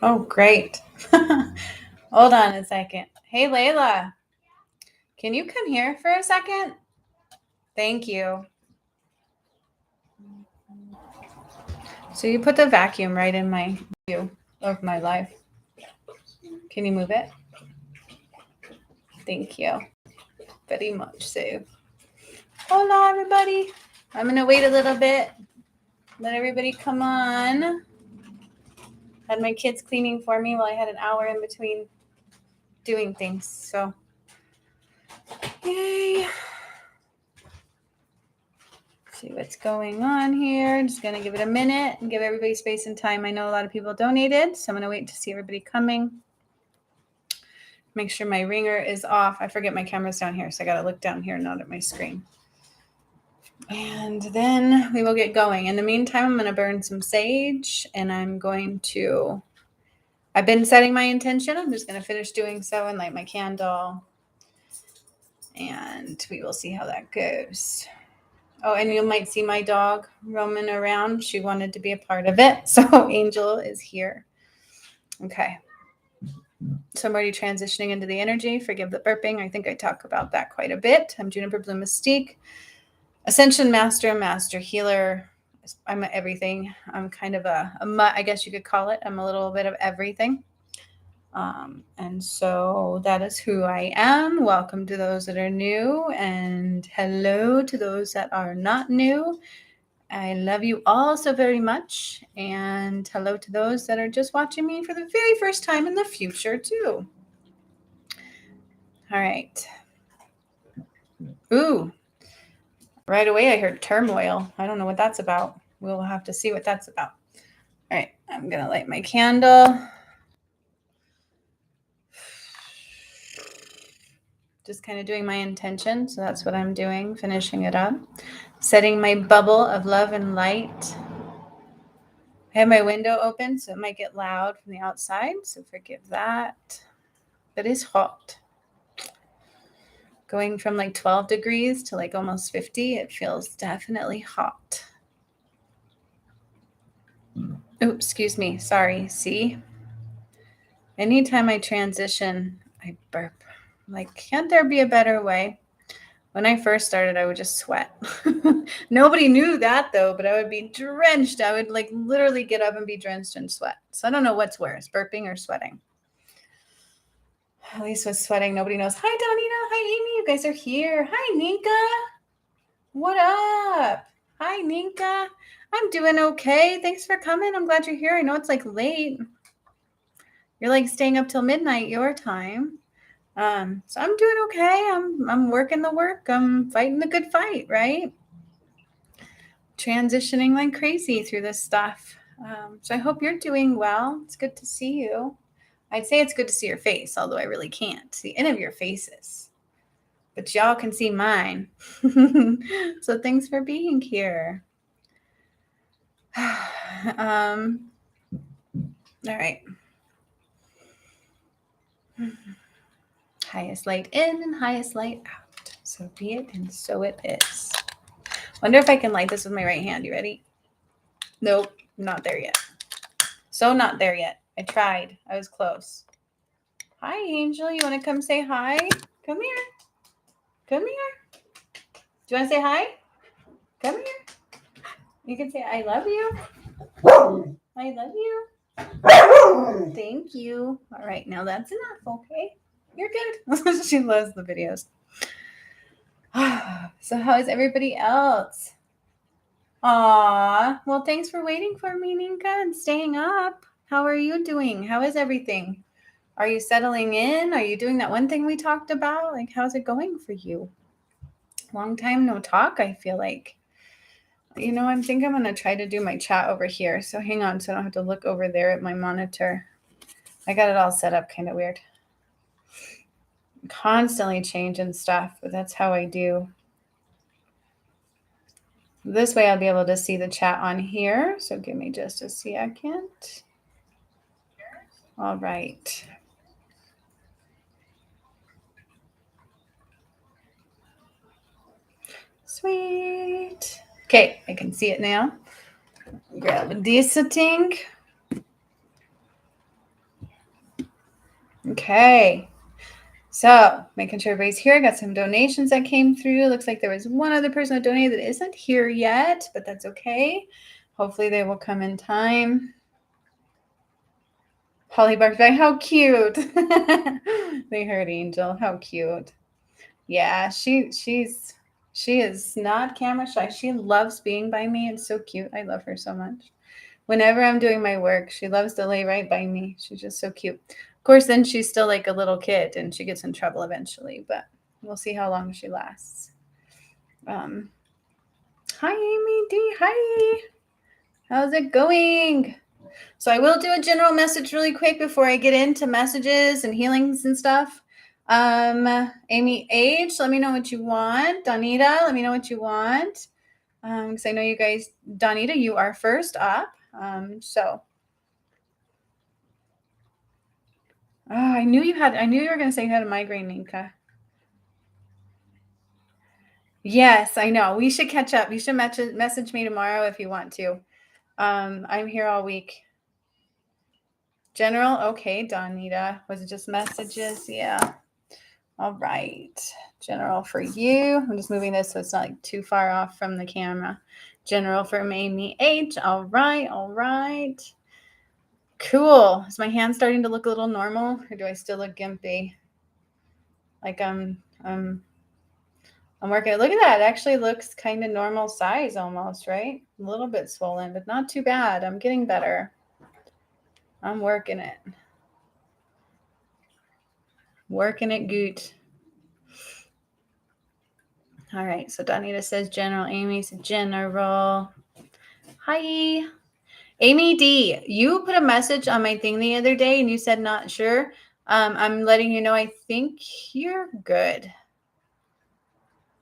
Oh, great. Hold on a second. Hey, Layla, can you come here for a second? Thank you. So you put the vacuum right in my view of my life. Can you move it? Thank you very much. So, hola, everybody. I'm going to wait a little bit. Let everybody come on. Had my kids cleaning for me while I had an hour in between doing things. So, yay. See what's going on here. Just going to give it a minute and give everybody space and time. I know a lot of people donated, so I'm going to wait to see everybody coming. Make sure my ringer is off. I forget my camera's down here, so I got to look down here, not at my screen. And then we will get going. In the meantime, I'm going to burn some sage, and I've been setting my intention. I'm just going to finish doing so and light my candle. And we will see how that goes. Oh, and you might see my dog roaming around. She wanted to be a part of it. So Angel is here. Okay. So I'm already transitioning into the energy. Forgive the burping. I think I talk about that quite a bit. I'm Juniper Blue Mystique, Ascension Master, Master Healer. I'm everything. I'm kind of I guess you could call it. I'm a little bit of everything. And so that is who I am. Welcome to those that are new, and hello to those that are not new. I love you all so very much, and hello to those that are just watching me for the very first time in the future too. All right. Ooh, right away I heard turmoil. I don't know what that's about. We'll have to see what that's about. All right, I'm gonna light my candle. Just kind of doing my intention. So that's what I'm doing, finishing it up. Setting my bubble of love and light. I have my window open, so it might get loud from the outside, so forgive that. But it's hot. Going from like 12 degrees to like almost 50, it feels definitely hot. Oops, excuse me. Sorry. See? Anytime I transition, I burp. Like, can't there be a better way? When I first started, I would just sweat. Nobody knew that though, but I would be drenched. I would like literally get up and be drenched in sweat. So I don't know what's worse, burping or sweating. At least with sweating, nobody knows. Hi, Donina. Hi, Amy. You guys are here. Hi, Ninka. What up? Hi, Ninka. I'm doing okay. Thanks for coming. I'm glad you're here. I know it's like late. You're like staying up till midnight your time. So I'm doing okay. I'm working the work. I'm fighting the good fight, right? Transitioning like crazy through this stuff. So I hope you're doing well. It's good to see you. I'd say it's good to see your face, although I really can't see any of your faces. But y'all can see mine. So thanks for being here. All right. Highest light in and highest light out. So be it and so it is. Wonder if I can light this with my right hand. You ready? Nope, not there yet. So not there yet. I tried. I was close. Hi, Angel. You want to come say hi? Come here. Come here. Do you want to say hi? Come here. You can say, I love you. I love you. Thank you. All right, now that's enough, okay? You're good. She loves the videos. So how is everybody else? Aw, well, thanks for waiting for me, Ninka, and staying up. How are you doing? How is everything? Are you settling in? Are you doing that one thing we talked about? Like, how's it going for you? Long time no talk, I feel like. You know, I think I'm going to try to do my chat over here. So hang on, so I don't have to look over there at my monitor. I got it all set up kind of weird. I'm constantly changing stuff, but that's how I do. This way I'll be able to see the chat on here. So give me just a second. All right. Sweet. Okay, I can see it now. Grab this thing. Okay. So making sure everybody's here. I got some donations that came through. Looks like there was one other person that donated that isn't here yet, but that's okay. Hopefully they will come in time. Holly barked back. How cute. They heard Angel. How cute. Yeah, she is not camera shy. She loves being by me. It's so cute. I love her so much. Whenever I'm doing my work, she loves to lay right by me. She's just so cute. Of course, then she's still like a little kid and she gets in trouble eventually, but we'll see how long she lasts. Hi, Amy D. Hi. How's it going? So I will do a general message really quick before I get into messages and healings and stuff. Amy H, let me know what you want. Donita, let me know what you want. Because I know you guys, Donita, you are first up. I knew you were going to say you had a migraine, Ninka. Yes, I know. We should catch up. You should message me tomorrow if you want to. I'm here all week. General, okay, Donita. Was it just messages? Yeah. All right. General for you. I'm just moving this so it's not like too far off from the camera. General for Amy H. All right. All right. Cool. Is my hand starting to look a little normal, or do I still look gimpy? Like I'm working. Look at that. It actually looks kind of normal size almost, right? A little bit swollen, but not too bad. I'm getting better. I'm working it. Working it good. All right. So Donita says general. Amy says general. Hi. Amy D, you put a message on my thing the other day and you said not sure. I'm letting you know I think you're good.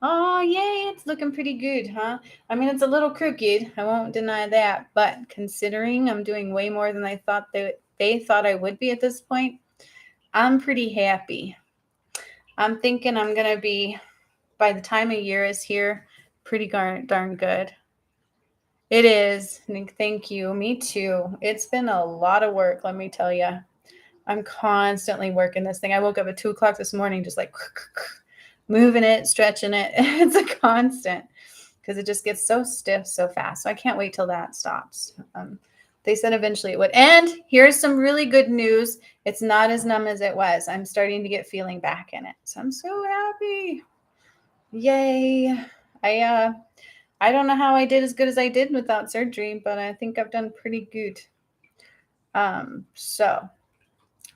Oh, yay. It's looking pretty good, huh? I mean, it's a little crooked. I won't deny that. But considering I'm doing way more than I thought they thought I would be at this point, I'm pretty happy. I'm thinking I'm going to be, by the time a year is here, pretty darn good. It is. Nick, thank you. Me too. It's been a lot of work, let me tell you. I'm constantly working this thing. I woke up at 2 o'clock this morning, just like moving it, stretching it. It's a constant because it just gets so stiff so fast. So I can't wait till that stops. They said eventually it would. And here's some really good news. It's not as numb as it was. I'm starting to get feeling back in it. So I'm so happy. Yay. I don't know how I did as good as I did without surgery, but I think I've done pretty good. So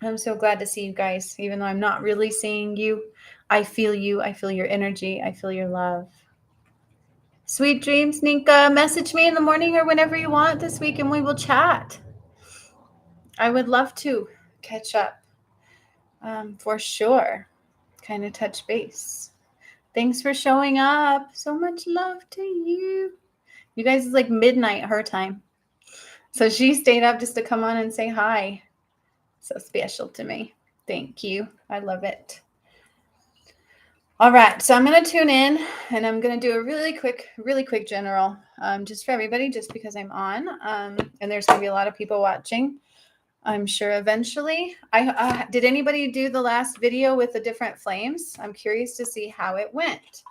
I'm so glad to see you guys, even though I'm not really seeing you. I feel you. I feel your energy. I feel your love. Sweet dreams, Ninka. Message me in the morning or whenever you want this week and we will chat. I would love to catch up for sure. Kind of touch base. Thanks for showing up. So much love to you. You guys, it's like midnight her time. So she stayed up just to come on and say hi. So special to me. Thank you. I love it. All right. So I'm going to tune in and I'm going to do a really quick general just for everybody, just because I'm on. And there's going to be a lot of people watching, I'm sure eventually. Did anybody do the last video with the different flames? I'm curious to see how it went.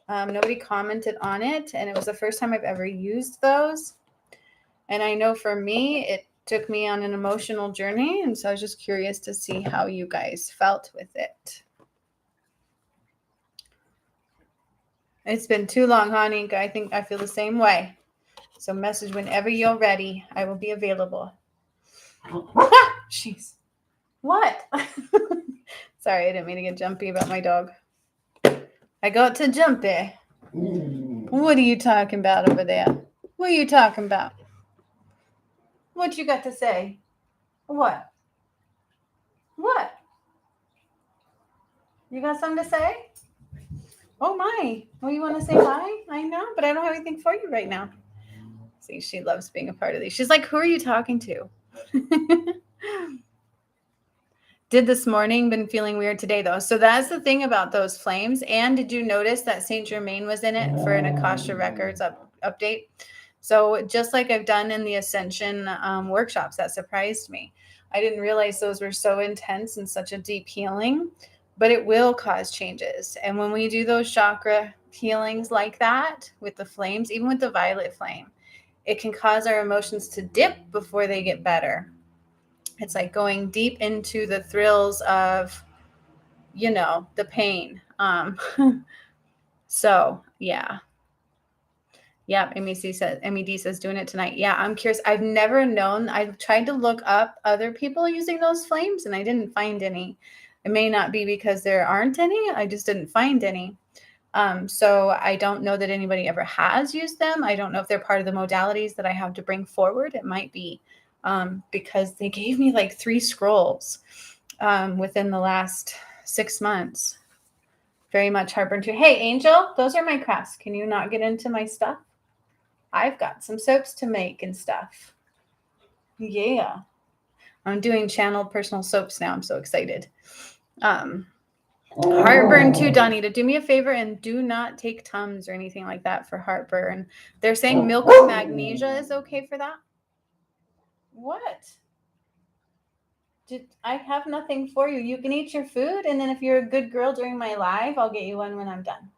Nobody commented on it, and it was the first time I've ever used those. And I know for me, it took me on an emotional journey, and so I was just curious to see how you guys felt with it. It's been too long, honey. I think I feel the same way. So message whenever you're ready. I will be available. Jeez. What? Sorry, I didn't mean to get jumpy about my dog. I got to jumpy. What are you talking about over there? What are you talking about? What you got to say? What? What? You got something to say? Oh my. Well, you want to say hi? I know, but I don't have anything for you right now. See, she loves being a part of these. She's like, who are you talking to? Did this morning, been feeling weird today though. So that's the thing about those flames. And did you notice that Saint Germain was in it for an Akasha Records update? So just like I've done in the Ascension workshops, that surprised me. I didn't realize those were so intense and such a deep healing, but it will cause changes. And when we do those chakra healings like that with the flames, even with the violet flame, it can cause our emotions to dip before they get better. It's like going deep into the thrills of, the pain. So yeah. Yeah, Amy D says doing it tonight. Yeah, I'm curious. I've never known. I've tried to look up other people using those flames and I didn't find any. It may not be because there aren't any. I just didn't find any. So I don't know that anybody ever has used them. I don't know if they're part of the modalities that I have to bring forward. It might be because they gave me like 3 scrolls within the last 6 months. Very much heartburn too. Hey, Angel, those are my crafts. Can you not get into my stuff? I've got some soaps to make and stuff. Yeah. I'm doing channeled personal soaps now. I'm so excited. Heartburn too, Donita. Do me a favor and do not take Tums or anything like that for heartburn. They're saying milk with magnesia is okay for that. What? I have nothing for you. You can eat your food, and then if you're a good girl during my live, I'll get you one when I'm done.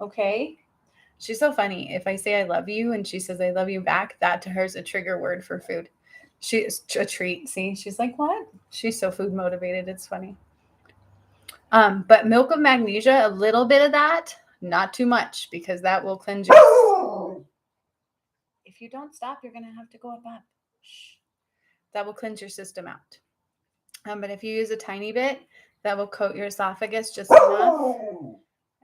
Okay? She's so funny. If I say I love you and she says I love you back, that to her is a trigger word for food. She's a treat. See, she's like, what? She's so food motivated. It's funny. But milk of magnesia, a little bit of that, not too much, because that will cleanse your. If you don't stop, you're going to have to go up. Shh. That will cleanse your system out. But if you use a tiny bit, that will coat your esophagus just enough,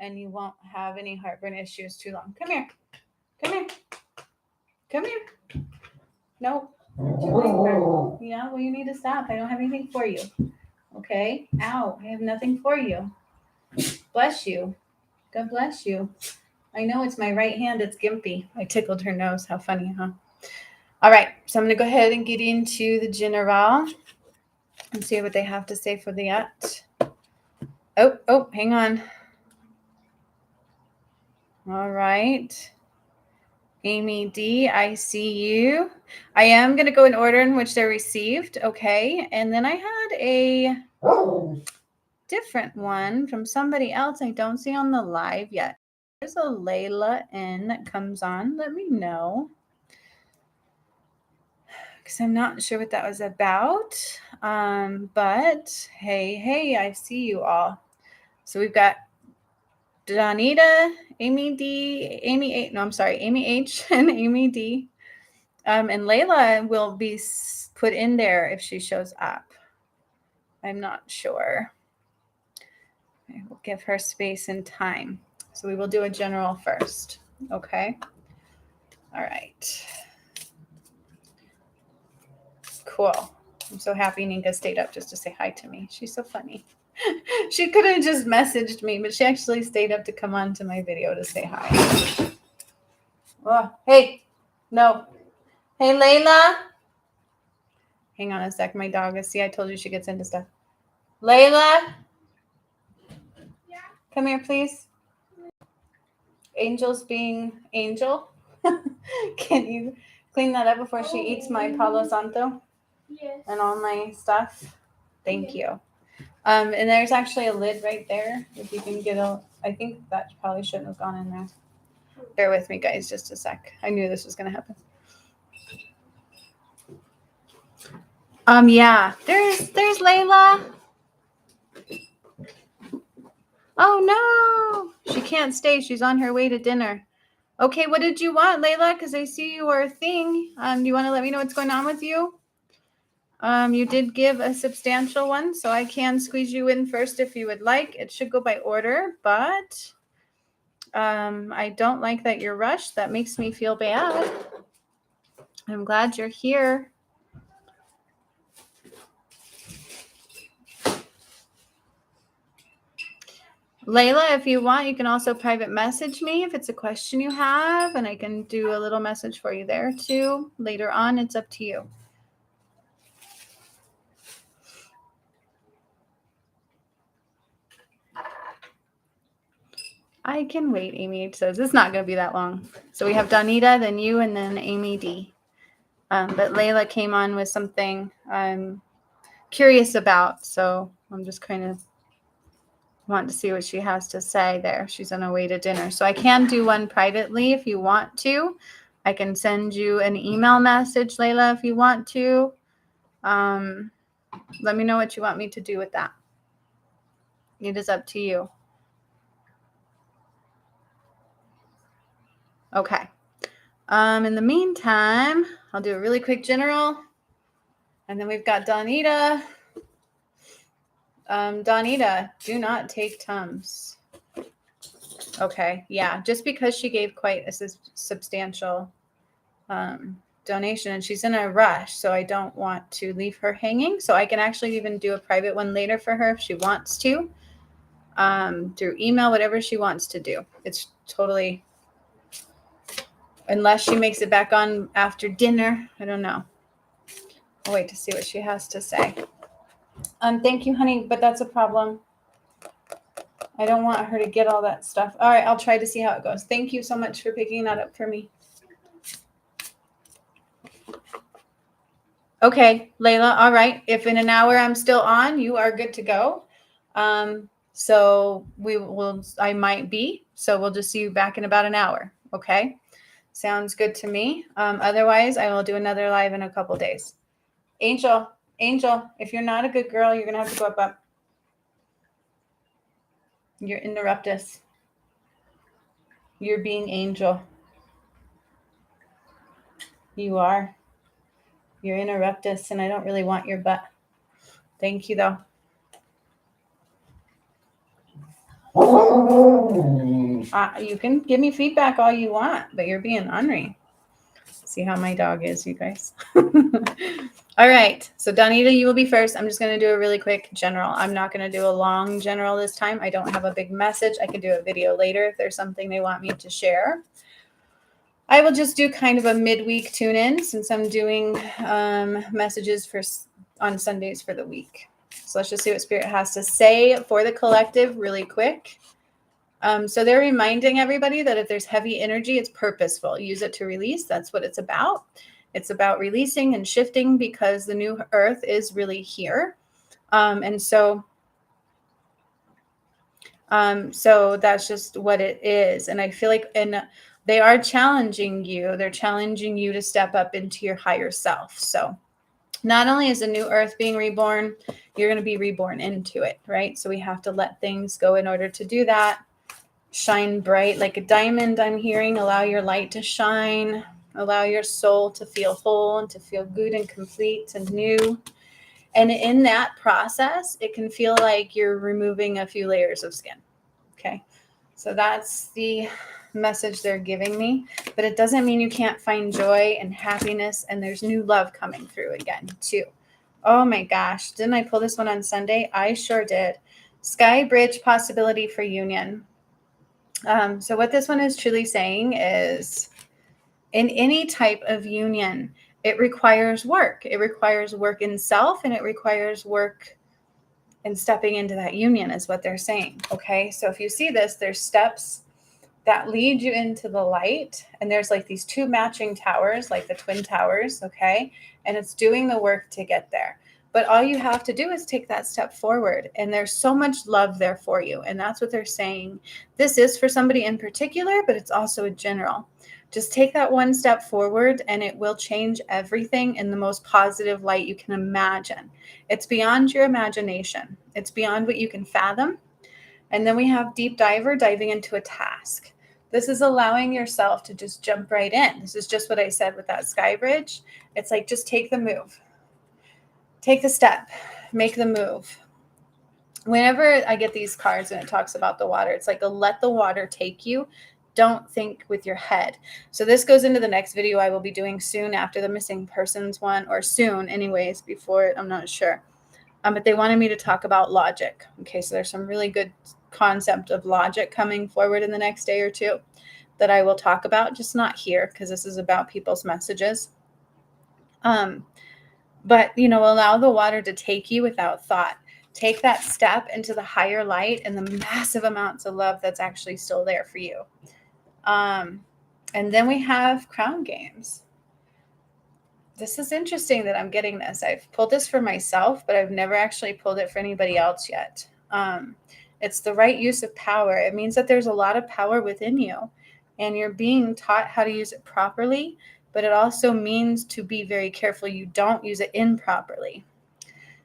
and you won't have any heartburn issues too long. Come here. Come here. Come here. Nope. Yeah, well, you need to stop. I don't have anything for you. Okay? Ow, I have nothing for you. Bless you. God bless you. I know it's my right hand. It's gimpy. I tickled her nose. How funny, huh? All right. So I'm going to go ahead and get into the general and see what they have to say for the ut. Oh, hang on. All right. Amy D, I see you. I am going to go in order in which they're received. Okay. And then I had a different one from somebody else I don't see on the live yet. There's a Layla N that comes on. Let me know, because I'm not sure what that was about. But hey, I see you all. So we've got Donita, Amy D, Amy H, and Amy D. And Layla will be put in there if she shows up. I'm not sure. I will give her space and time. So we will do a general first. Okay. All right. Cool. I'm so happy Nika stayed up just to say hi to me. She's so funny. She could have just messaged me, but she actually stayed up to come on to my video to say hi. Oh, hey. No. Hey, Layla. Hang on a sec. My dog is, see, I told you she gets into stuff. Layla. Yeah. Come here, please. Angel's being Angel. Can you clean that up before she eats my Palo Santo? Yes. And all my stuff? Thank you. And there's actually a lid right there. If you can get I think that probably shouldn't have gone in there. Bear with me, guys, just a sec. I knew this was going to happen. Yeah, there's Layla. Oh no, she can't stay. She's on her way to dinner. Okay, what did you want, Layla? Because I see you are a thing. Do you want to let me know what's going on with you? You did give a substantial one, so I can squeeze you in first if you would like. It should go by order, but I don't like that you're rushed. That makes me feel bad. I'm glad you're here. Layla, if you want, you can also private message me if it's a question you have, and I can do a little message for you there too. Later on, it's up to you. I can wait, Amy says. It's not going to be that long. So we have Donita, then you, and then Amy D. But Layla came on with something I'm curious about. So I'm just kind of want to see what she has to say there. She's on her way to dinner. So I can do one privately if you want to. I can send you an email message, Layla, if you want to. Let me know what you want me to do with that. It is up to you. Okay. In the meantime, I'll do a really quick general. And then we've got Donita. Donita, do not take Tums. Okay. Yeah. Just because she gave quite a substantial donation and she's in a rush. So I don't want to leave her hanging. So I can actually even do a private one later for her if she wants to, through email, whatever she wants to do. It's totally, unless she makes it back on after dinner. I don't know. I'll wait to see what she has to say. Thank you, honey, but that's a problem. I don't want her to get all that stuff. All right, I'll try to see how it goes. Thank you so much for picking that up for me. Okay, Layla, all right. If in an hour I'm still on, you are good to go. So I might be. So we'll just see you back in about an hour. Okay, sounds good to me. Otherwise, I will do another live in a couple days. Angel, if you're not a good girl, you're going to have to go up. You're interrupt us. You're being Angel. You are. You're interrupt us, and I don't really want your butt. Thank you, though. You can give me feedback all you want, but you're being ornery. See how my dog is, you guys. All right. So Donita, you will be first. I'm just going to do a really quick general. I'm not going to do a long general this time. I don't have a big message. I can do a video later if there's something they want me to share. I will just do kind of a midweek tune in since I'm doing messages on Sundays for the week. So let's just see what Spirit has to say for the collective really quick. So they're reminding everybody that if there's heavy energy, it's purposeful. Use it to release. That's what it's about. It's about releasing and shifting because the new earth is really here. So that's just what it is. And I feel like, they are challenging you. They're challenging you to step up into your higher self. So not only is the new earth being reborn, you're going to be reborn into it, right? So we have to let things go in order to do that. Shine bright like a diamond, I'm hearing. Allow your light to shine. Allow your soul to feel whole and to feel good and complete and new. And in that process, it can feel like you're removing a few layers of skin. Okay. So that's the message they're giving me, but it doesn't mean you can't find joy and happiness, and there's new love coming through again too. Oh my gosh, didn't I pull this one on Sunday? I sure did. Sky Bridge possibility for union. So what this one is truly saying is, in any type of union, it requires work. It requires work in self, and it requires work in stepping into that union is what they're saying. Okay, so if you see this, there's steps that lead you into the light. And there's like these two matching towers, like the twin towers. Okay. And it's doing the work to get there. But all you have to do is take that step forward. And there's so much love there for you. And that's what they're saying. This is for somebody in particular, but it's also a general. Just take that one step forward and it will change everything in the most positive light you can imagine. It's beyond your imagination. It's beyond what you can fathom. And then we have deep diver, diving into a task. This is allowing yourself to just jump right in. This is just what I said with that sky bridge. It's like, just take the move. Take the step. Make the move. Whenever I get these cards and it talks about the water, it's like let the water take you. Don't think with your head. So this goes into the next video I will be doing soon after the missing persons one, or soon anyways, before it, I'm not sure. But they wanted me to talk about logic. Okay, so there's some really good concept of logic coming forward in the next day or two that I will talk about, just not here because this is about people's messages. But, allow the water to take you without thought. take that step into the higher light and the massive amounts of love that's actually still there for you. And then we have crown games. This is interesting that I'm getting this. I've pulled this for myself, but I've never actually pulled it for anybody else yet. It's the right use of power. It means that there's a lot of power within you, and you're being taught how to use it properly, but it also means to be very careful you don't use it improperly.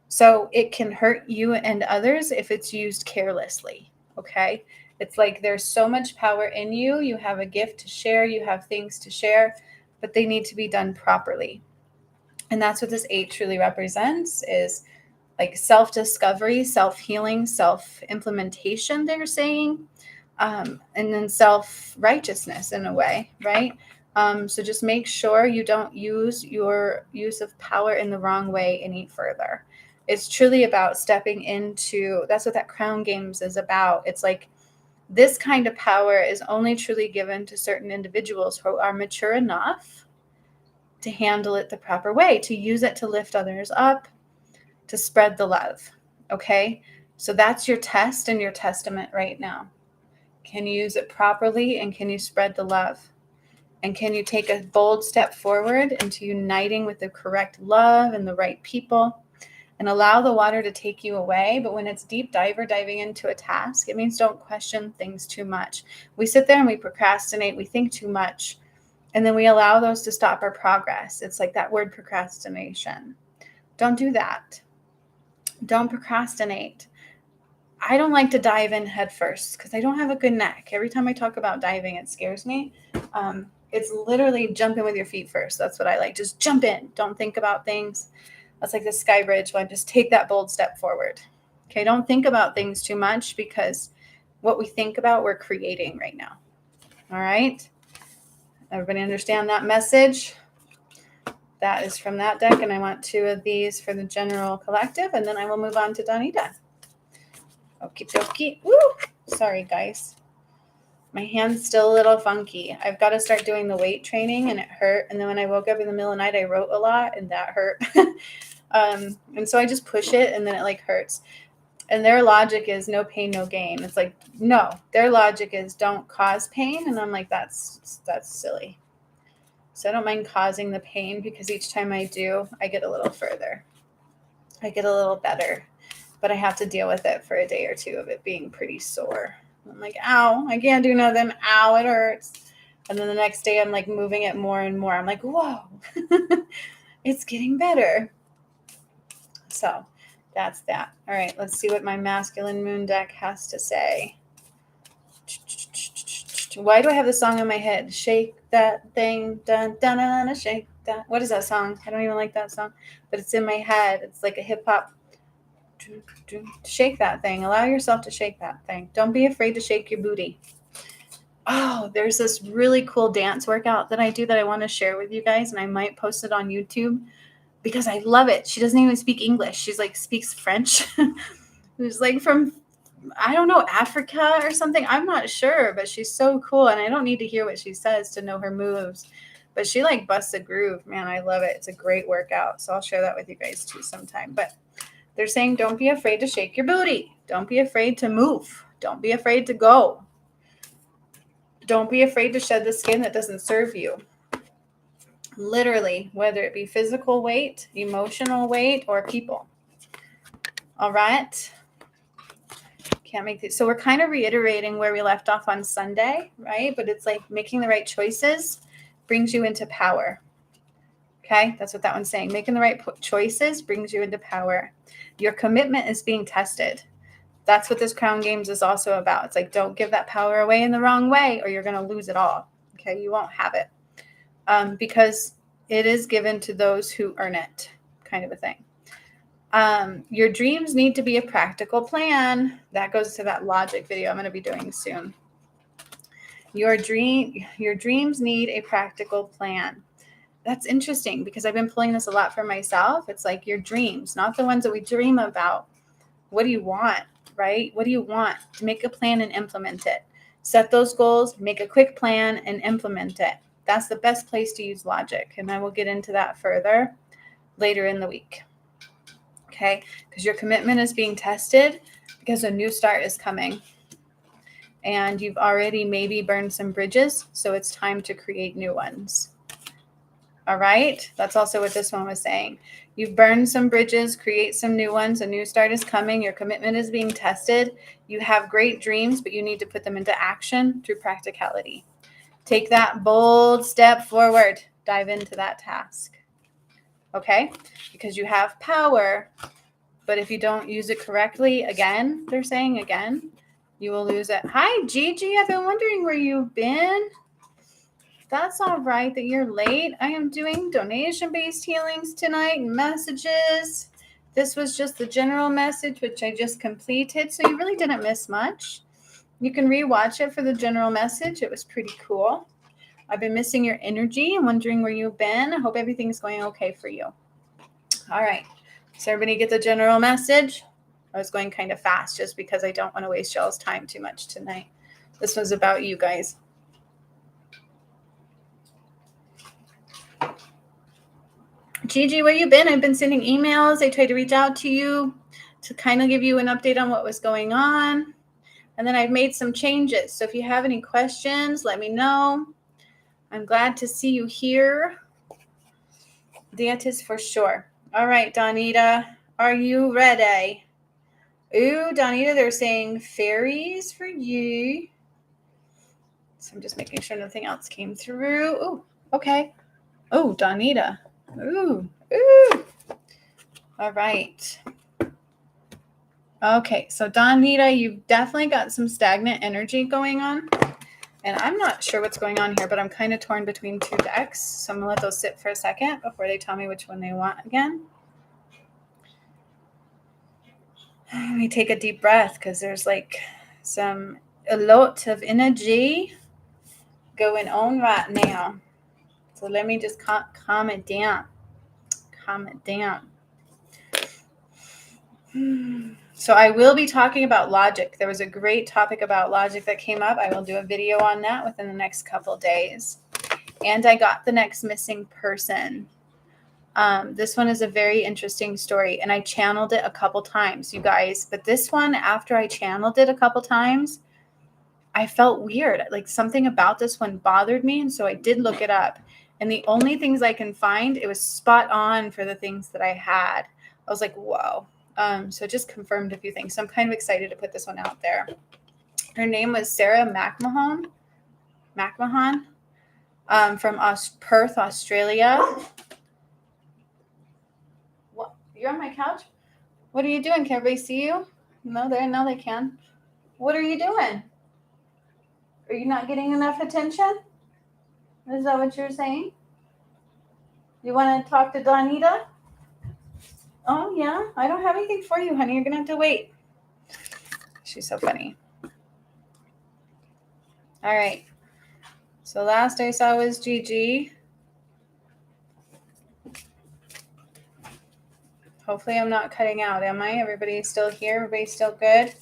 So it can hurt you and others if it's used carelessly, okay? It's like there's so much power in you. You have a gift to share. You have things to share, but they need to be done properly. And that's what this 8 truly represents, is like self-discovery, self-healing, self-implementation, they're saying, and then self-righteousness in a way, right? So just make sure you don't use your use of power in the wrong way any further. It's truly about stepping into, that's what that crown games is about. It's like this kind of power is only truly given to certain individuals who are mature enough to handle it the proper way, to use it to lift others up, to spread the love. Okay? So that's your test and your testament right now. Can you use it properly, and can you spread the love? And can you take a bold step forward into uniting with the correct love and the right people, and allow the water to take you away? But when it's deep diver diving into a task, it means don't question things too much. We sit there and we procrastinate, we think too much, and then we allow those to stop our progress. It's like that word procrastination. Don't do that. Don't procrastinate. I don't like to dive in head first because I don't have a good neck. Every time I talk about diving, it scares me. It's literally jump in with your feet first. That's what I like. Just jump in. Don't think about things. That's like the sky bridge one. Just take that bold step forward. Okay, don't think about things too much, because what we think about, we're creating right now. All right? Everybody understand that message? That is from that deck, and I want 2 of these for the general collective, and then I will move on to Donita. Okie dokie. Woo! Sorry, guys. My hand's still a little funky. I've got to start doing the weight training, and it hurt. And then when I woke up in the middle of the night, I wrote a lot, and that hurt. And so I just push it, and then it like hurts. And their logic is no pain, no gain. It's like, no, their logic is don't cause pain. And I'm like, that's silly. So I don't mind causing the pain, because each time I do, I get a little further. I get a little better. But I have to deal with it for a day or 2 of it being pretty sore. I'm like, ow, I can't do nothing. Ow, it hurts. And then the next day I'm like moving it more and more. I'm like, whoa, it's getting better. So that's that. All right, let's see what my masculine moon deck has to say. Why do I have the song in my head? Shake that thing, dun, dun, dun, dun, shake that. What is that song? I don't even like that song, but it's in my head. It's like a hip hop. Shake that thing. Allow yourself to shake that thing. Don't be afraid to shake your booty. Oh, there's this really cool dance workout that I do that I want to share with you guys, and I might post it on YouTube because I love it. She doesn't even speak English. She's like speaks French. She's like from, I don't know, Africa or something. I'm not sure, but she's so cool, and I don't need to hear what she says to know her moves. But she like busts a groove. Man, I love it. It's a great workout. So I'll share that with you guys too sometime. But they're saying don't be afraid to shake your booty. Don't be afraid to move. Don't be afraid to go. Don't be afraid to shed the skin that doesn't serve you. Literally, whether it be physical weight, emotional weight, or people. All right. Can't make this. So we're kind of reiterating where we left off on Sunday, right? But it's like making the right choices brings you into power. Okay, that's what that one's saying. Making the right choices brings you into power. Your commitment is being tested. That's what this crown games is also about. It's like, don't give that power away in the wrong way, or you're going to lose it all. Okay, you won't have it. Because it is given to those who earn it, kind of a thing. Your dreams need to be a practical plan. That goes to that logic video I'm going to be doing soon. Your dreams need a practical plan. That's interesting, because I've been pulling this a lot for myself. It's like your dreams, not the ones that we dream about. What do you want, right? What do you want? To make a plan and implement it. Set those goals, make a quick plan, and implement it. That's the best place to use logic. And I will get into that further later in the week. Okay, because your commitment is being tested because a new start is coming. And you've already maybe burned some bridges, so it's time to create new ones. All right, that's also what this one was saying. You've burned some bridges, create some new ones. A new start is coming. Your commitment is being tested. You have great dreams, but you need to put them into action through practicality. Take that bold step forward. Dive into that task. Okay, because you have power, but if you don't use it correctly, again, they're saying again, you will lose it. Hi, Gigi. I've been wondering where you've been. That's all right that you're late. I am doing donation-based healings tonight and messages. This was just the general message, which I just completed. So you really didn't miss much. You can rewatch it for the general message. It was pretty cool. I've been missing your energy and wondering where you've been. I hope everything's going okay for you. All right. So everybody get the general message? I was going kind of fast just because I don't want to waste y'all's time too much tonight. This was about you guys. Gigi, where you been? I've been sending emails. I tried to reach out to you to kind of give you an update on what was going on. And then I've made some changes. So if you have any questions, let me know. I'm glad to see you here. Dietis for sure. All right, Donita, are you ready? Ooh, Donita, they're saying fairies for you. So I'm just making sure nothing else came through. Oh, okay. Oh, Donita. Ooh. All right. Okay, so Donita, you've definitely got some stagnant energy going on. And I'm not sure what's going on here, but I'm kind of torn between two decks. So I'm going to let those sit for a second before they tell me which one they want again. Let me take a deep breath because there's like a lot of energy going on right now. So let me just calm it down. Calm it down. So I will be talking about logic. There was a great topic about logic that came up. I will do a video on that within the next couple days. And I got the next missing person. This one is a very interesting story, and I channeled it a couple times, you guys. But this one, after I channeled it a couple times, I felt weird. Like something about this one bothered me, and so I did look it up. And the only things I can find, it was spot on for the things that I had. I was like, whoa. So it just confirmed a few things. So I'm kind of excited to put this one out there. Her name was Sarah McMahon from Perth, Australia. What? You're on my couch? What are you doing? Can everybody see you? No, they can. What are you doing? Are you not getting enough attention? Is that what you're saying? You want to talk to Donita? Oh, yeah. I don't have anything for you, honey. You're going to have to wait. She's so funny. All right. So last I saw was Gigi. Hopefully I'm not cutting out, am I? Everybody's still here? Everybody's still good?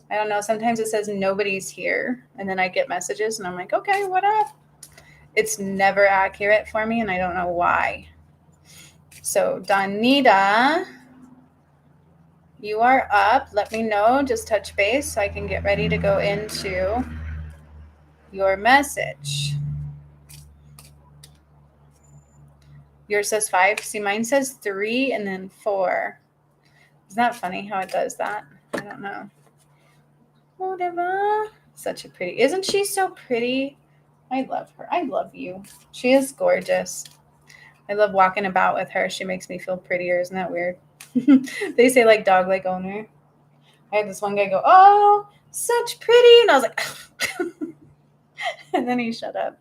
I don't know. Sometimes it says nobody's here, and then I get messages, and I'm like, okay, what up? It's never accurate for me, and I don't know why. So Donita, you are up. Let me know. Just touch base so I can get ready to go into your message. Yours says 5. See, mine says 3 and then 4. Isn't that funny how it does that? I don't know. Whatever. Such a pretty. Isn't she so pretty? I love her. I love you. She is gorgeous. I love walking about with her. She makes me feel prettier. Isn't that weird? They say like dog like owner. I had this one guy go, oh, such pretty. And I was like, and then he shut up.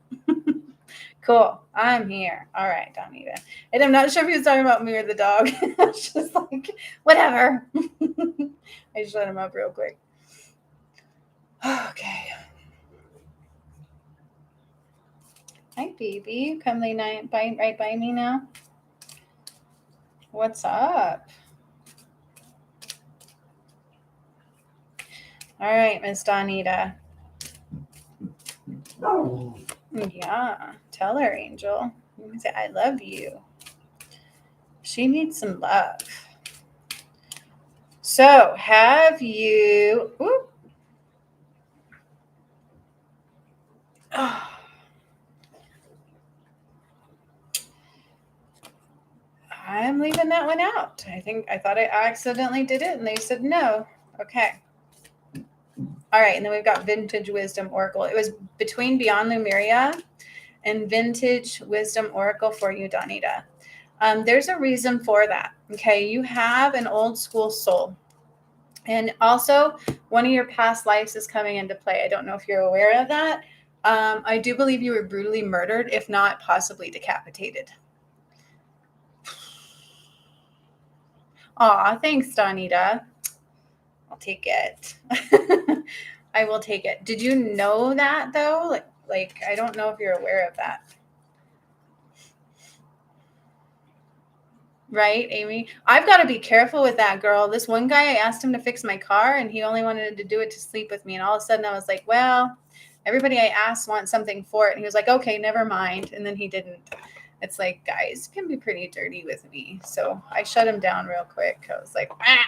Cool. I'm here. All right, Donita. And I'm not sure if he was talking about me or the dog. I was just like, whatever. I shut him up real quick. Okay. Hi, baby. You come lay right by me now. What's up? All right, Miss Donita. Yeah, tell her, Angel. You can say, I love you. She needs some love. So have you... I'm leaving that one out. I thought I accidentally did it and they said no. Okay. All right. And then we've got Vintage Wisdom Oracle. It was between Beyond Lemuria and Vintage Wisdom Oracle for you, Donita. There's a reason for that. Okay. You have an old school soul. And also one of your past lives is coming into play. I don't know if you're aware of that. I do believe you were brutally murdered, if not possibly decapitated. Aw, thanks, Donita. I'll take it. I will take it. Did you know that though? Like I don't know if you're aware of that. Right, Amy? I've got to be careful with that, girl. This one guy, I asked him to fix my car and he only wanted to do it to sleep with me. And all of a sudden I was like, well, everybody I asked wants something for it. And he was like, okay, never mind. And then he didn't. It's like, guys can be pretty dirty with me. So I shut him down real quick. I was like, I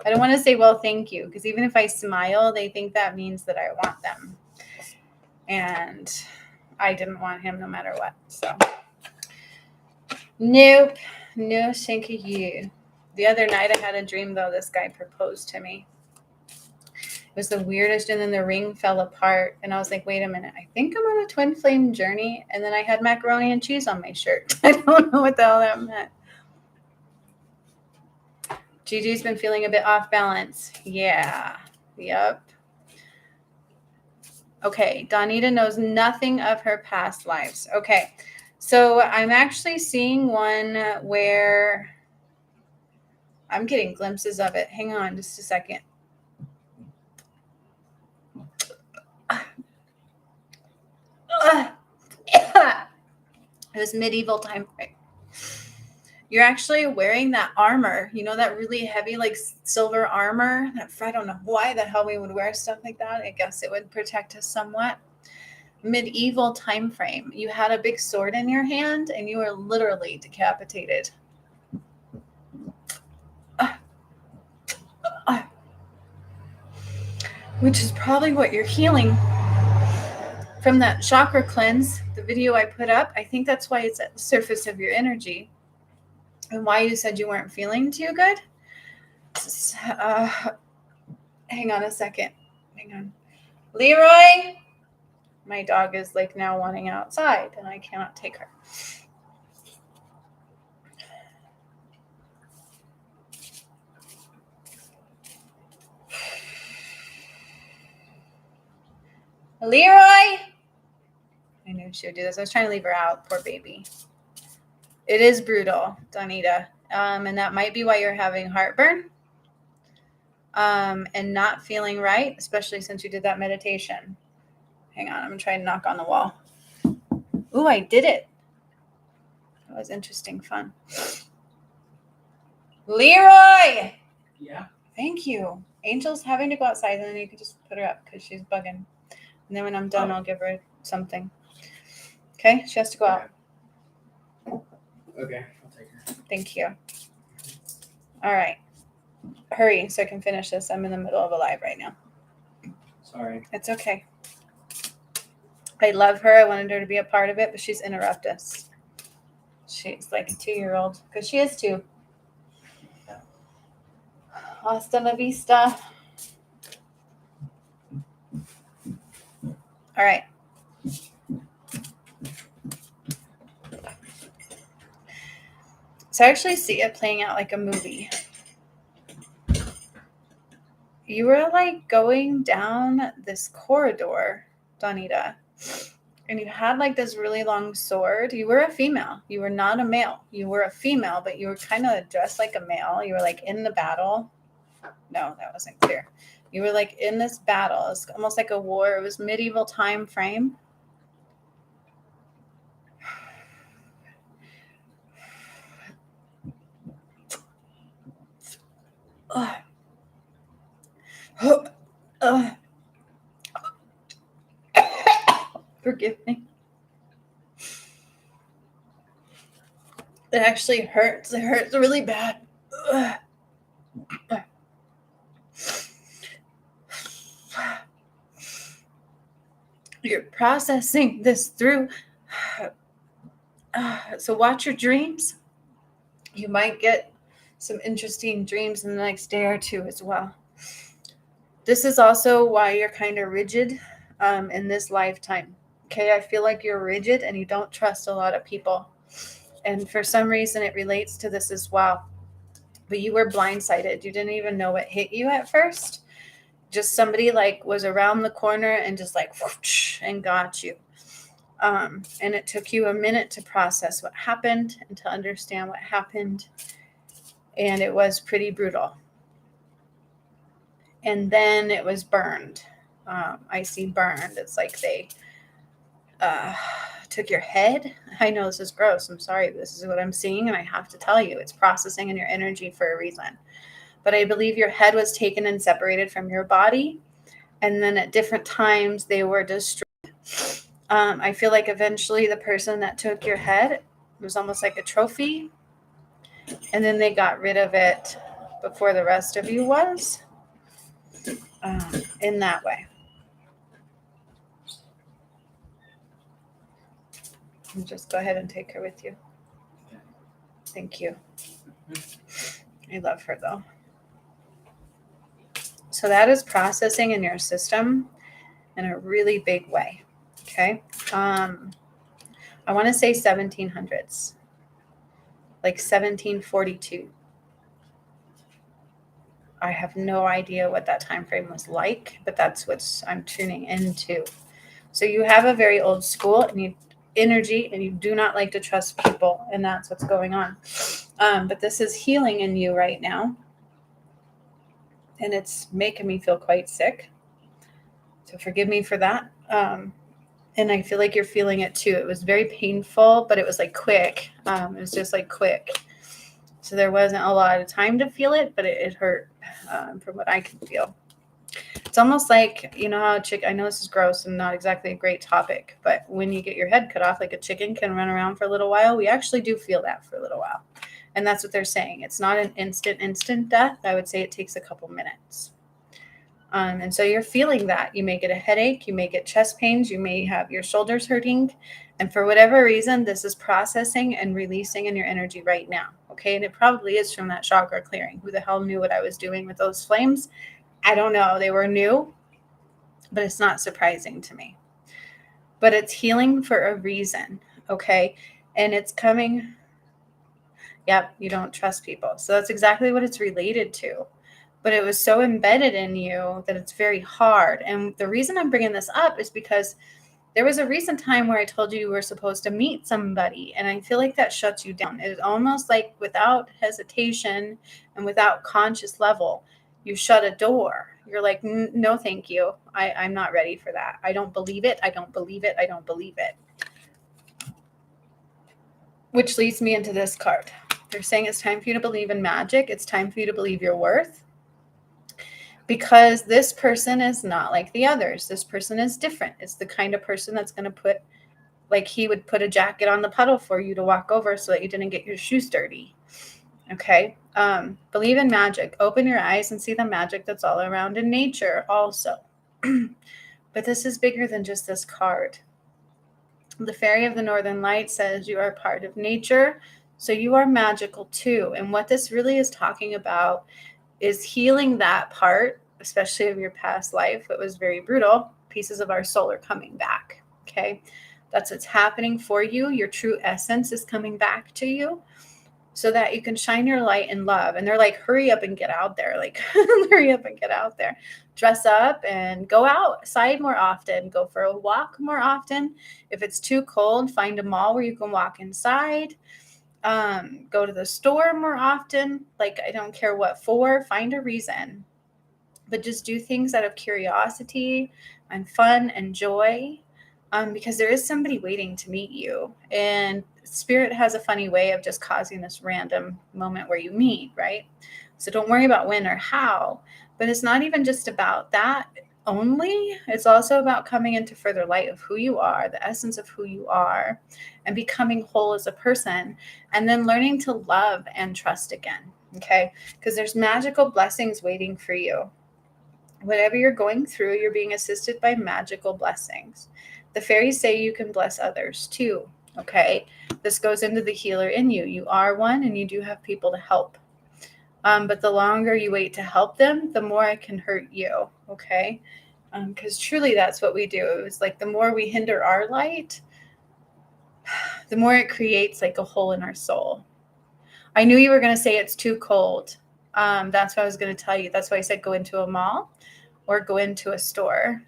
don't want to say, well, thank you. Because even if I smile, they think that means that I want them. And I didn't want him no matter what. So nope. No, thank you. The other night I had a dream, though, this guy proposed to me. It was the weirdest, and then the ring fell apart, and I was like, wait a minute, I think I'm on a twin flame journey, and then I had macaroni and cheese on my shirt. I don't know what the hell that meant. Gigi's been feeling a bit off balance. Yeah. Yep. Okay, Donita knows nothing of her past lives. Okay, so I'm actually seeing one where I'm getting glimpses of it. Hang on just a second. It was medieval time. You're actually wearing that armor, you know, that really heavy, like silver armor. I don't know why the hell we would wear stuff like that. I guess it would protect us somewhat. Medieval time frame. You had a big sword in your hand and you were literally decapitated. Which is probably what you're healing from that chakra cleanse, the video I put up. I think that's why it's at the surface of your energy and why you said you weren't feeling too good. Hang on a second. Hang on. Leroy! My dog is like now wanting outside and I cannot take her. Leroy! I knew she would do this. I was trying to leave her out. Poor baby. It is brutal, Donita. And that might be why you're having heartburn and not feeling right, especially since you did that meditation. Hang on. I'm going to try and knock on the wall. Ooh, I did it. That was interesting. Fun. Leroy! Yeah. Thank you. Angel's having to go outside, and then you can just put her up because she's bugging. And then when I'm done, I'll give her something. Okay? She has to go out. Okay, I'll take her. Thank you. All right. Hurry so I can finish this. I'm in the middle of a live right now. Sorry. It's okay. I love her. I wanted her to be a part of it, but she's interrupted us. She's like a 2-year-old because she is 2. Hasta la vista. All right. So I actually see it playing out like a movie. You were like going down this corridor, Donita, and you had like this really long sword. You were a female. You were not a male. You were a female, but you were kind of dressed like a male. You were like in the battle. No, that wasn't clear. You were like in this battle. It's almost like a war. It was medieval time frame. Forgive me. It actually hurts. It hurts really bad. You're processing this through. So watch your dreams. You might get some interesting dreams in the next day or two as well. This is also why you're kind of rigid in this lifetime. Okay, I feel like you're rigid and you don't trust a lot of people. And for some reason, it relates to this as well. But you were blindsided. You didn't even know what hit you at first. Just somebody like was around the corner and just like whoosh, and got you. And it took you a minute to process what happened and to understand what happened. And it was pretty brutal. And then it was burned. I see burned. It's like they took your head. I know this is gross. I'm sorry. This is what I'm seeing. And I have to tell you, it's processing in your energy for a reason. But I believe your head was taken and separated from your body. And then at different times, they were destroyed. I feel like eventually the person that took your head was almost like a trophy. And then they got rid of it before the rest of you was. In that way. And just go ahead and take her with you. Thank you. I love her though. So that is processing in your system in a really big way. Okay. I want to say 1700s, like 1742. I have no idea what that time frame was like, but that's what I'm tuning into. So you have a very old school and you energy and you do not like to trust people, and that's what's going on. But this is healing in you right now, and it's making me feel quite sick. So forgive me for that. And I feel like you're feeling it too. It was very painful, but it was like quick. It was just like quick. So there wasn't a lot of time to feel it, but it hurt from what I can feel. It's almost like, you know how I know this is gross and not exactly a great topic, but when you get your head cut off, like a chicken can run around for a little while, we actually do feel that for a little while. And that's what they're saying. It's not an instant death. I would say it takes a couple minutes. And so you're feeling that. You may get a headache. You may get chest pains. You may have your shoulders hurting. And for whatever reason, this is processing and releasing in your energy right now. Okay. And it probably is from that chakra clearing. Who the hell knew what I was doing with those flames? I don't know. They were new, but it's not surprising to me. But it's healing for a reason. Okay. And it's coming. Yep. You don't trust people. So that's exactly what it's related to. But it was so embedded in you that it's very hard. And the reason I'm bringing this up is because there was a recent time where I told you were supposed to meet somebody, and I feel like that shuts you down. It's almost like without hesitation and without conscious level, you shut a door. You're like, no, thank you. I'm not ready for that. I don't believe it. I don't believe it. I don't believe it. Which leads me into this card. They're saying it's time for you to believe in magic. It's time for you to believe your worth. Because this person is not like the others. This person is different. It's the kind of person that's going to put, like he would put a jacket on the puddle for you to walk over so that you didn't get your shoes dirty. Okay. Believe in magic. Open your eyes and see the magic that's all around in nature also. But this is bigger than just this card. The Fairy of the Northern Light says you are part of nature, so you are magical too. And what this really is talking about is healing that part, especially of your past life. It was very brutal. Pieces of our soul are coming back. Okay. That's what's happening for you. Your true essence is coming back to you so that you can shine your light in love. And they're like, hurry up and get out there. Like, hurry up and get out there. Dress up and go outside more often. Go for a walk more often. If it's too cold, find a mall where you can walk inside. Go to the store more often. Like, I don't care what for, find a reason, but just do things out of curiosity and fun and joy. Because there is somebody waiting to meet you, and Spirit has a funny way of just causing this random moment where you meet, right? So don't worry about when or how, but it's not even just about that only. It's also about coming into further light of who you are, the essence of who you are, and becoming whole as a person, and then learning to love and trust again. Okay? Because there's magical blessings waiting for you. Whatever you're going through, you're being assisted by magical blessings. The fairies say you can bless others too. Okay? This goes into the healer in you. You are one and you do have people to help. But the longer you wait to help them, the more it can hurt you. Okay? Because truly that's what we do. It was like the more we hinder our light, the more it creates like a hole in our soul. I knew you were going to say it's too cold. That's what I was going to tell you. That's why I said go into a mall or go into a store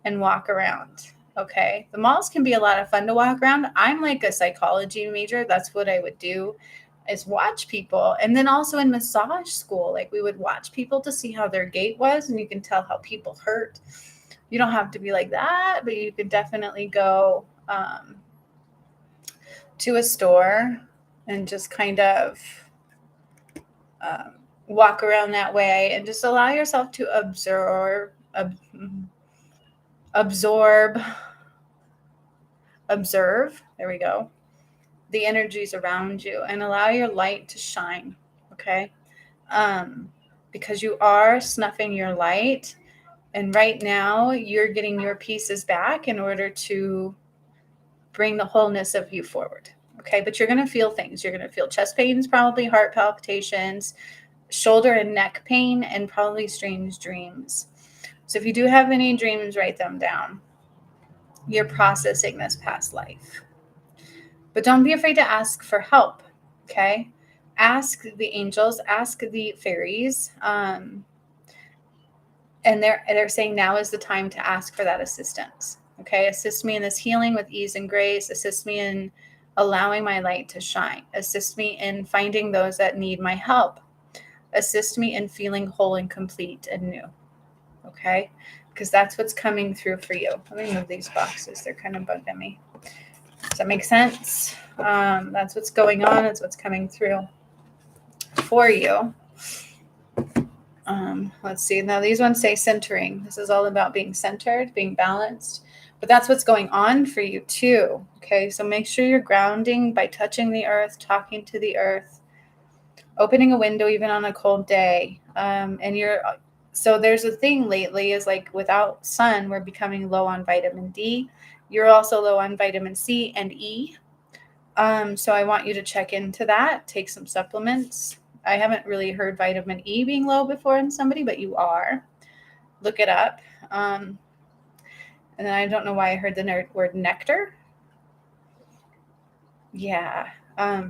and walk around. Okay. The malls can be a lot of fun to walk around. I'm like a psychology major. That's what I would do, is watch people. And then also in massage school, like we would watch people to see how their gait was, and you can tell how people hurt. You don't have to be like that, but you can definitely go to a store and just kind of walk around that way and just allow yourself to observe, there we go, the energies around you and allow your light to shine. Okay. Because you are snuffing your light, and right now you're getting your pieces back in order to bring the wholeness of you forward. Okay. But you're going to feel things. You're going to feel chest pains, probably heart palpitations, shoulder and neck pain, and probably strange dreams. So if you do have any dreams, write them down. You're processing this past life. But don't be afraid to ask for help. Okay. Ask the angels, ask the fairies. And they're saying now is the time to ask for that assistance. Okay. Assist me in this healing with ease and grace. Assist me in allowing my light to shine. Assist me in finding those that need my help. Assist me in feeling whole and complete and new. Okay. Because that's what's coming through for you. Let me move these boxes. They're kind of bugging me. Does that make sense? That's what's going on. That's what's coming through for you. Let's see. Now these ones say centering. This is all about being centered, being balanced. But that's what's going on for you too. Okay. So make sure you're grounding by touching the earth, talking to the earth, opening a window even on a cold day. So there's a thing lately is like without sun, we're becoming low on vitamin D. You're also low on vitamin C and E. So I want you to check into that, take some supplements. I haven't really heard vitamin E being low before in somebody, but you are. Look it up. And then I don't know why I heard the word nectar. Yeah,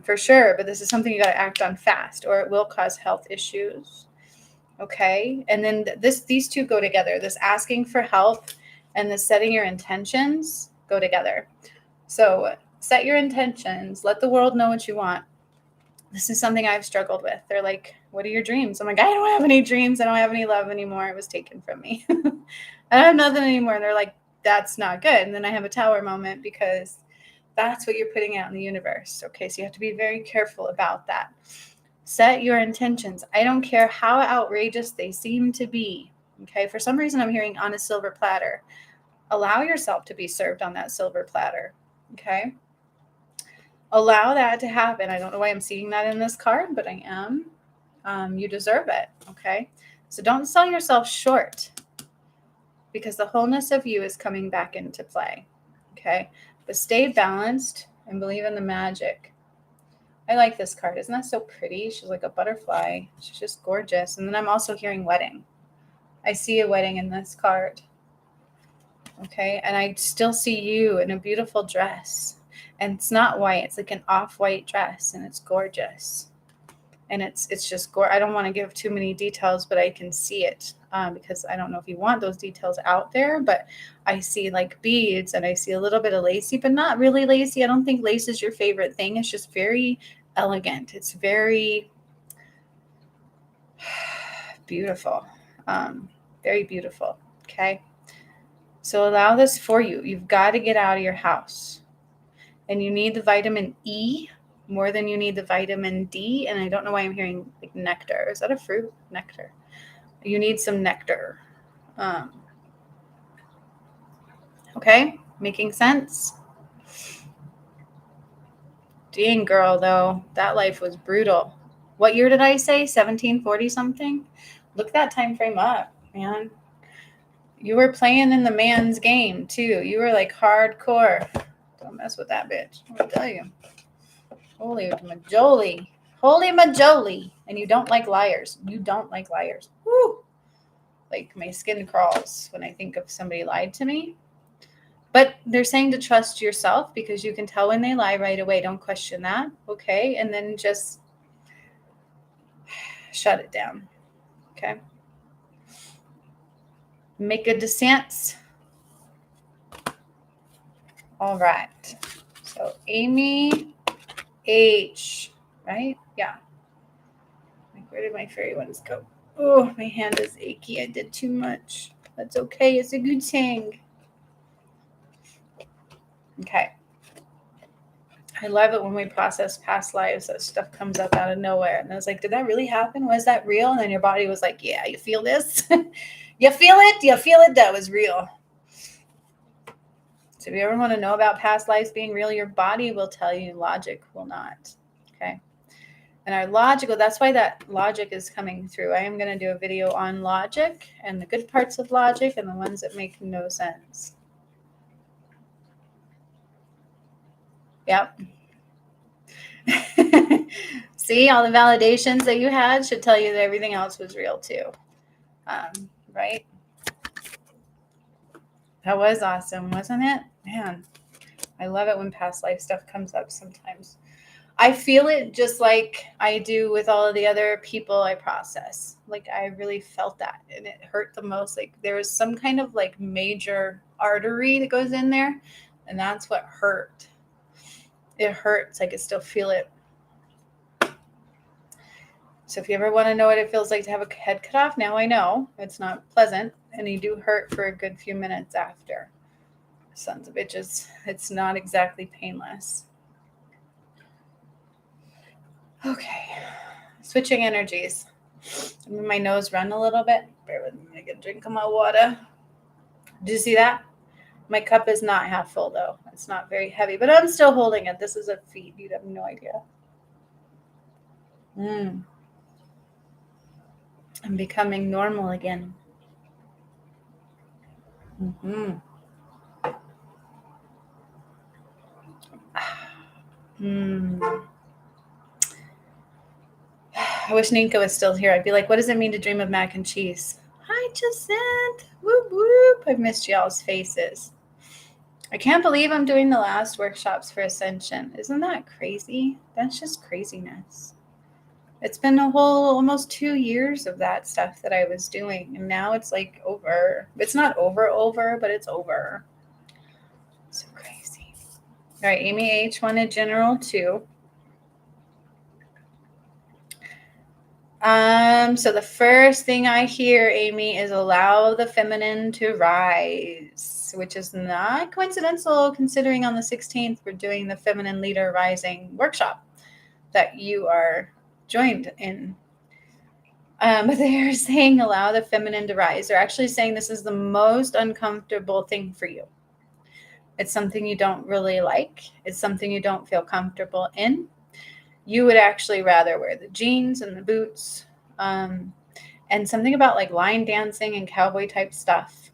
for sure. But this is something you got to act on fast, or it will cause health issues. Okay. And then these two go together. This asking for help and the setting your intentions go together. So set your intentions. Let the world know what you want. This is something I've struggled with. They're like, what are your dreams? I'm like, I don't have any dreams. I don't have any love anymore. It was taken from me. I don't have nothing anymore. And they're like, that's not good. And then I have a tower moment because that's what you're putting out in the universe. Okay. So you have to be very careful about that. Set your intentions. I don't care how outrageous they seem to be. Okay. For some reason, I'm hearing on a silver platter. Allow yourself to be served on that silver platter. Okay. Allow that to happen. I don't know why I'm seeing that in this card, but I am. You deserve it. Okay. So don't sell yourself short because the wholeness of you is coming back into play. Okay. But stay balanced and believe in the magic. I like this card. Isn't that so pretty? She's like a butterfly. She's just gorgeous. And then I'm also hearing wedding. I see a wedding in this card. Okay. And I still see you in a beautiful dress. And it's not white. It's like an off-white dress. And it's gorgeous. And it's just gorgeous. I don't want to give too many details, but I can see it because I don't know if you want those details out there. But I see like beads and I see a little bit of lacy, but not really lacy. I don't think lace is your favorite thing. It's just very elegant. It's very beautiful. Very beautiful. Okay. So allow this for you. You've got to get out of your house. And you need the vitamin E more than you need the vitamin D. And I don't know why I'm hearing like nectar. Is that a fruit? Nectar. You need some nectar. Okay. Making sense? Dang, girl, though. That life was brutal. What year did I say? 1740 something? Look that time frame up, man. You were playing in the man's game too. You were like hardcore. Don't mess with that bitch. I'm gonna tell you. Holy majoli. Holy majoli. And you don't like liars. You don't like liars. Woo. Like my skin crawls when I think of somebody lied to me. But they're saying to trust yourself because you can tell when they lie right away. Don't question that. Okay. And then just shut it down. Okay. Make a descent. All right. So Amy H. Right? Yeah. Like, where did my fairy ones go? Oh, my hand is achy. I did too much. That's okay. It's a good thing. Okay. I love it when we process past lives, that stuff comes up out of nowhere. And I was like, did that really happen? Was that real? And then your body was like, yeah, you feel this? You feel it? You feel it? That was real. So if you ever want to know about past lives being real, your body will tell you, logic will not. Okay. And our logical, that's why that logic is coming through. I am going to do a video on logic and the good parts of logic and the ones that make no sense. Yep. See, all the validations that you had should tell you that everything else was real too. Right? That was awesome, wasn't it? Man, I love it when past life stuff comes up sometimes. I feel it just like I do with all of the other people I process. Like I really felt that and it hurt the most. Like there was some kind of like major artery that goes in there and that's what hurt. It hurts. I can still feel it. So if you ever want to know what it feels like to have a head cut off, now I know it's not pleasant and you do hurt for a good few minutes after. Sons of bitches. It's not exactly painless. Okay. Switching energies. My nose run a little bit. Bear with me. I get a drink of my water. Did you see that? My cup is not half full though. It's not very heavy, but I'm still holding it. This is a feat. You'd have no idea. I'm becoming normal again. Mm-hmm. I wish Ninka was still here. I'd be like, what does it mean to dream of mac and cheese? Hi, Jacint. Whoop, whoop. I've missed y'all's faces. I can't believe I'm doing the last workshops for Ascension. Isn't that crazy? That's just craziness. It's been a whole almost 2 years of that stuff that I was doing. And now it's like over. It's not over, but it's over. So crazy. All right, Amy H wanted general too. So the first thing I hear, Amy, is allow the feminine to rise, which is not coincidental considering on the 16th, we're doing the Feminine Leader Rising workshop that you are joined in. But they're saying allow the feminine to rise. They're actually saying this is the most uncomfortable thing for you. It's something you don't really like. It's something you don't feel comfortable in. You would actually rather wear the jeans and the boots, and something about like line dancing and cowboy type stuff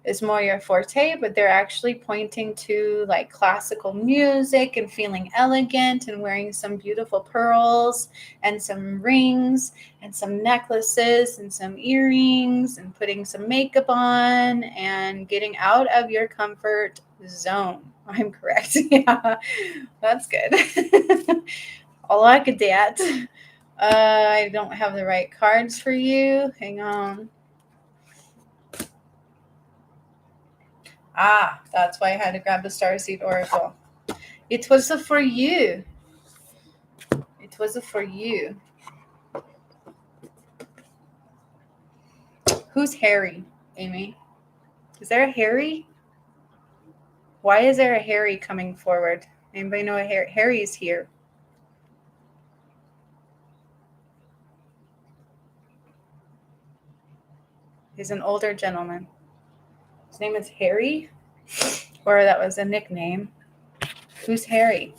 is more your forte, but they're actually pointing to like classical music and feeling elegant and wearing some beautiful pearls and some rings and some necklaces and some earrings and putting some makeup on and getting out of your comfort zone. I'm correct. Yeah, that's good. I like that. I don't have the right cards for you. Hang on. Ah, that's why I had to grab the Starseed Oracle. It was for you. It was for you. Who's Harry, Amy? Is there a Harry? Why is there a Harry coming forward? Anybody know a Harry? Harry's here. He's an older gentleman. His name is Harry? Or that was a nickname. Who's Harry?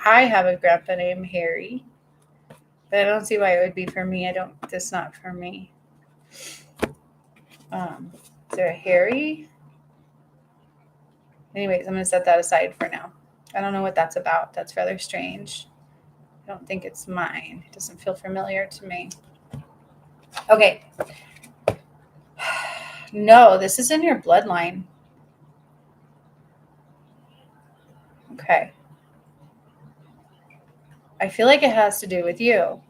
I have a grandpa named Harry, but I don't see why it would be for me. That's not for me. Is there a Harry? Anyways, I'm going to set that aside for now. I don't know what that's about. That's rather strange. I don't think it's mine. It doesn't feel familiar to me. Okay. No, this is in your bloodline. Okay. I feel like it has to do with you.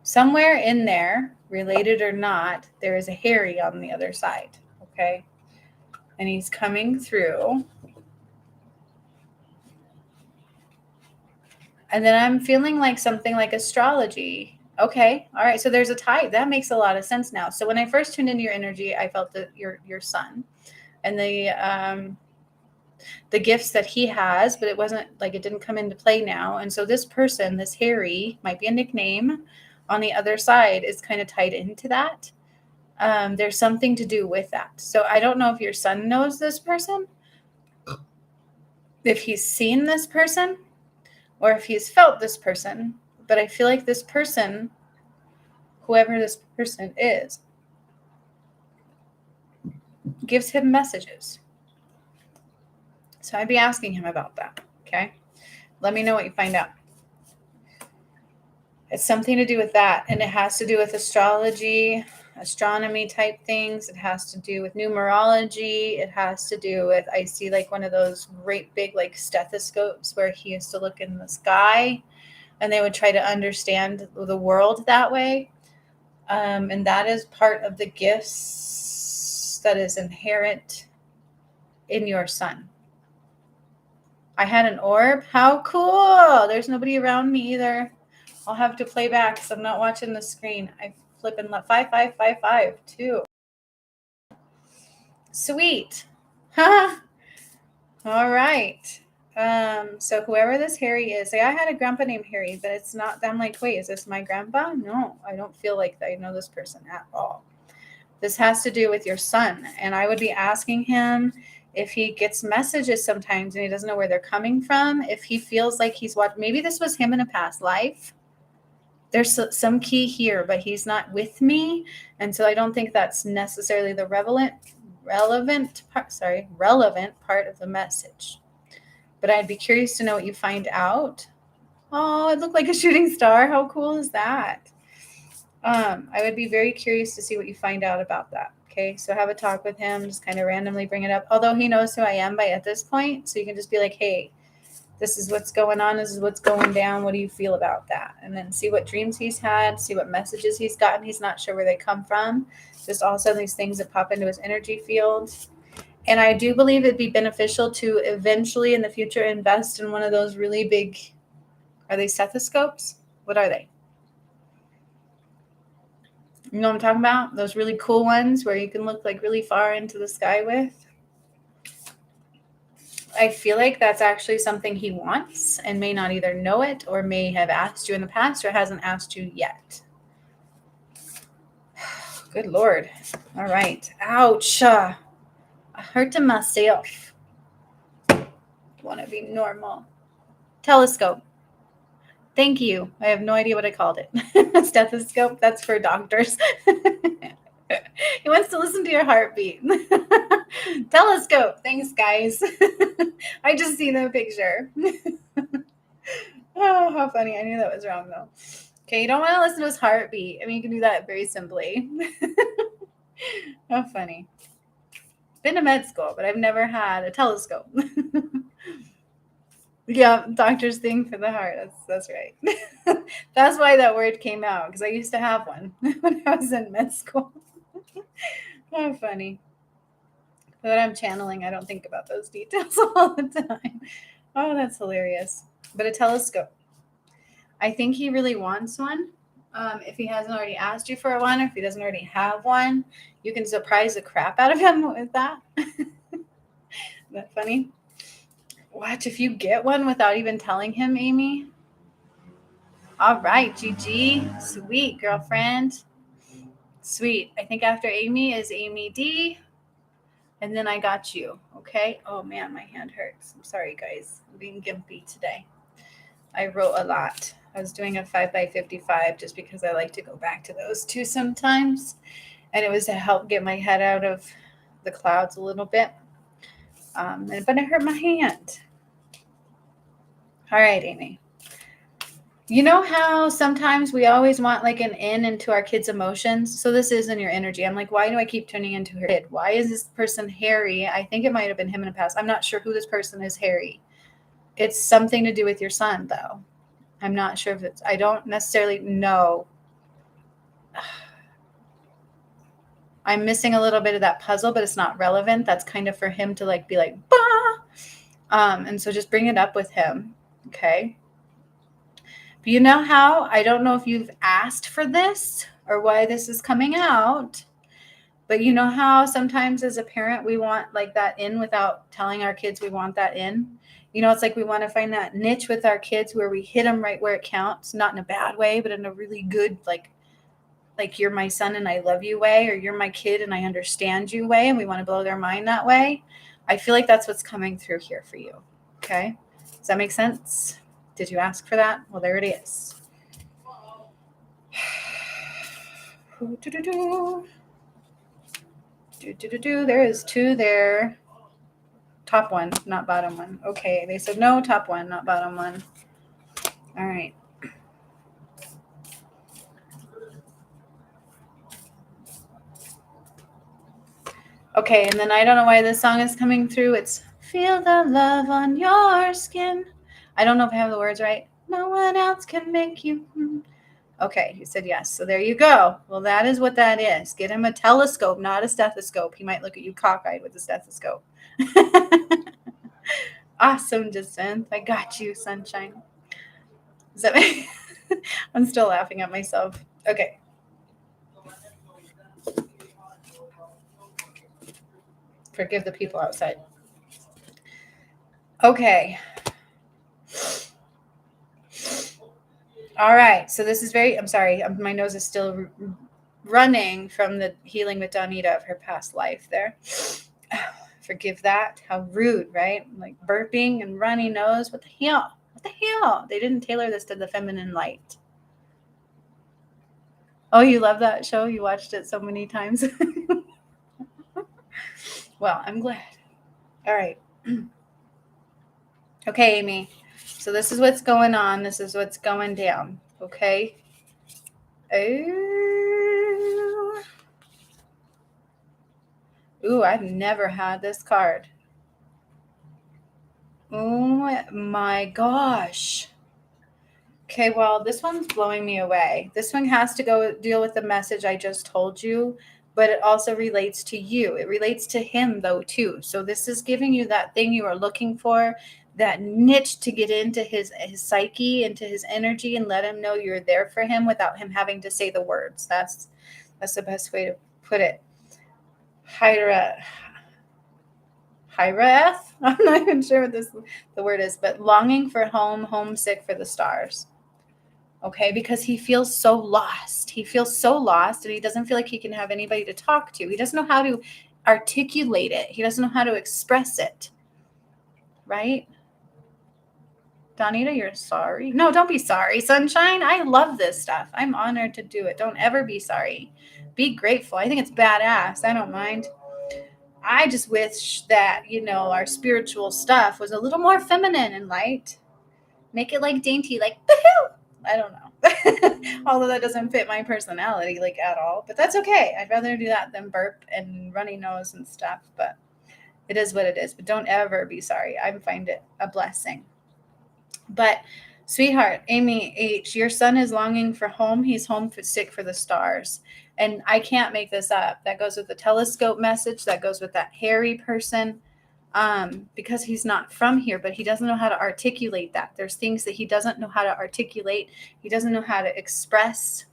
Somewhere in there, related or not, there is a Harry on the other side. Okay. And he's coming through. And then I'm feeling like something like astrology. Okay. All right. So there's a tie. That makes a lot of sense now. So when I first tuned into your energy, I felt that your son and the gifts that he has, but it wasn't like it didn't come into play now. And so this person, this Harry, might be a nickname on the other side, is kind of tied into that. There's something to do with that. So I don't know if your son knows this person, if he's seen this person, or if he's felt this person. But I feel like this person, whoever this person is, gives him messages. So I'd be asking him about that. Okay. Let me know what you find out. It's something to do with that. And it has to do with astrology, astronomy type things. It has to do with numerology. It has to do with, I see like one of those great big like stethoscopes where he used to look in the sky and they would try to understand the world that way. And that is part of the gifts that is inherent in your son. I had an orb. How cool. There's nobody around me either. I'll have to play back because I'm not watching the screen. I flip and let 5555 too. Sweet. Huh? All right. So whoever this Harry is, say I had a grandpa named Harry, but it's not. I'm like, wait, is this my grandpa? No, I don't feel like I know this person at all. This has to do with your son, and I would be asking him if he gets messages sometimes and he doesn't know where they're coming from. If he feels like he's watched, maybe this was him in a past life. There's some key here, but he's not with me. And so I don't think that's necessarily the relevant part of the message. But I'd be curious to know what you find out. Oh, it looked like a shooting star. How cool is that? I would be very curious to see what you find out about that. Okay, so have a talk with him, just kind of randomly bring it up. Although he knows who I am at this point, so you can just be like, hey, this is what's going on. This is what's going down. What do you feel about that? And then see what dreams he's had, see what messages he's gotten. He's not sure where they come from. Just also these things that pop into his energy field. And I do believe it'd be beneficial to eventually in the future invest in one of those really big, are they stethoscopes? What are they? You know what I'm talking about? Those really cool ones where you can look like really far into the sky with. I feel like that's actually something he wants and may not either know it or may have asked you in the past or hasn't asked you yet. Good Lord. All right. Ouch. I hurt myself. Want to be normal. Telescope. Thank you. I have no idea what I called it. Stethoscope. That's for doctors. He wants to listen to your heartbeat. Telescope. Thanks, guys. I just see the picture. Oh, how funny. I knew that was wrong, though. Okay, you don't want to listen to his heartbeat. I mean, you can do that very simply. How funny. Been to med school, but I've never had a telescope. Yeah, doctor's thing for the heart. That's right. That's why that word came out, because I used to have one when I was in med school. How funny. But I'm channeling, I don't think about those details all the time. Oh, that's hilarious. But a telescope. I think he really wants one. If he hasn't already asked you for one, or if he doesn't already have one, you can surprise the crap out of him with that. Isn't that funny? Watch if you get one without even telling him, Amy. All right, GG. Sweet, girlfriend. Sweet. I think after Amy is Amy D. And then I got you. Okay. Oh, man, my hand hurts. I'm sorry, guys. I'm being gimpy today. I wrote a lot. I was doing a 5x55 just because I like to go back to those two sometimes. And it was to help get my head out of the clouds a little bit. But it hurt my hand. All right, Amy. You know how sometimes we always want like an in into our kids' emotions? So this is in your energy. I'm like, why do I keep turning into her kid? Why is this person Harry? I think it might have been him in the past. I'm not sure who this person is, Harry. It's something to do with your son, though. I'm not sure if I don't necessarily know. I'm missing a little bit of that puzzle, but it's not relevant. That's kind of for him to like be like, bah! And so just bring it up with him. Okay. But you know how, I don't know if you've asked for this or why this is coming out, but you know how sometimes as a parent, we want like that in without telling our kids we want that in. You know, it's like we want to find that niche with our kids where we hit them right where it counts, not in a bad way, but in a really good, like you're my son and I love you way, or you're my kid and I understand you way, and we want to blow their mind that way. I feel like that's what's coming through here for you. Okay. Does that make sense? Did you ask for that? Well, there it is. There is two there. Top one, not bottom one. Okay, they said no, top one, not bottom one. All right. Okay, and then I don't know why this song is coming through. It's Feel the Love on Your Skin. I don't know if I have the words right. No one else can make you. Okay, he said yes. So there you go. Well, that is what that is. Get him a telescope, not a stethoscope. He might look at you cockeyed with a stethoscope. Awesome, Distance. I got you, sunshine. Does that make... I'm still laughing at myself. Okay. Forgive the people outside. Okay. All right. So this is very, I'm sorry, my nose is still running from the healing with Donita of her past life there. Forgive that. How rude, right? Like burping and runny nose. What the hell? What the hell? They didn't tailor this to the feminine light. Oh, you love that show? You watched it so many times. Well, I'm glad. All right. Okay, Amy. So this is what's going on. This is what's going down. Okay. Ooh, I've never had this card. Oh my gosh. Okay, well, this one's blowing me away. This one has to go deal with the message I just told you, but it also relates to you. It relates to him, though, too. So this is giving you that thing you are looking for, that niche to get into his psyche, into his energy, and let him know you're there for him without him having to say the words. That's the best way to put it. Hiraeth. I'm not even sure what the word is, but longing for home, homesick for the stars. Okay, because he feels so lost. He feels so lost, and he doesn't feel like he can have anybody to talk to. He doesn't know how to articulate it. He doesn't know how to express it. Right? Donita, you're sorry. No, don't be sorry, sunshine. I love this stuff. I'm honored to do it. Don't ever be sorry. Be grateful. I think it's badass. I don't mind. I just wish that, our spiritual stuff was a little more feminine and light. Make it like dainty, like, I don't know. Although that doesn't fit my personality like at all, but that's okay. I'd rather do that than burp and runny nose and stuff, but it is what it is. But don't ever be sorry. I find it a blessing. But sweetheart, Amy H., your son is longing for home. He's homesick for the stars. And I can't make this up. That goes with the telescope message. That goes with that hairy person. Because he's not from here, but he doesn't know how to articulate that. There's things that he doesn't know how to articulate. He doesn't know how to express.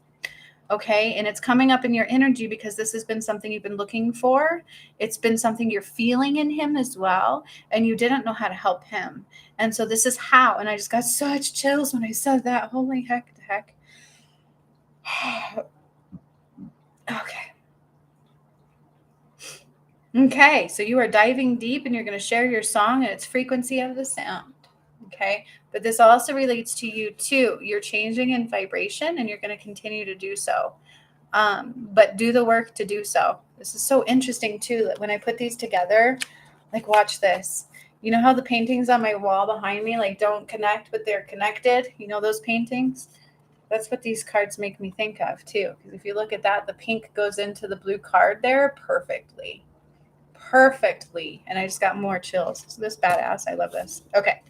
Okay. And it's coming up in your energy because this has been something you've been looking for. It's been something you're feeling in him as well. And you didn't know how to help him. And so this is how, and I just got such chills when I said that. Holy heck. Okay. Okay, so you are diving deep and you're going to share your song and its frequency of the sound. Okay. But this also relates to you too. You're changing in vibration and you're going to continue to do so. But do the work to do so. This is so interesting too, that when I put these together, like watch this. You know how the paintings on my wall behind me like don't connect, but they're connected? You know those paintings? That's what these cards make me think of too. Because if you look at that, the pink goes into the blue card there perfectly. Perfectly. And I just got more chills. So this badass. I love this. Okay.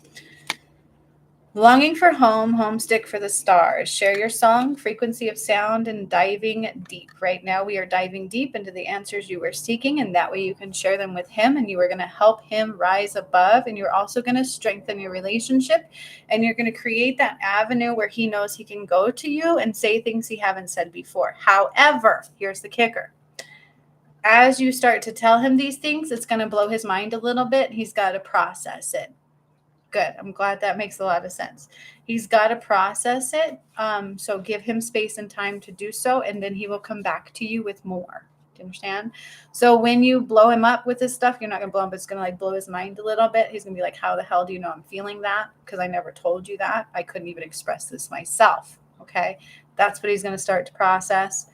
Longing for home, homestick for the stars. Share your song, frequency of sound, and diving deep. Right now, we are diving deep into the answers you were seeking, and that way you can share them with him, and you are going to help him rise above, and you're also going to strengthen your relationship, and you're going to create that avenue where he knows he can go to you and say things he haven't said before. However, here's the kicker. As you start to tell him these things, it's going to blow his mind a little bit. He's got to process it. Good. I'm glad that makes a lot of sense. He's got to process it. So give him space and time to do so, and then he will come back to you with more. Do you understand? So when you blow him up with this stuff, you're not going to blow him, but it's going to like blow his mind a little bit. He's going to be like, how the hell do you know I'm feeling that? Because I never told you that. I couldn't even express this myself. Okay. That's what he's going to start to process.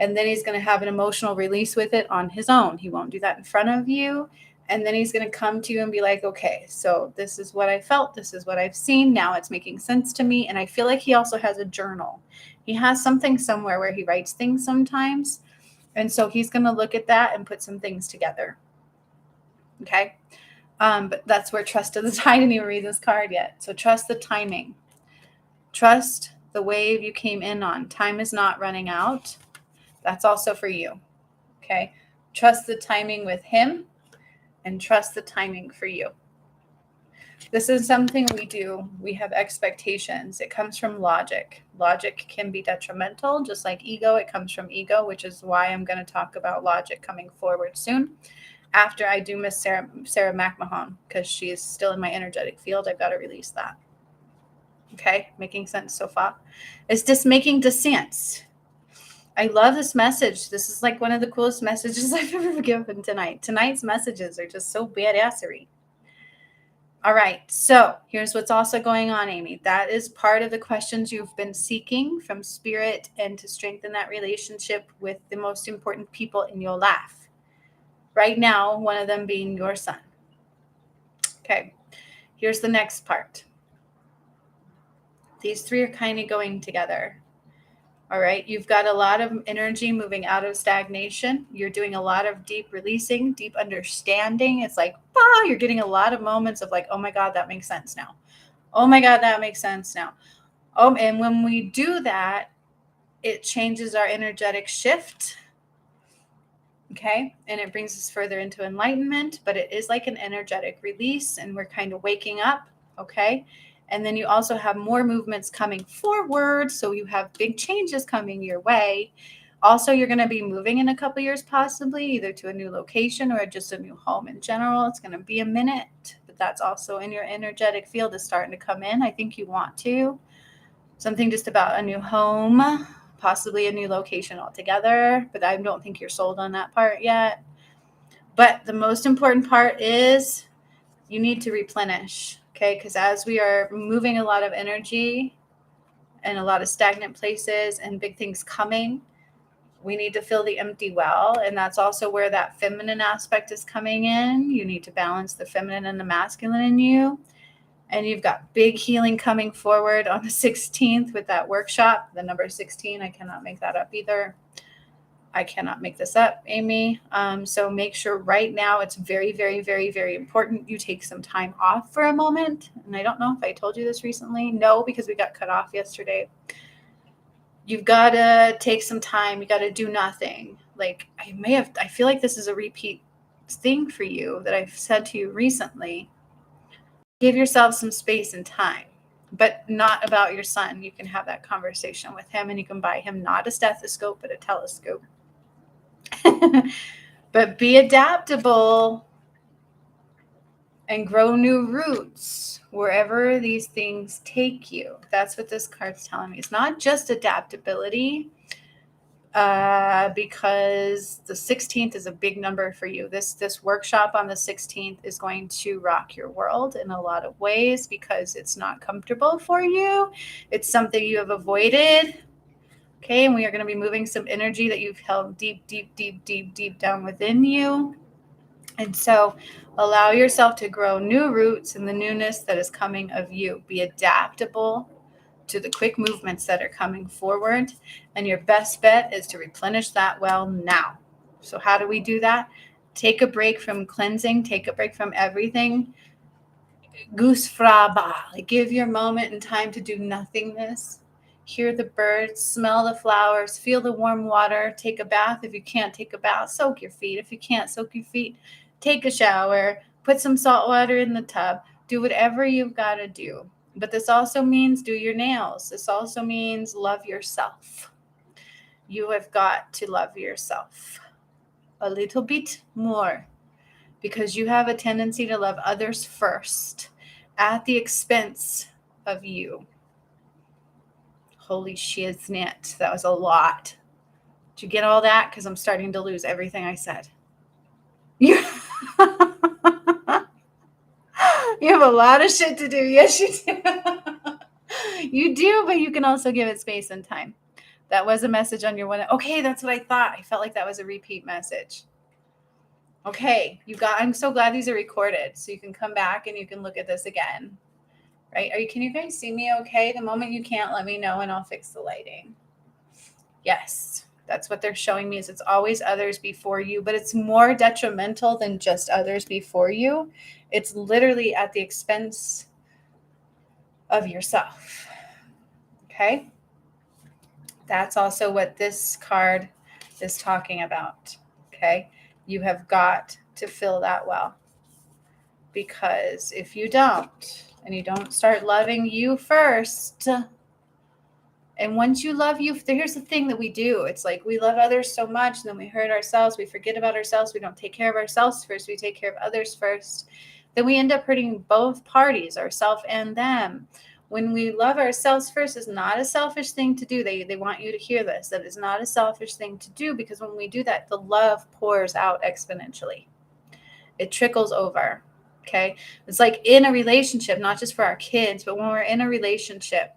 And then he's going to have an emotional release with it on his own. He won't do that in front of you. And then he's going to come to you and be like, okay, so this is what I felt. This is what I've seen. Now it's making sense to me. And I feel like he also has a journal. He has something somewhere where he writes things sometimes. And so he's going to look at that and put some things together. Okay. But that's where trust of the tide. I didn't even read this card yet. So trust the timing. Trust the wave you came in on. Time is not running out. That's also for you. Okay. Trust the timing with him. And trust the timing for you. This is something we do. We have expectations. It comes from logic. Logic can be detrimental, just like ego. It comes from ego, which is why I'm going to talk about logic coming forward soon. After I do Miss Sarah McMahon, because she is still in my energetic field. I've got to release that. Okay, making sense so far? Is this making sense? I love this message. This is like one of the coolest messages I've ever given tonight. Tonight's messages are just so badassery. All right. So here's what's also going on, Amy. That is part of the questions you've been seeking from spirit and to strengthen that relationship with the most important people in your life. Right now, one of them being your son. Okay. Here's the next part. These three are kind of going together. All right. You've got a lot of energy moving out of stagnation. You're doing a lot of deep releasing, deep understanding. It's like, you're getting a lot of moments of like, oh my God, that makes sense now. Oh my God, that makes sense now. And when we do that, it changes our energetic shift. Okay. And it brings us further into enlightenment, but it is like an energetic release and we're kind of waking up. Okay. And then you also have more movements coming forward. So you have big changes coming your way. Also, you're going to be moving in a couple years, possibly either to a new location or just a new home in general. It's going to be a minute, but that's also in your energetic field is starting to come in. I think you want to. Something just about a new home, possibly a new location altogether, but I don't think you're sold on that part yet. But the most important part is you need to replenish. Okay, because as we are moving a lot of energy and a lot of stagnant places and big things coming, we need to fill the empty well. And that's also where that feminine aspect is coming in. You need to balance the feminine and the masculine in you. And you've got big healing coming forward on the 16th with that workshop. The number 16, I cannot make that up either. I cannot make this up, Amy. So make sure right now it's very, very, very, very important you take some time off for a moment. And I don't know if I told you this recently. No, because we got cut off yesterday. You've got to take some time. You got to do nothing. Like I feel like this is a repeat thing for you that I've said to you recently. Give yourself some space and time, but not about your son. You can have that conversation with him and you can buy him not a stethoscope, but a telescope. But be adaptable and grow new roots wherever these things take you. That's what this card's telling me. It's not just adaptability. because the 16th is a big number for you. This workshop on the 16th is going to rock your world in a lot of ways because it's not comfortable for you. It's something you have avoided. Okay, and we are going to be moving some energy that you've held deep, deep, deep, deep, deep down within you. And so allow yourself to grow new roots in the newness that is coming of you. Be adaptable to the quick movements that are coming forward. And your best bet is to replenish that well now. So how do we do that? Take a break from cleansing. Take a break from everything. Goose fraba. Like give your moment and time to do nothingness. Hear the birds, smell the flowers, feel the warm water, take a bath. If you can't take a bath, soak your feet. If you can't soak your feet, take a shower, put some salt water in the tub, do whatever you've got to do. But this also means do your nails. This also means love yourself. You have got to love yourself a little bit more because you have a tendency to love others first at the expense of you. Holy shiznit. That was a lot. Did you get all that? Because I'm starting to lose everything I said. You have a lot of shit to do. Yes, you do. You do, but you can also give it space and time. That was a message on your one. Okay, that's what I thought. I felt like that was a repeat message. Okay, I'm so glad these are recorded. So you can come back and you can look at this again. Right? Can you guys see me okay? The moment you can't, let me know and I'll fix the lighting. Yes, that's what they're showing me is it's always others before you, but it's more detrimental than just others before you. It's literally at the expense of yourself. Okay? That's also what this card is talking about. Okay? You have got to fill that well. Because if you don't, and you don't start loving you first, and once you love you, here's the thing that we do. It's like we love others so much, and then we hurt ourselves. We forget about ourselves. We don't take care of ourselves first. We take care of others first. Then we end up hurting both parties, ourselves and them. When we love ourselves first, it's not a selfish thing to do. They want you to hear this, that it's not a selfish thing to do, because when we do that, the love pours out exponentially. It trickles over. Okay. It's like in a relationship, not just for our kids, but when we're in a relationship,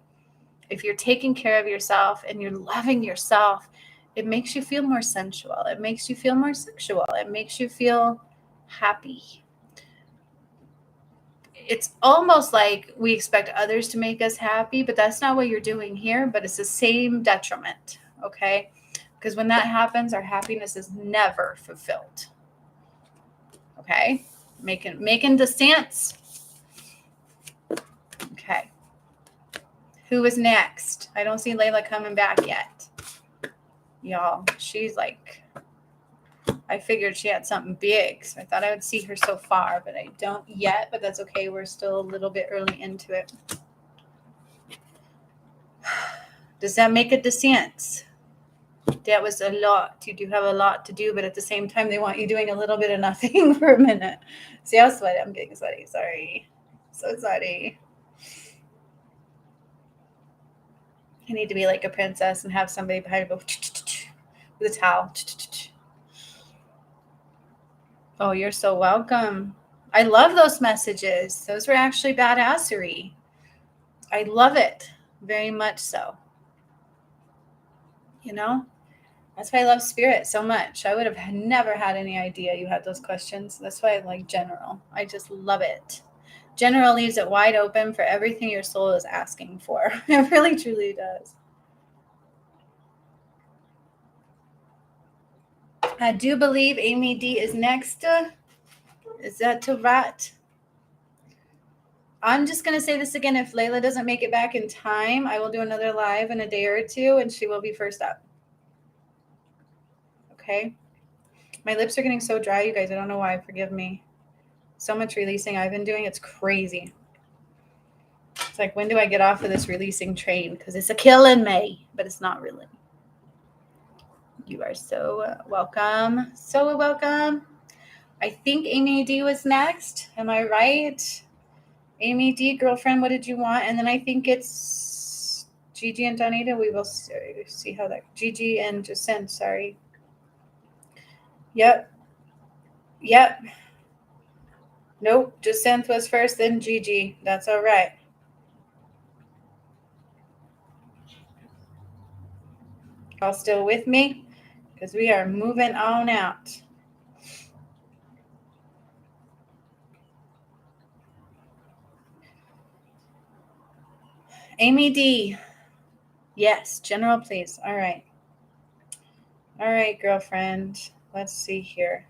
if you're taking care of yourself and you're loving yourself, it makes you feel more sensual. It makes you feel more sexual. It makes you feel happy. It's almost like we expect others to make us happy, but that's not what you're doing here, but it's the same detriment. Okay. Because when that happens, our happiness is never fulfilled. Okay. Making the sense. Okay. Who is next? I don't see Layla coming back yet. Y'all, she's like, I figured she had something big, so I thought I would see her so far, but I don't yet, but that's okay. We're still a little bit early into it. Does that make a sense? That was a lot. You do have a lot to do, but at the same time, they want you doing a little bit of nothing for a minute. See how sweaty? I'm getting sweaty. Sorry. So sorry. I need to be like a princess and have somebody behind me go with a towel. Oh, you're so welcome. I love those messages. Those were actually badassery. I love it very much so. You know, that's why I love spirit so much. I would have never had any idea you had those questions. That's why I like general. I just love it. General leaves it wide open for everything your soul is asking for. It really, truly does. I do believe Amy D is next. Is that to right? I'm just going to say this again. If Layla doesn't make it back in time, I will do another live in a day or two, and she will be first up. Okay? My lips are getting so dry, you guys. I don't know why. Forgive me. So much releasing I've been doing. It's crazy. It's like, when do I get off of this releasing train? Because it's a killing me, but it's not really. You are so welcome. So welcome. I think Amy D was next. Am I right? Amy D, girlfriend, what did you want? And then I think it's Gigi and Donita, we will see how that. Gigi and Jacinth, sorry. Yep. Nope. Jacinth was first, then Gigi. That's all right. Y'all still with me? Because we are moving on out. Amy D. Yes, general, please. All right. All right, girlfriend. Let's see here.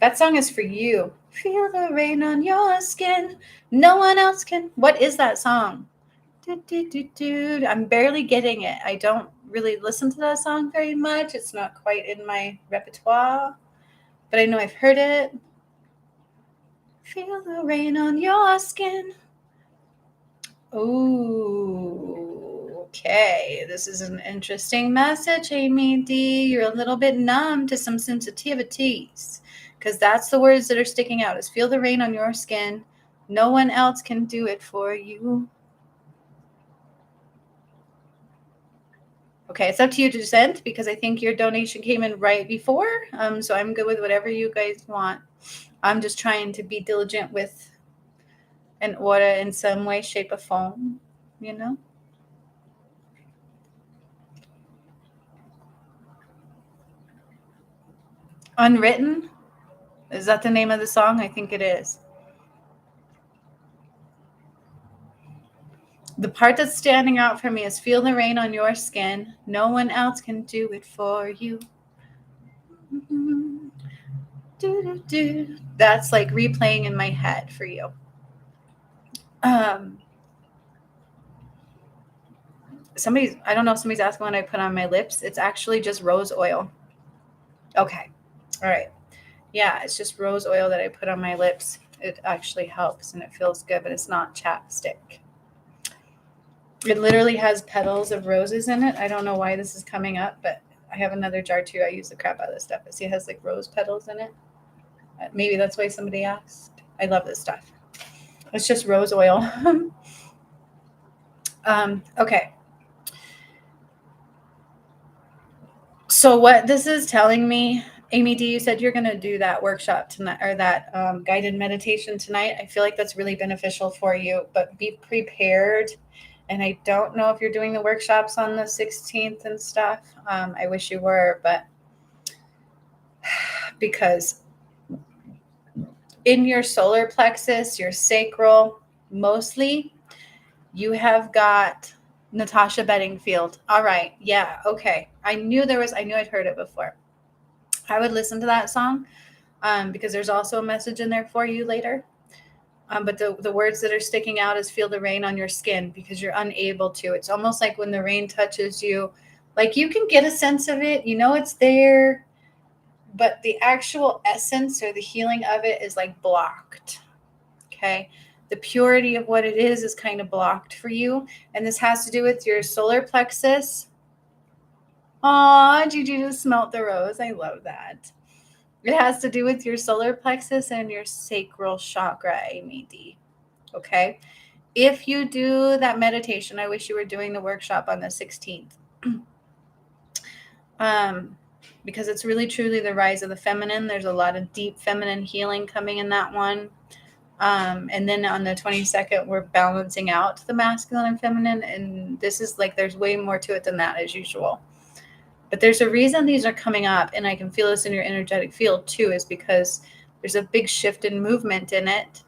That song is for you. Feel the rain on your skin. No one else can. What is that song? I'm barely getting it. I don't really listen to that song very much. It's not quite in my repertoire, but I know I've heard it. Feel the rain on your skin. Ooh, okay. This is an interesting message, Amy D. You're a little bit numb to some sensitivities, because that's the words that are sticking out is feel the rain on your skin. No one else can do it for you. Okay, it's up to you to send because I think your donation came in right before. So I'm good with whatever you guys want. I'm just trying to be diligent with an order in some way, shape, or form, you know? Unwritten? Is that the name of the song? I think it is. The part that's standing out for me is feel the rain on your skin. No one else can do it for you. That's like replaying in my head for you. I don't know if somebody's asking what I put on my lips. It's actually just rose oil. Okay. All right. Yeah, it's just rose oil that I put on my lips. It actually helps and it feels good, but it's not chapstick. It literally has petals of roses in it. I don't know why this is coming up, but I have another jar too. I use the crap out of this stuff. See, it has like rose petals in it. Maybe that's why somebody asked. I love this stuff. It's just rose oil. Okay. So what this is telling me, Amy D, you said you're going to do that workshop tonight or that guided meditation tonight. I feel like that's really beneficial for you, but be prepared. And I don't know if you're doing the workshops on the 16th and stuff. I wish you were, but because in your solar plexus, your sacral, mostly, you have got Natasha Bedingfield. All right. Yeah. Okay. I knew I'd heard it before. I would listen to that song because there's also a message in there for you later. But the words that are sticking out is feel the rain on your skin because you're unable to. It's almost like when the rain touches you, like you can get a sense of it, you know it's there, but the actual essence or the healing of it is like blocked. Okay. The purity of what it is kind of blocked for you. And this has to do with your solar plexus. Aw, Gigi just smelt the rose. I love that. It has to do with your solar plexus and your sacral chakra, Amy D. Okay. If you do that meditation, I wish you were doing the workshop on the 16th. Because it's really truly the rise of the feminine. There's a lot of deep feminine healing coming in that one. And then on the 22nd, we're balancing out the masculine and feminine. And this is like, there's way more to it than that as usual. But there's a reason these are coming up, and I can feel this in your energetic field too, is because there's a big shift in movement in it.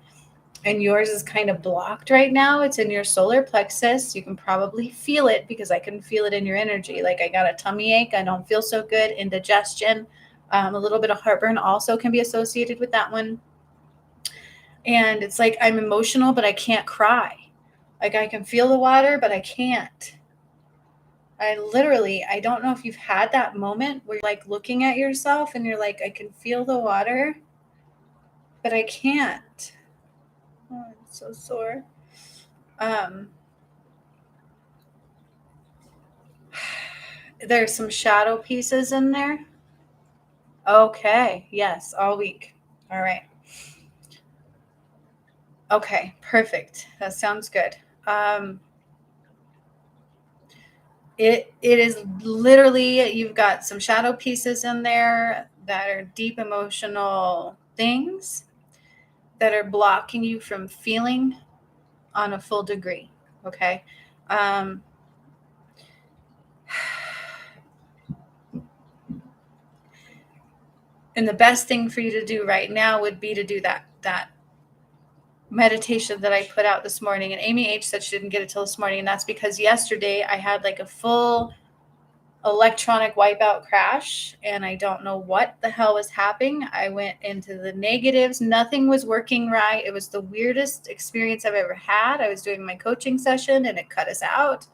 And yours is kind of blocked right now. It's in your solar plexus. You can probably feel it because I can feel it in your energy. Like I got a tummy ache. I don't feel so good. Indigestion, a little bit of heartburn also can be associated with that one. And it's like I'm emotional, but I can't cry. Like I can feel the water, but I can't. I don't know if you've had that moment where you're like looking at yourself and you're like, I can feel the water, but I can't. Oh, I'm so sore. There's some shadow pieces in there. Okay. Yes. All week. All right. Okay. Perfect. That sounds good. It is literally, you've got some shadow pieces in there that are deep emotional things that are blocking you from feeling on a full degree. Okay. And the best thing for you to do right now would be to do that meditation that I put out this morning. And Amy H said she didn't get it till this morning. And that's because yesterday I had like a full electronic wipeout crash, and I don't know what the hell was happening. I went into the negatives. Nothing was working right. It was the weirdest experience I've ever had. I was doing my coaching session and it cut us out.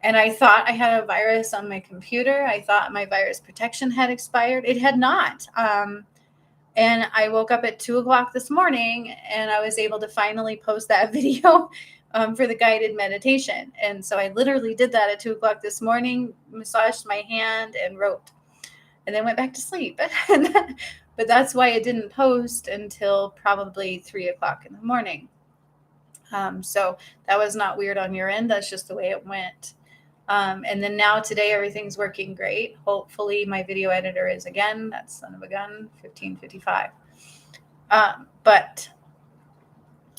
And I thought I had a virus on my computer. I thought my virus protection had expired. It had not. And I woke up at 2:00 this morning and I was able to finally post that video for the guided meditation. And so I literally did that at 2:00 this morning, massaged my hand and wrote, and then went back to sleep. But that's why it didn't post until probably 3:00 in the morning. So that was not weird on your end. That's just the way it went. And then now today, everything's working great. Hopefully my video editor is again, that son of a gun, 1555. But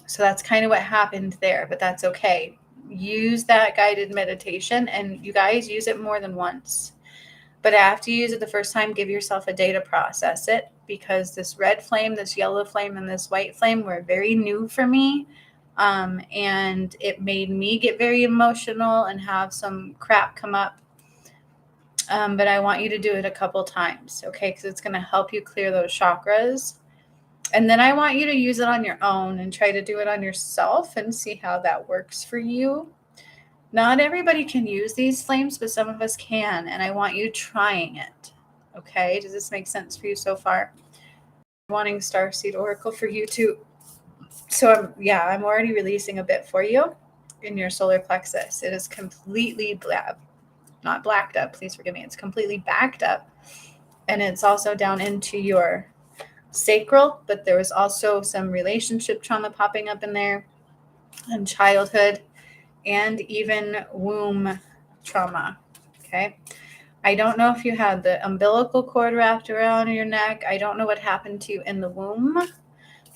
so that's kind of what happened there, but that's okay. Use that guided meditation, and you guys use it more than once. But after you use it the first time, give yourself a day to process it, because this red flame, this yellow flame, and this white flame were very new for me. And it made me get very emotional and have some crap come up. But I want you to do it a couple times, okay? Because it's going to help you clear those chakras. And then I want you to use it on your own and try to do it on yourself and see how that works for you. Not everybody can use these flames, but some of us can. And I want you trying it, okay? Does this make sense for you so far? Wanting Starseed Oracle for you too. So I'm already releasing a bit for you in your solar plexus. It is completely not blacked up. Please forgive me. It's completely backed up. And it's also down into your sacral, but there was also some relationship trauma popping up in there, and childhood, and even womb trauma. Okay. I don't know if you had the umbilical cord wrapped around your neck. I don't know what happened to you in the womb,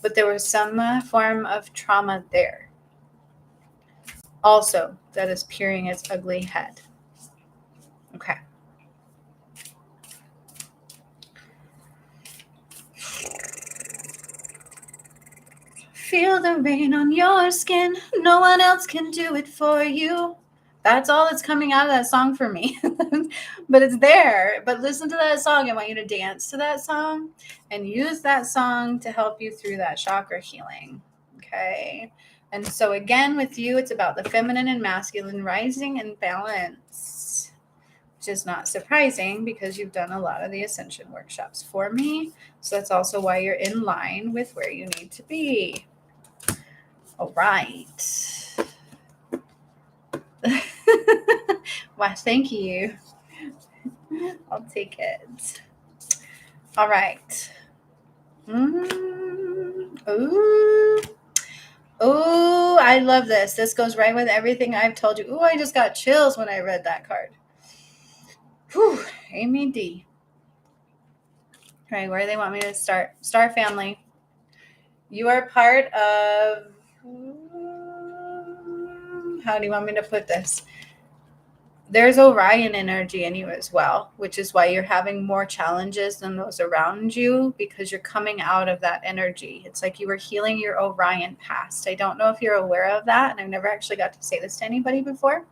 but there was some form of trauma there. Also, that is peering its ugly head. Okay. Feel the rain on your skin. No one else can do it for you. That's all that's coming out of that song for me. But it's there. But listen to that song. I want you to dance to that song and use that song to help you through that chakra healing. Okay. And so again, with you, it's about the feminine and masculine rising and balance, which is not surprising because you've done a lot of the ascension workshops for me. So that's also why you're in line with where you need to be. All right. Why, thank you. I'll take it. All right. Ooh, I love this. This goes right with everything I've told you. Ooh, I just got chills when I read that card. Whew, Amy D. All right, where do they want me to start? Star family. You are part of, how do you want me to put this? There's Orion energy in you as well, which is why you're having more challenges than those around you, because you're coming out of that energy. It's like you were healing your Orion past. I don't know if you're aware of that, and I've never actually got to say this to anybody before.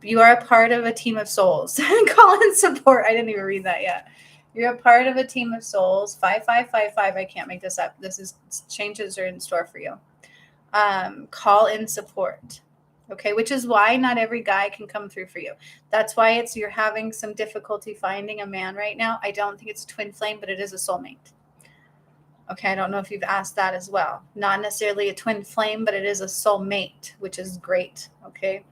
But you are a part of a team of souls. Call in support. I didn't even read that yet. You're a part of a team of souls. 5555. I can't make this up. This is changes are in store for you. Call in support. Okay, which is why not every guy can come through for you. That's why you're having some difficulty finding a man right now. I don't think it's a twin flame, but it is a soulmate. Okay, I don't know if you've asked that as well. Not necessarily a twin flame, but it is a soulmate, which is great. Okay,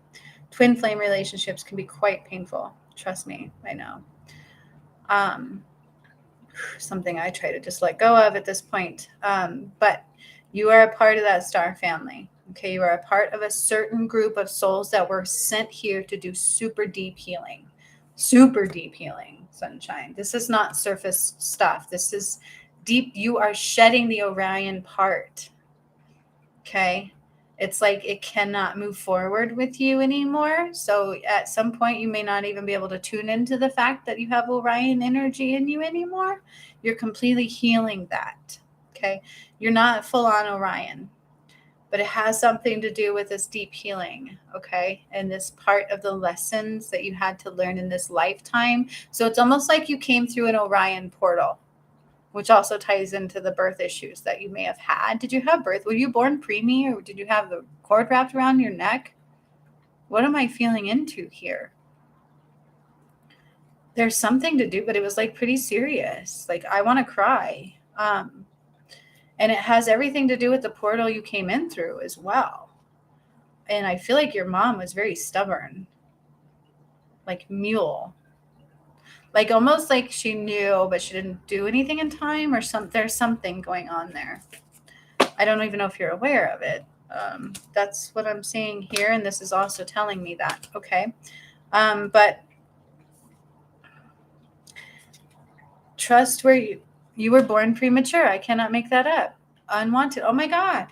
twin flame relationships can be quite painful. Trust me, I know. Something I try to just let go of at this point. But you are a part of that star family. Okay, you are a part of a certain group of souls that were sent here to do super deep healing, sunshine. This is not surface stuff. This is deep. You are shedding the Orion part. Okay. It's like it cannot move forward with you anymore. So at some point, you may not even be able to tune into the fact that you have Orion energy in you anymore. You're completely healing that. Okay. You're not full on Orion, but it has something to do with this deep healing. Okay. And this part of the lessons that you had to learn in this lifetime. So it's almost like you came through an Orion portal, which also ties into the birth issues that you may have had. Did you have birth? Were you born preemie, or did you have the cord wrapped around your neck? What am I feeling into here? There's something to do, but it was like pretty serious. Like, I want to cry. And it has everything to do with the portal you came in through as well. And I feel like your mom was very stubborn, like mule. Like almost like she knew, but she didn't do anything in time, or there's something going on there. I don't even know if you're aware of it. That's what I'm seeing here. And this is also telling me that. Okay. But trust where you were born premature. I cannot make that up. Unwanted. Oh my God.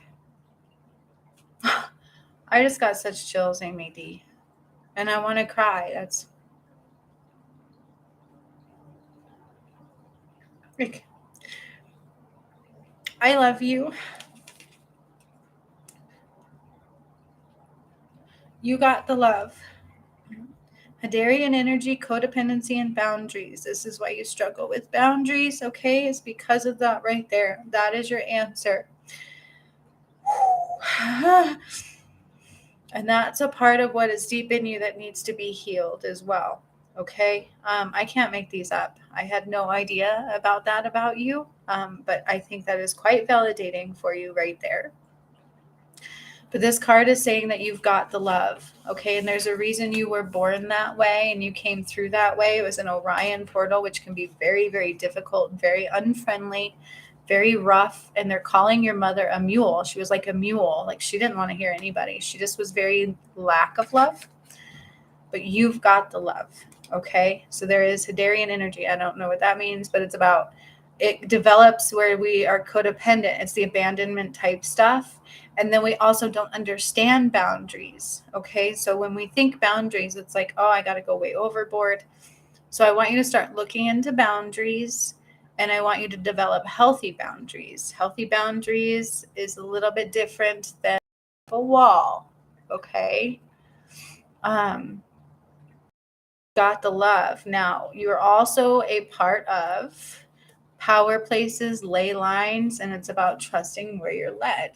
I just got such chills, Amy D. And I want to cry. That's like, I love you. You got the love. Hadarian energy, codependency, and boundaries. This is why you struggle with boundaries, okay? It's because of that right there. That is your answer. And that's a part of what is deep in you that needs to be healed as well, okay? I can't make these up. I had no idea about that about you, but I think that is quite validating for you right there. But this card is saying that you've got the love, okay? And there's a reason you were born that way and you came through that way. It was an Orion portal, which can be very, very difficult, very unfriendly, very rough. And they're calling your mother a mule. She was like a mule. Like, she didn't want to hear anybody. She just was very lack of love. But you've got the love, okay? So there is Hadarian energy. I don't know what that means, but it's about, it develops where we are codependent. It's the abandonment type stuff. And then we also don't understand boundaries. Okay. So when we think boundaries, it's like, oh, I got to go way overboard. So I want you to start looking into boundaries, and I want you to develop healthy boundaries. Healthy boundaries is a little bit different than a wall. Okay. Got the love. Now, you're also a part of power places, ley lines, and it's about trusting where you're led.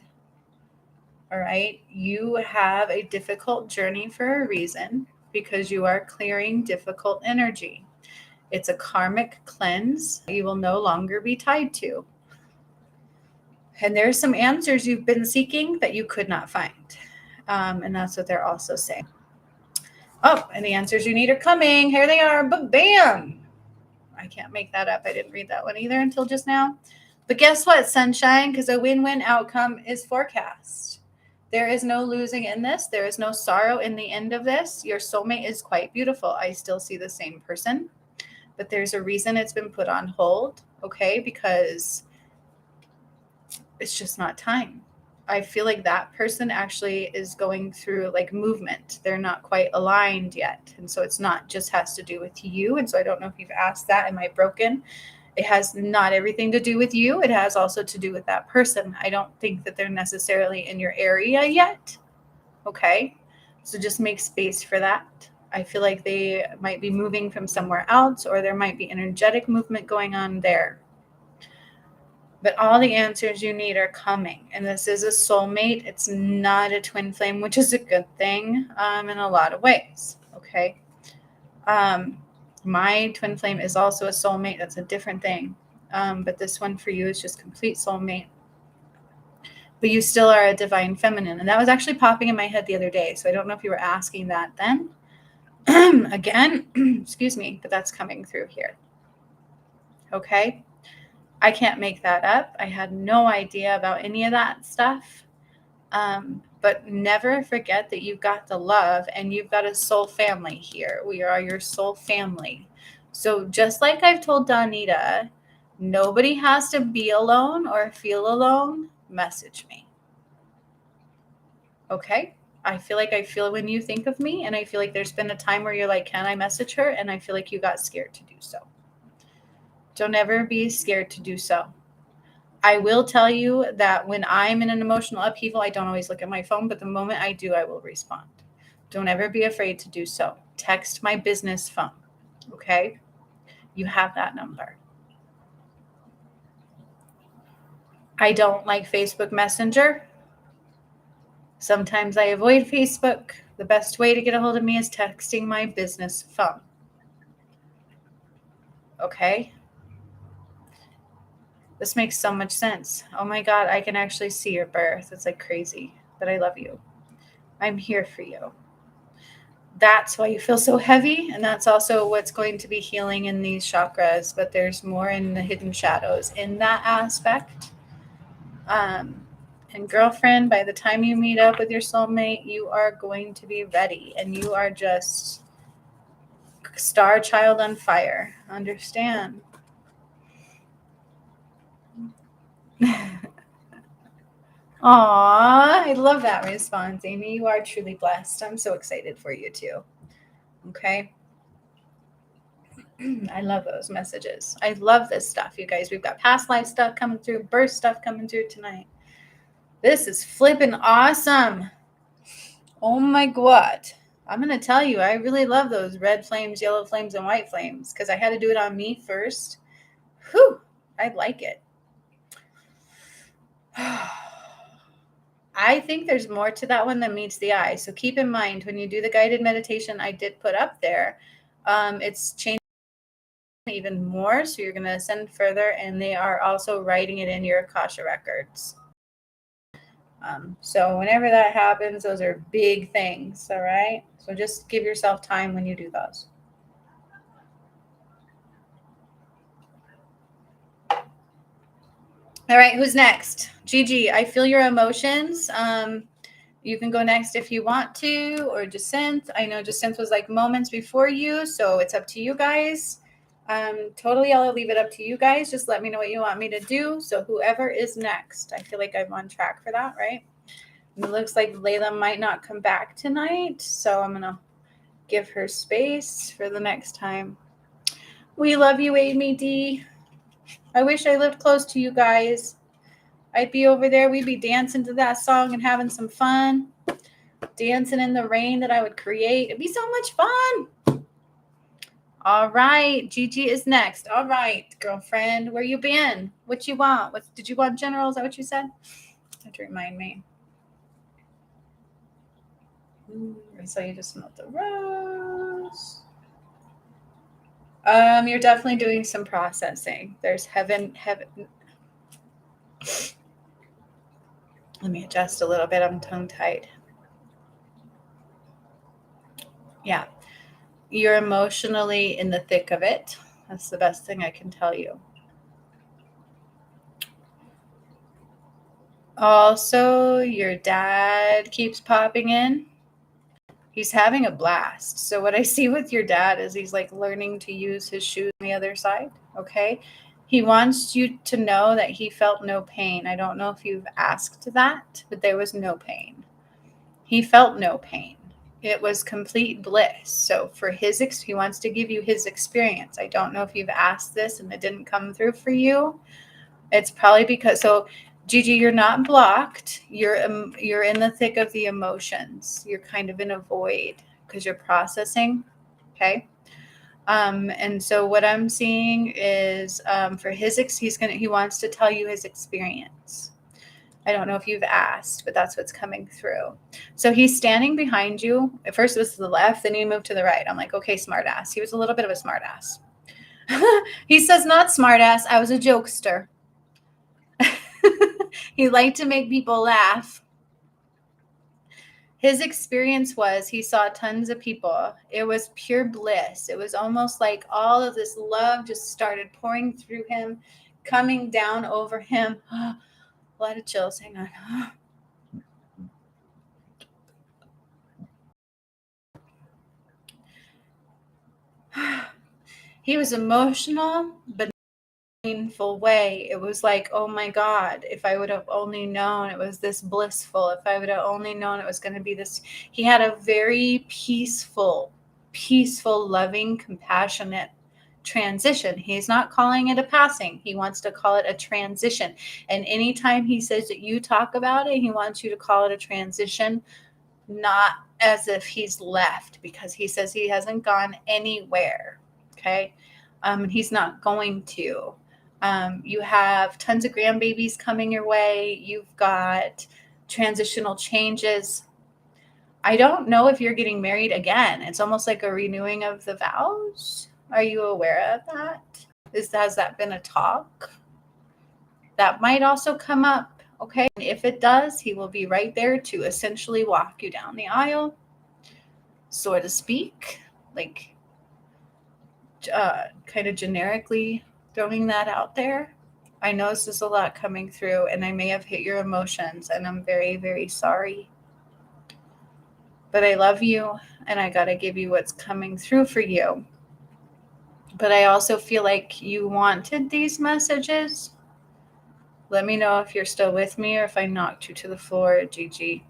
All right. You have a difficult journey for a reason, because you are clearing difficult energy. It's a karmic cleanse you will no longer be tied to. And there's some answers you've been seeking that you could not find. And that's what they're also saying. Oh, and the answers you need are coming. Here they are. But bam. I can't make that up. I didn't read that one either until just now. But guess what, sunshine? Because a win-win outcome is forecast. There is no losing in this. There is no sorrow in the end of this. Your soulmate is quite beautiful. I still see the same person, but there's a reason it's been put on hold, okay? Because it's just not time. I feel like that person actually is going through like movement. They're not quite aligned yet. And so it's not just has to do with you. And so I don't know if you've asked that, am I broken? It has not everything to do with you. It has also to do with that person. I don't think that they're necessarily in your area yet. Okay. So just make space for that. I feel like they might be moving from somewhere else, or there might be energetic movement going on there. But all the answers you need are coming. And this is a soulmate. It's not a twin flame, which is a good thing in a lot of ways. Okay. My twin flame is also a soulmate. That's a different thing. But this one for you is just complete soulmate. But you still are a divine feminine. And that was actually popping in my head the other day. So I don't know if you were asking that then. Again, excuse me, but that's coming through here. Okay. I can't make that up. I had no idea about any of that stuff. But never forget that you've got the love and you've got a soul family here. We are your soul family. So just like I've told Donita, nobody has to be alone or feel alone. Message me. Okay? I feel when you think of me, and I feel like there's been a time where you're like, can I message her? And I feel like you got scared to do so. Don't ever be scared to do so. I will tell you that when I'm in an emotional upheaval, I don't always look at my phone, but the moment I do, I will respond. Don't ever be afraid to do so. Text my business phone, okay? You have that number. I don't like Facebook Messenger. Sometimes I avoid Facebook. The best way to get a hold of me is texting my business phone, okay? This makes so much sense. Oh my God, I can actually see your birth. It's like crazy, but I love you. I'm here for you. That's why you feel so heavy. And that's also what's going to be healing in these chakras. But there's more in the hidden shadows in that aspect. And girlfriend, by the time you meet up with your soulmate, you are going to be ready. And you are just star child on fire. Understand? Aw, I love that response, Amy. You are truly blessed. I'm so excited for you too. Okay. I love those messages. I love this stuff, you guys. We've got past life stuff coming through, birth stuff coming through tonight. This is flipping awesome. Oh my God. I'm going to tell you, I really love those red flames, yellow flames, and white flames because I had to do it on me first. Whew, I like it. I think there's more to that one than meets the eye. So keep in mind when you do the guided meditation I did put up there, it's changing even more. So you're going to ascend further, and they are also writing it in your Akasha records. So whenever that happens, those are big things. All right. So just give yourself time when you do those. All right. Who's next? Gigi, I feel your emotions. You can go next if you want to, or Jacinth. I know Jacinth was like moments before you, so it's up to you guys. Totally, I'll leave it up to you guys. Just let me know what you want me to do. So whoever is next, I feel like I'm on track for that, right? And it looks like Layla might not come back tonight, so I'm gonna give her space for the next time. We love you, Amy D. I wish I lived close to you guys. I'd be over there. We'd be dancing to that song and having some fun. Dancing in the rain that I would create. It'd be so much fun. All right. Gigi is next. All right, girlfriend. Where you been? What you want? Did you want general? Is that what you said? You have to remind me. So you just smelled the rose. You're definitely doing some processing. There's heaven. Let me adjust a little bit. I'm tongue-tied. Yeah. You're emotionally in the thick of it. That's the best thing I can tell you. Also, your dad keeps popping in. He's having a blast. So what I see with your dad is he's like learning to use his shoes on the other side. Okay. He wants you to know that he felt no pain. I don't know if you've asked that, but there was no pain. He felt no pain. It was complete bliss. So for he wants to give you his experience. I don't know if you've asked this and it didn't come through for you. It's probably because, so Gigi, you're not blocked. You're in the thick of the emotions. You're kind of in a void because you're processing. Okay. And so what I'm seeing is for he wants to tell you his experience. I don't know if you've asked, but that's what's coming through. So he's standing behind you. At first it was to the left, then he moved to the right. I'm like, okay, smartass. He was a little bit of a smartass. He says, not smartass. I was a jokester. He liked to make people laugh. His experience was he saw tons of people. It was pure bliss. It was almost like all of this love just started pouring through him, coming down over him. A lot of chills. Hang on. He was emotional, but painful way. It was like, oh my God, if I would have only known it was this blissful, if I would have only known it was going to be this. He had a very peaceful, loving, compassionate transition. He's not calling it a passing. He wants to call it a transition. And anytime he says that you talk about it, he wants you to call it a transition, not as if he's left, because he says he hasn't gone anywhere. Okay. And he's not going to. You have tons of grandbabies coming your way. You've got transitional changes. I don't know if you're getting married again. It's almost like a renewing of the vows. Are you aware of that? Has that been a talk? That might also come up. Okay. And if it does, he will be right there to essentially walk you down the aisle, so to speak, like kind of generically throwing that out there. I know this is a lot coming through, and I may have hit your emotions, and I'm very, very sorry. But I love you, and I got to give you what's coming through for you. But I also feel like you wanted these messages. Let me know if you're still with me or if I knocked you to the floor, Gigi.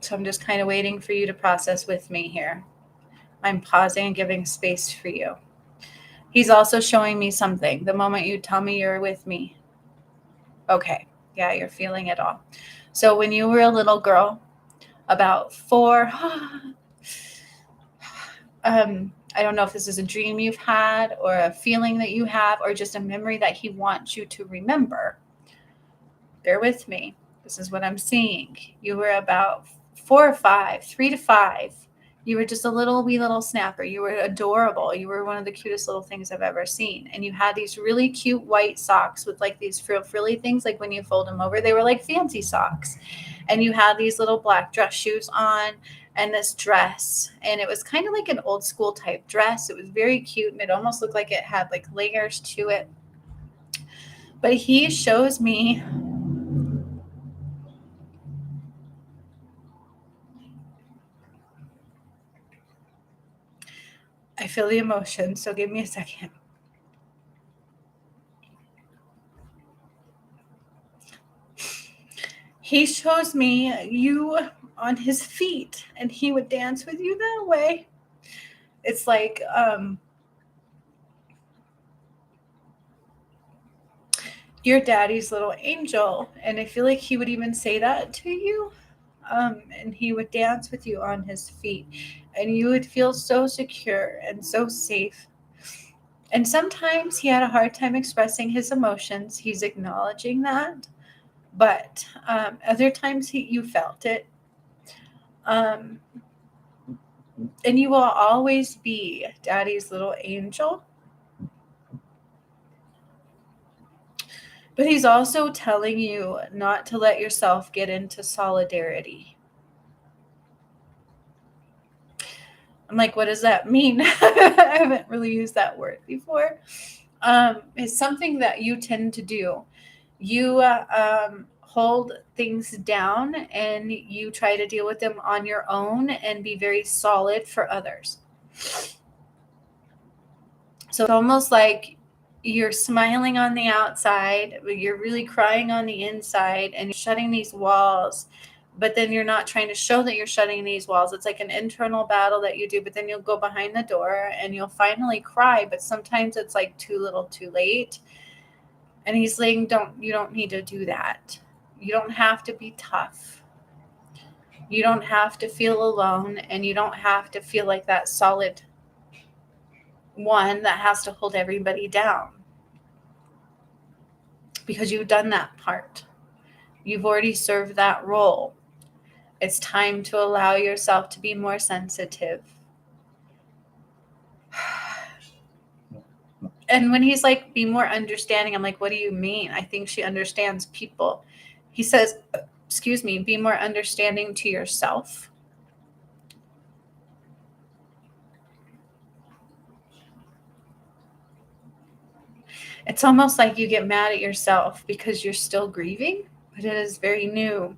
So I'm just kind of waiting for you to process with me here. I'm pausing and giving space for you. He's also showing me something. The moment you tell me you're with me. Okay. Yeah, you're feeling it all. So when you were a little girl, about 4, I don't know if this is a dream you've had or a feeling that you have or just a memory that he wants you to remember. Bear with me. This is what I'm seeing. You were about 4 or 5, 3 to 5. You were just a wee little snapper. You were adorable. You were one of the cutest little things I've ever seen. And you had these really cute white socks with like these frilly things. Like when you fold them over, they were like fancy socks. And you had these little black dress shoes on and this dress. And it was kind of like an old school type dress. It was very cute. And it almost looked like it had like layers to it. But he shows me I feel the emotion, so give me a second. He shows me you on his feet, and he would dance with you that way. It's like your daddy's little angel, and I feel like he would even say that to you. And he would dance with you on his feet, and you would feel so secure and so safe. And sometimes he had a hard time expressing his emotions. He's acknowledging that. But other times you felt it. And you will always be daddy's little angel. But he's also telling you not to let yourself get into solidarity. I'm like, what does that mean? I haven't really used that word before. It's something that you tend to do. You hold things down and you try to deal with them on your own and be very solid for others. So it's almost like you're smiling on the outside, but you're really crying on the inside, and you're shutting these walls. But then you're not trying to show that you're shutting these walls. It's like an internal battle that you do, but then you'll go behind the door and you'll finally cry. But sometimes it's like too little, too late. And he's saying, you don't need to do that. You don't have to be tough. You don't have to feel alone, and you don't have to feel like that solid one that has to hold everybody down. Because you've done that part. You've already served that role. It's time to allow yourself to be more sensitive. And when he's like, be more understanding, I'm like, what do you mean? I think she understands people. He says, be more understanding to yourself. It's almost like you get mad at yourself because you're still grieving, but it is very new.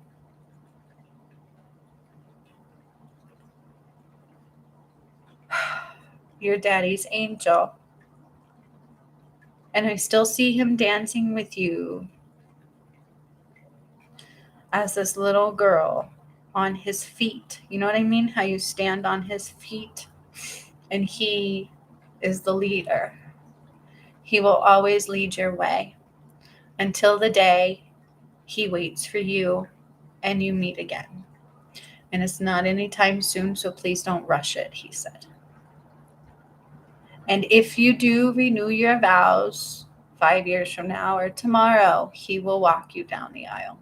Your daddy's angel. And I still see him dancing with you as this little girl on his feet. You know what I mean? How you stand on his feet and he is the leader. He will always lead your way until the day he waits for you and you meet again. And it's not anytime soon, so please don't rush it, he said. And if you do renew your vows 5 years from now or tomorrow, he will walk you down the aisle.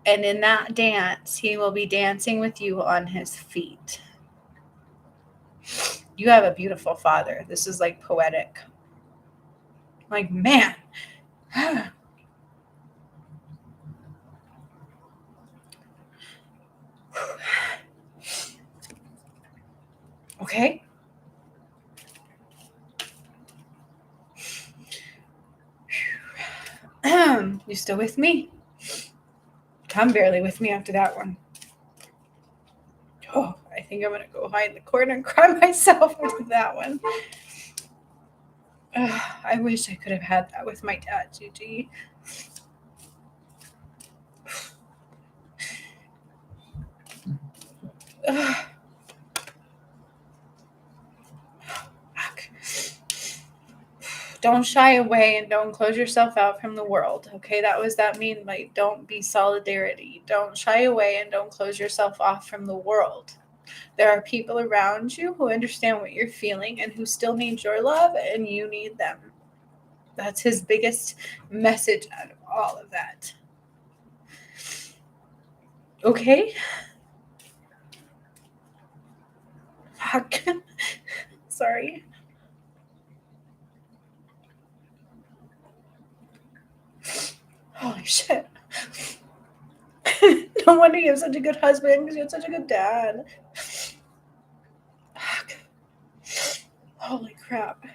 And in that dance, he will be dancing with you on his feet. You have a beautiful father. This is like poetic. Like, man. Okay. You still with me? Come barely with me after that one. Oh, I think I'm going to go hide in the corner and cry myself with that one. I wish I could have had that with my dad, Gigi. Don't shy away and don't close yourself out from the world. Okay, that mean like don't be solidarity. Don't shy away and don't close yourself off from the world. There are people around you who understand what you're feeling and who still need your love, and you need them. That's his biggest message out of all of that. Okay? Fuck. Sorry. Holy shit. No wonder you have such a good husband because you have such a good dad. Fuck. Holy crap.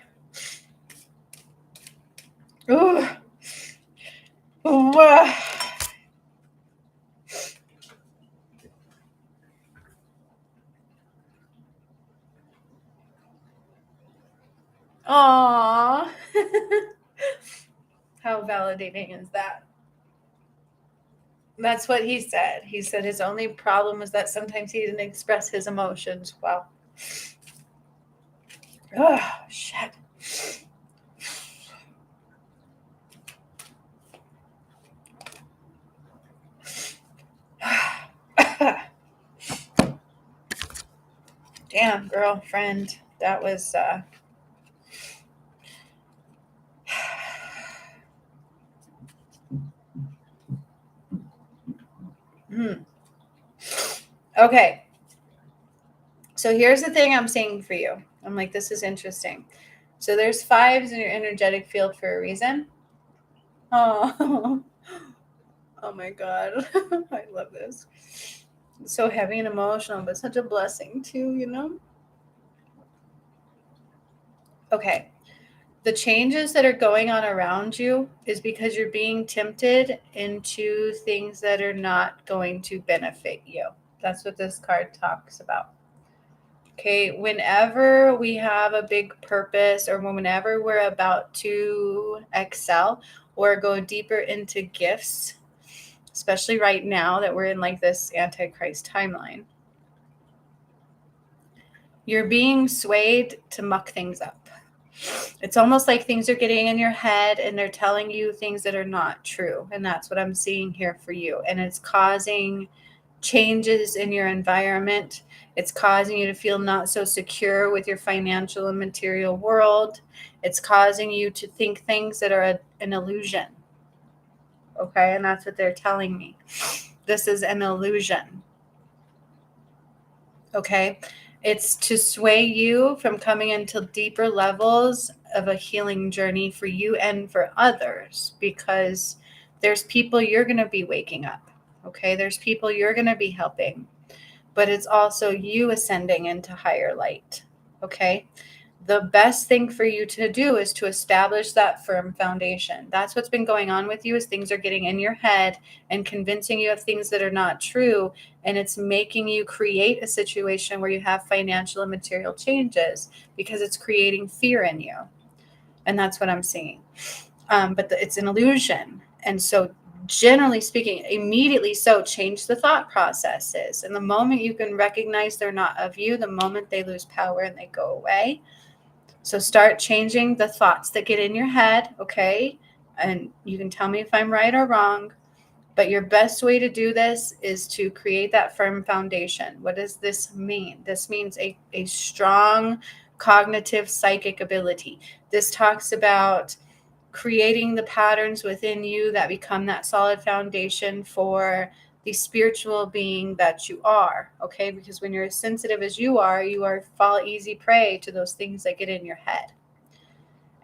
Ooh. Ooh. Aww. How validating is that? That's what he said. He said his only problem was that sometimes he didn't express his emotions well. Oh, shit. Damn, girlfriend. That was Okay. So here's the thing I'm saying for you. I'm like, this is interesting. So there's 5s in your energetic field for a reason. Oh, oh my God. I love this. It's so heavy and emotional, but such a blessing too, you know? Okay. The changes that are going on around you is because you're being tempted into things that are not going to benefit you. That's what this card talks about. Okay, whenever we have a big purpose or whenever we're about to excel or go deeper into gifts, especially right now that we're in like this Antichrist timeline, you're being swayed to muck things up. It's almost like things are getting in your head and they're telling you things that are not true. And that's what I'm seeing here for you. And it's causing changes in your environment. It's causing you to feel not so secure with your financial and material world. It's causing you to think things that are an illusion. Okay, and that's what they're telling me. This is an illusion. Okay, it's to sway you from coming into deeper levels of a healing journey for you and for others, because there's people you're going to be waking up. Okay, there's people you're going to be helping, but it's also you ascending into higher light. Okay, the best thing for you to do is to establish that firm foundation. That's what's been going on with you, is things are getting in your head and convincing you of things that are not true. And it's making you create a situation where you have financial and material changes because it's creating fear in you. And that's what I'm seeing. But it's an illusion. And so generally speaking, immediately so change the thought processes. And the moment you can recognize they're not of you, the moment they lose power and they go away. So start changing the thoughts that get in your head, okay? And you can tell me if I'm right or wrong, but your best way to do this is to create that firm foundation. What does this mean? This means a strong cognitive psychic ability. This talks about creating the patterns within you that become that solid foundation for the spiritual being that you are, okay? Because when you're as sensitive as you are fall easy prey to those things that get in your head.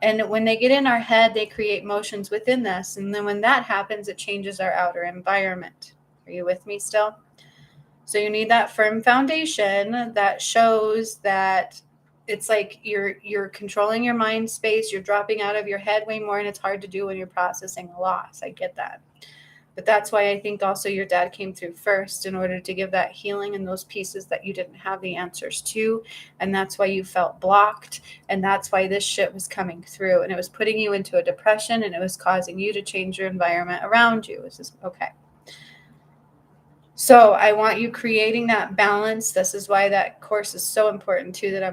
And when they get in our head, they create motions within us. And then when that happens, it changes our outer environment. Are you with me still? So you need that firm foundation that shows that it's like you're controlling your mind space, you're dropping out of your head way more, and it's hard to do when you're processing a loss. I get that. But that's why I think also your dad came through first in order to give that healing and those pieces that you didn't have the answers to. And that's why you felt blocked. And that's why this shit was coming through. And it was putting you into a depression, and it was causing you to change your environment around you. This is okay. So I want you creating that balance. This is why that course is so important too, that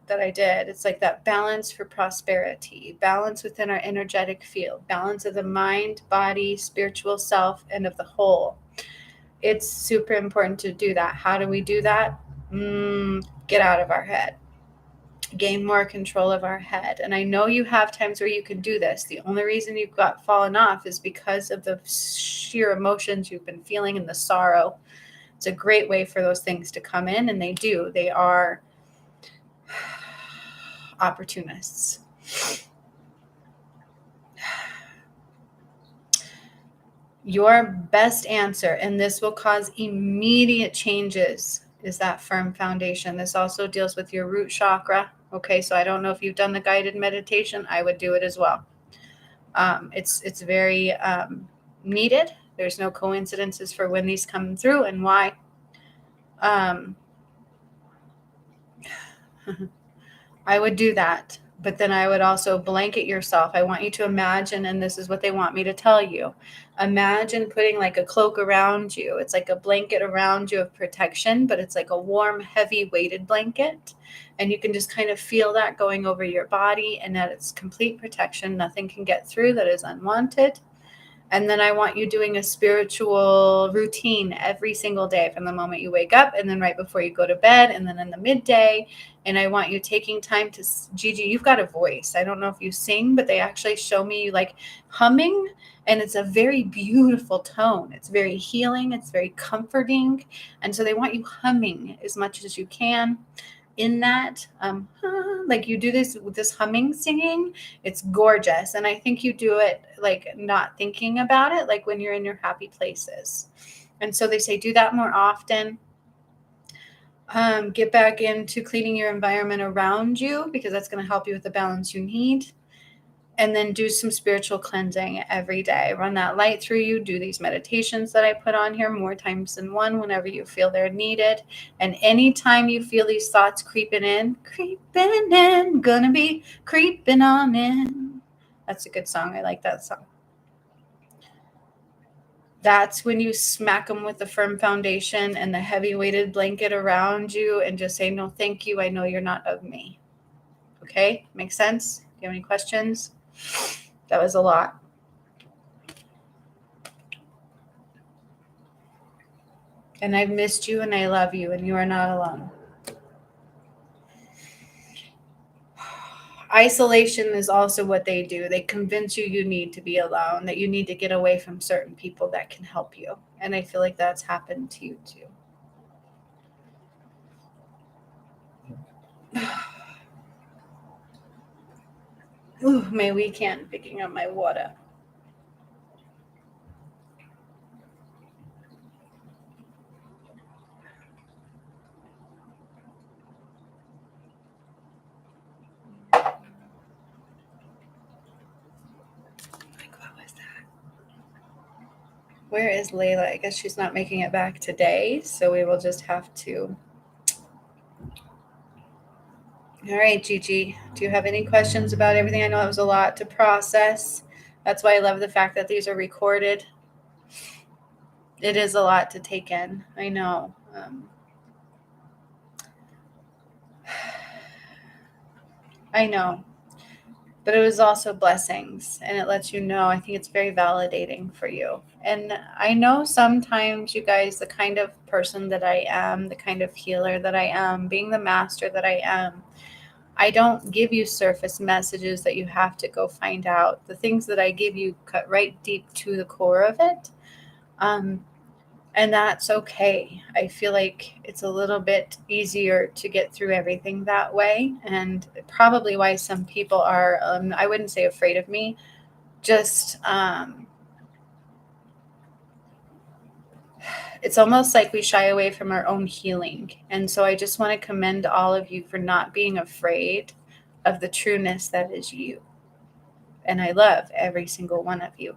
I did. It's like that balance for prosperity, balance within our energetic field, balance of the mind, body, spiritual self, and of the whole. It's super important to do that. How do we do that? Get out of our head. Gain more control of our head. And I know you have times where you can do this. The only reason you've got fallen off is because of the sheer emotions you've been feeling and the sorrow. It's a great way for those things to come in, and they do. They are opportunists. Your best answer, and this will cause immediate changes, is that firm foundation. This also deals with your root chakra. Okay, so I don't know if you've done the guided meditation. I would do it as well. It's very needed. There's no coincidences for when these come through and why. I would do that. But then I would also blanket yourself. I want you to imagine, and this is what they want me to tell you. Imagine putting like a cloak around you. It's like a blanket around you of protection, but it's like a warm, heavy weighted blanket. And you can just kind of feel that going over your body, and that it's complete protection. Nothing can get through that is unwanted. And then I want you doing a spiritual routine every single day from the moment you wake up, and then right before you go to bed, and then in the midday. And I want you taking time to, Gigi, you've got a voice. I don't know if you sing, but they actually show me you like humming, and it's a very beautiful tone. It's very healing. It's very comforting. And so they want you humming as much as you can in that, like you do this with this humming singing. It's gorgeous. And I think you do it like not thinking about it, like when you're in your happy places. And so they say do that more often. Get back into cleaning your environment around you, because that's going to help you with the balance you need. And then do some spiritual cleansing every day. Run that light through you. Do these meditations that I put on here more times than one whenever you feel they're needed. And anytime you feel these thoughts creeping in, gonna be creeping on in. That's a good song. I like that song. That's when you smack them with the firm foundation and the heavy weighted blanket around you and just say, no, thank you. I know you're not of me. Okay? Makes sense? Do you have any questions? That was a lot. And I've missed you, and I love you, and you are not alone. Isolation is also what they do. They convince you need to be alone, that you need to get away from certain people that can help you. And I feel like that's happened to you too. Ooh, my weekend picking up my water. Where is Layla? I guess she's not making it back today, so we will just have to. All right, Gigi, do you have any questions about everything? I know it was a lot to process. That's why I love the fact that these are recorded. It is a lot to take in. I know. I know. But it was also blessings, and it lets you know. I think it's very validating for you. And I know sometimes, you guys, the kind of person that I am, the kind of healer that I am, being the master that I am, I don't give you surface messages that you have to go find out. The things that I give you cut right deep to the core of it. And that's okay. I feel like it's a little bit easier to get through everything that way. And probably why some people are, I wouldn't say afraid of me, just, it's almost like we shy away from our own healing. And so I just want to commend all of you for not being afraid of the trueness that is you. And I love every single one of you.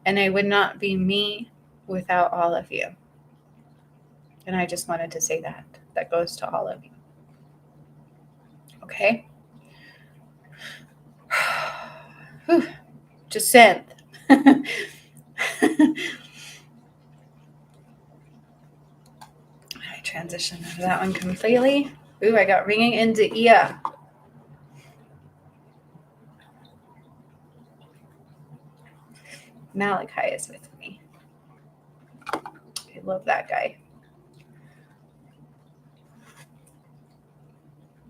And I would not be me without all of you. And I just wanted to say that. That goes to all of you. Okay? Whew. Jacinth. I transitioned out of that one completely. Ooh, I got ringing into Ia. Malachi is with me. I love that guy.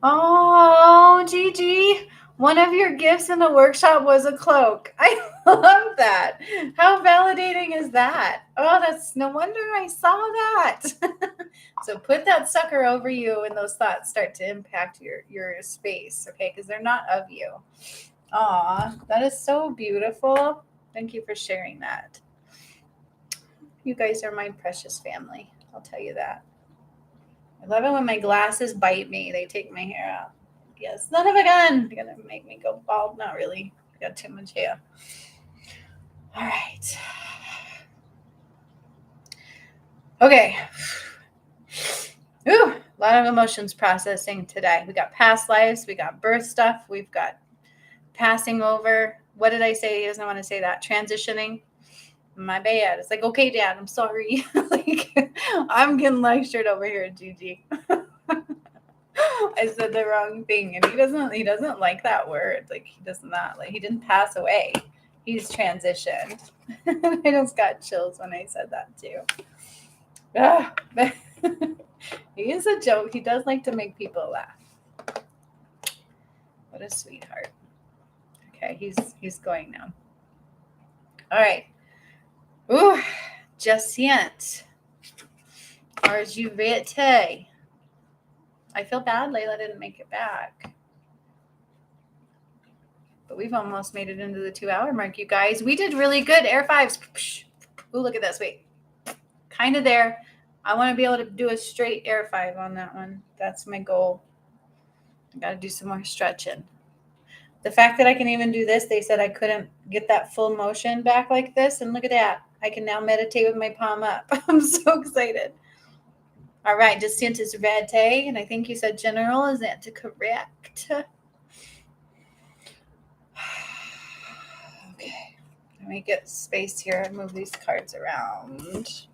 Oh, Gigi, one of your gifts in the workshop was a cloak. I love that. How validating is that? Oh, that's no wonder I saw that. So put that sucker over you when those thoughts start to impact your space, okay? Because they're not of you. Aw, that is so beautiful. Thank you for sharing that. You guys are my precious family. I'll tell you that. I love it when my glasses bite me. They take my hair out. Yes, son of a gun. They're going to make me go bald. Not really. I got too much hair. All right. Okay. Ooh, a lot of emotions processing today. We got past lives. We got birth stuff. We've got passing over. What did I say? He doesn't want to say that. Transitioning. My bad. It's like, okay, Dad, I'm sorry. Like, I'm getting lectured over here, Gigi. I said the wrong thing, and he doesn't like that word. Like, he does not like. He didn't pass away. He's transitioned. I just got chills when I said that too. He is a joke. He does like to make people laugh. What a sweetheart. Okay, he's going now. All right. Ooh, Jacinth. Arjuvete. I feel bad Layla didn't make it back. But we've almost made it into the 2-hour mark, you guys. We did really good. Air fives. Ooh, look at this. Wait. Kind of there. I want to be able to do a straight air 5 on that one. That's my goal. I got to do some more stretching. The fact that I can even do this, they said I couldn't get that full motion back like this. And look at that. I can now meditate with my palm up. I'm so excited. All right. Jacinth is Rete. And I think you said general. Is that correct? Okay. Let me get space here and move these cards around.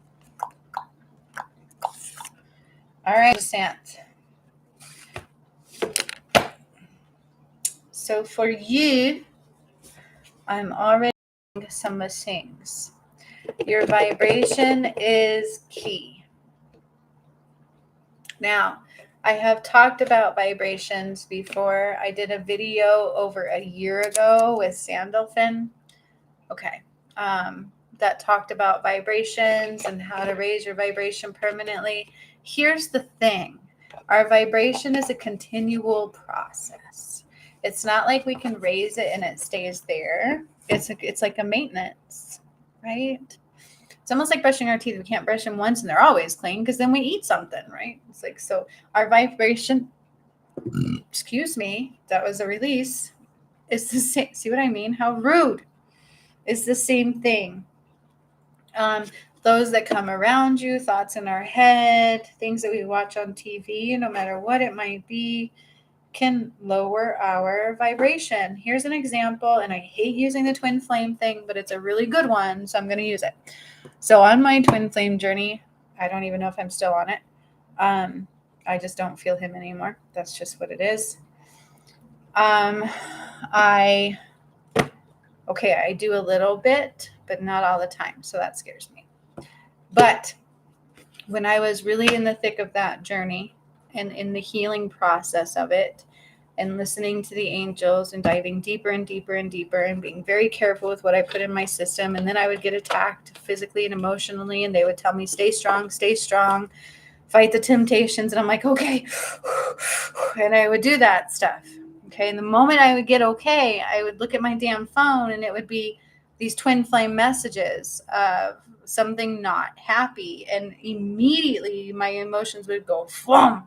All right, Jacinth. So for you, I'm already doing some things. Your vibration is key. Now, I have talked about vibrations before. I did a video over a year ago with Sandalphon. Okay. That talked about vibrations and how to raise your vibration permanently. Here's the thing. Our vibration is a continual process. It's not like we can raise it and it stays there. It's like a maintenance, right? It's almost like brushing our teeth. We can't brush them once and they're always clean because then we eat something, right? It's like, so our vibration, excuse me, that was a release. It's the same. See what I mean? How rude. It's the same thing. Those that come around you, thoughts in our head, things that we watch on TV, no matter what it might be, can lower our vibration. Here's an example, and I hate using the twin flame thing, but it's a really good one, so I'm going to use it. So on my twin flame journey, I don't even know if I'm still on it. I just don't feel him anymore. That's just what it is. I do a little bit, but not all the time, so that scares me. But when I was really in the thick of that journey and in the healing process of it, and listening to the angels and diving deeper and deeper and deeper and being very careful with what I put in my system. And then I would get attacked physically and emotionally, and they would tell me, stay strong, fight the temptations. And I'm like, okay. And I would do that stuff. Okay. And the moment I would get okay, I would look at my damn phone and it would be these twin flame messages of something not happy. And immediately my emotions would go, flum.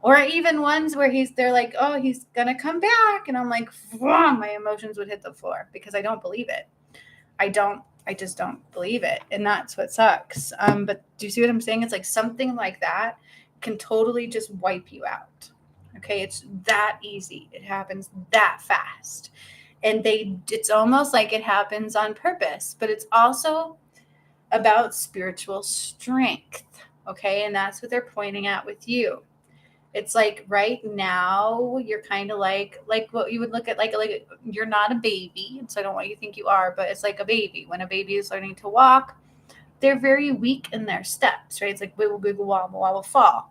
Or even ones where they're like, oh, he's going to come back. And I'm like, my emotions would hit the floor because I don't believe it. I just don't believe it. And that's what sucks. But do you see what I'm saying? It's like something like that can totally just wipe you out. Okay. It's that easy. It happens that fast. And it's almost like it happens on purpose, but it's also about spiritual strength. Okay. And that's what they're pointing at with you. It's like right now you're kind of like what you would look at like you're not a baby, and so I don't want you to think you are, but it's like a baby. When a baby is learning to walk, they're very weak in their steps, right? It's like wiggle, wiggle, wobble, wobble, fall.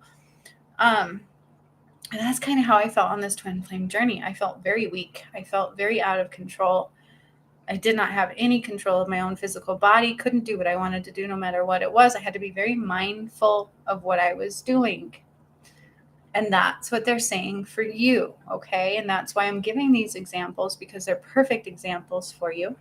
And that's kind of how I felt on this twin flame journey. I felt very weak. I felt very out of control. I did not have any control of my own physical body, couldn't do what I wanted to do no matter what it was. I had to be very mindful of what I was doing. And that's what they're saying for you, okay? And that's why I'm giving these examples, because they're perfect examples for you.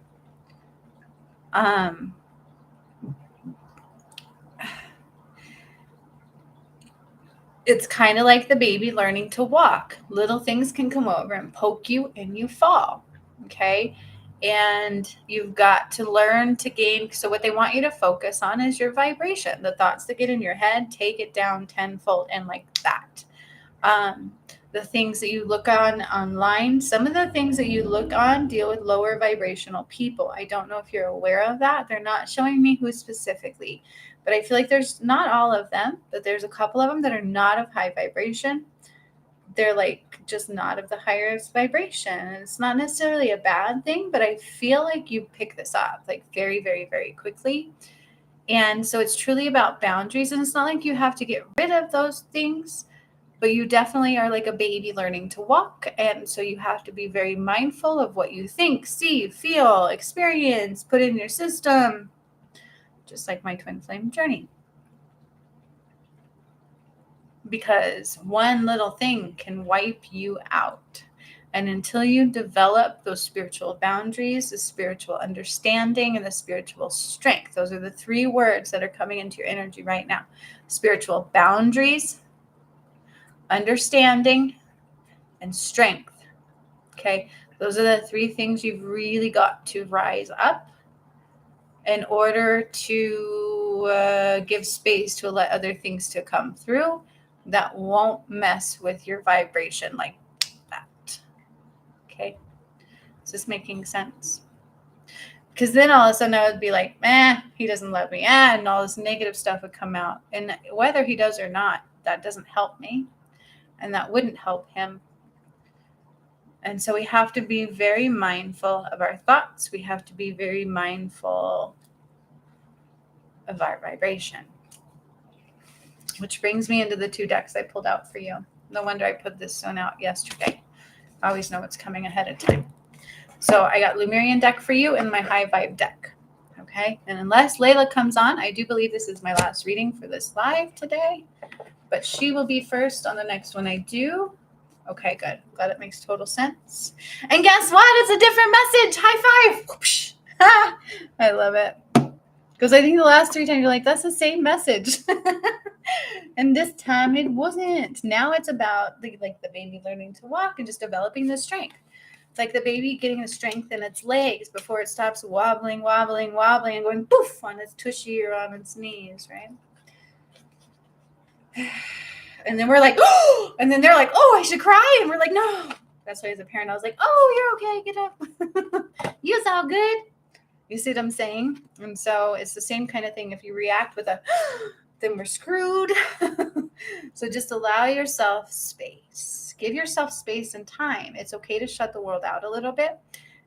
It's kind of like the baby learning to walk. Little things can come over and poke you and you fall, okay? And you've got to learn to gain. So what they want you to focus on is your vibration. The thoughts that get in your head, take it down tenfold and like that. The things that you look on online, some of the things that you look on deal with lower vibrational people. I don't know if you're aware of that. They're not showing me who specifically, but I feel like there's not all of them, but there's a couple of them that are not of high vibration. They're like just not of the highest vibration. And it's not necessarily a bad thing, but I feel like you pick this up like very, very, very quickly. And so it's truly about boundaries. And it's not like you have to get rid of those things, but you definitely are like a baby learning to walk. And so you have to be very mindful of what you think, see, feel, experience, put in your system, just like my twin flame journey. Because one little thing can wipe you out. And until you develop those spiritual boundaries, the spiritual understanding, and the spiritual strength, those are the three words that are coming into your energy right now. Spiritual boundaries, understanding, and strength. Okay, those are the three things you've really got to rise up in order to give space to let other things to come through that won't mess with your vibration like that. Okay, is this making sense? Because then all of a sudden I would be like, he doesn't love me, and all this negative stuff would come out. And whether he does or not, that doesn't help me, and that wouldn't help him. And so we have to be very mindful of our thoughts. We have to be very mindful of our vibration. Which brings me into the two decks I pulled out for you. No wonder I put this one out yesterday. I always know what's coming ahead of time. So I got Lemurian deck for you and my high vibe deck. Okay. And unless Layla comes on, I do believe this is my last reading for this live today. But she will be first on the next one I do. Okay, good. Glad it makes total sense. And guess what? It's a different message. High five. I love it. Because I think the last 3 times you're like, that's the same message. And this time it wasn't. Now it's about the baby learning to walk and just developing the strength. It's like the baby getting the strength in its legs before it stops wobbling, and going poof on its tushy or on its knees, right? And then we're like, oh, and then they're like, oh, I should cry. And we're like, no. That's why as a parent, I was like, oh, you're okay. Get up. You's all good. You see what I'm saying? And so it's the same kind of thing. If you react with a, then we're screwed. So just allow yourself space. Give yourself space and time. It's okay to shut the world out a little bit.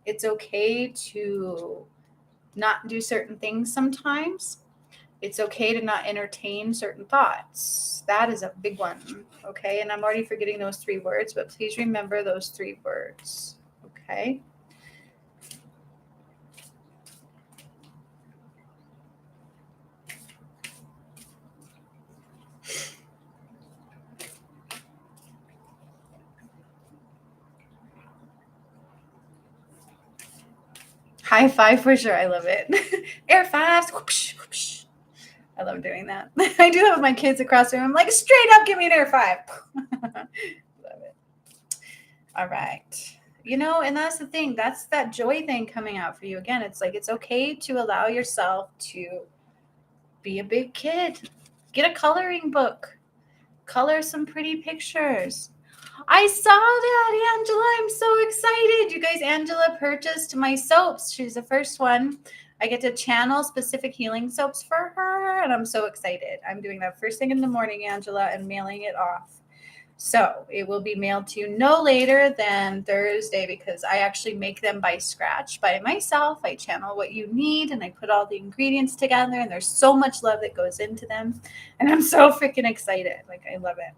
It's okay to not do certain things sometimes. It's okay to not entertain certain thoughts. That is a big one. Okay. And I'm already forgetting those 3 words, but please remember those 3 words. Okay. High five for sure. I love it. Air fives. Whoosh, whoosh. I love doing that. I do that with my kids across the room. I'm like, straight up, give me an air five. Love it. All right. And that's the thing. That's that joy thing coming out for you. Again, it's like, it's okay to allow yourself to be a big kid. Get a coloring book. Color some pretty pictures. I saw that, Angela. I'm so excited. You guys, Angela purchased my soaps. She's the first one. I get to channel specific healing soaps for her, and I'm so excited. I'm doing that first thing in the morning, Angela, and mailing it off. So it will be mailed to you no later than Thursday because I actually make them by scratch by myself. I channel what you need, and I put all the ingredients together, and there's so much love that goes into them. And I'm so freaking excited. Like, I love it.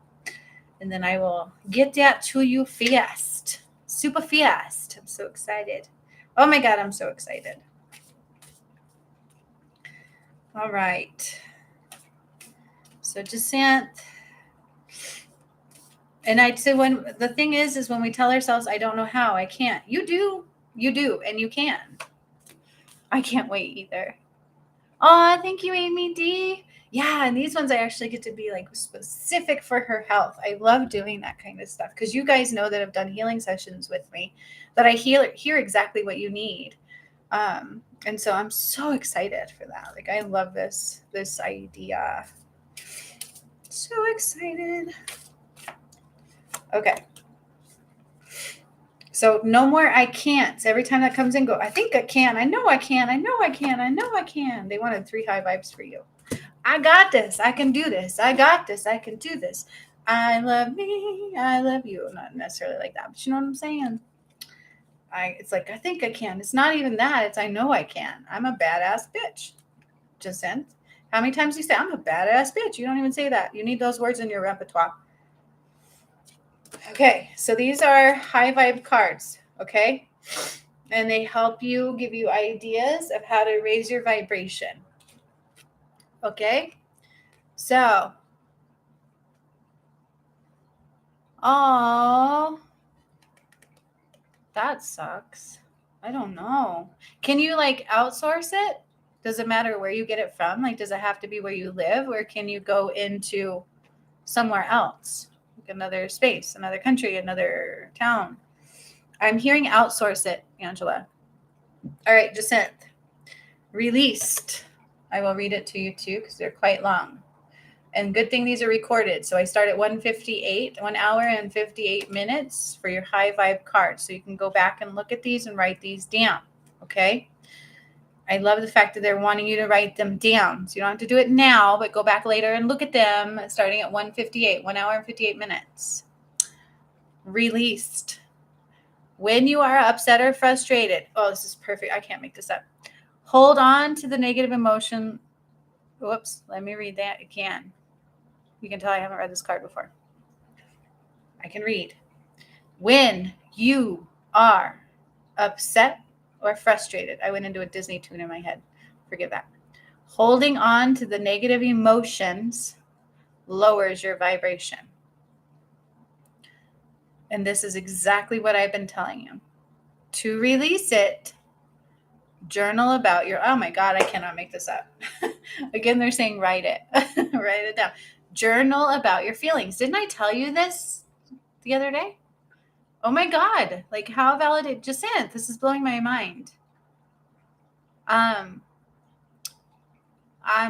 And then I will get that to you fast. Super fast. I'm so excited. Oh my God, I'm so excited. All right. So Jacinth. And I'd say when the thing is when we tell ourselves, I don't know how, I can't. You do, and you can. I can't wait either. Oh, thank you, Amy D. Yeah, and these ones I actually get to be like specific for her health. I love doing that kind of stuff because you guys know that I've done healing sessions with me, that I hear exactly what you need. And so I'm so excited for that. Like, I love this idea. So excited. Okay. So no more I can't. Every time that comes in, go, I think I can. I know I can. I know I can. I know I can. They wanted 3 high vibes for you. I got this. I can do this. I got this. I can do this. I love me. I love you. Not necessarily like that, but you know what I'm saying? It's like, I think I can. It's not even that. It's I know I can. I'm a badass bitch. Jacinth. How many times do you say I'm a badass bitch? You don't even say that. You need those words in your repertoire. Okay, so these are high vibe cards, okay? And they help you, give you ideas of how to raise your vibration. Okay? So, oh, that sucks. I don't know. Can you like outsource it? Does it matter where you get it from? Like, does it have to be where you live, or can you go into somewhere else? Like another space, another country, another town? I'm hearing outsource it, Angela. All right, Jacinth. Released. I will read it to you too because they're quite long. And good thing these are recorded. So I start at 1:58, 1 hour and 58 minutes for your high vibe cards. So you can go back and look at these and write these down. Okay. I love the fact that they're wanting you to write them down. So you don't have to do it now, but go back later and look at them starting at 1:58, 1 hour and 58 minutes. Released. When you are upset or frustrated. Oh, this is perfect. I can't make this up. Hold on to the negative emotion. Whoops. Let me read that again. You can tell I haven't read this card before. I can read. When you are upset or frustrated. I went into a Disney tune in my head. Forgive that. Holding on to the negative emotions lowers your vibration. And this is exactly what I've been telling you. To release it, journal about your, oh my God, I cannot make this up. Again, they're saying write it. Write it down. Journal about your feelings. Didn't I tell you this the other day? Oh my God. Like how validated, Jacinth, this is blowing my mind. I'm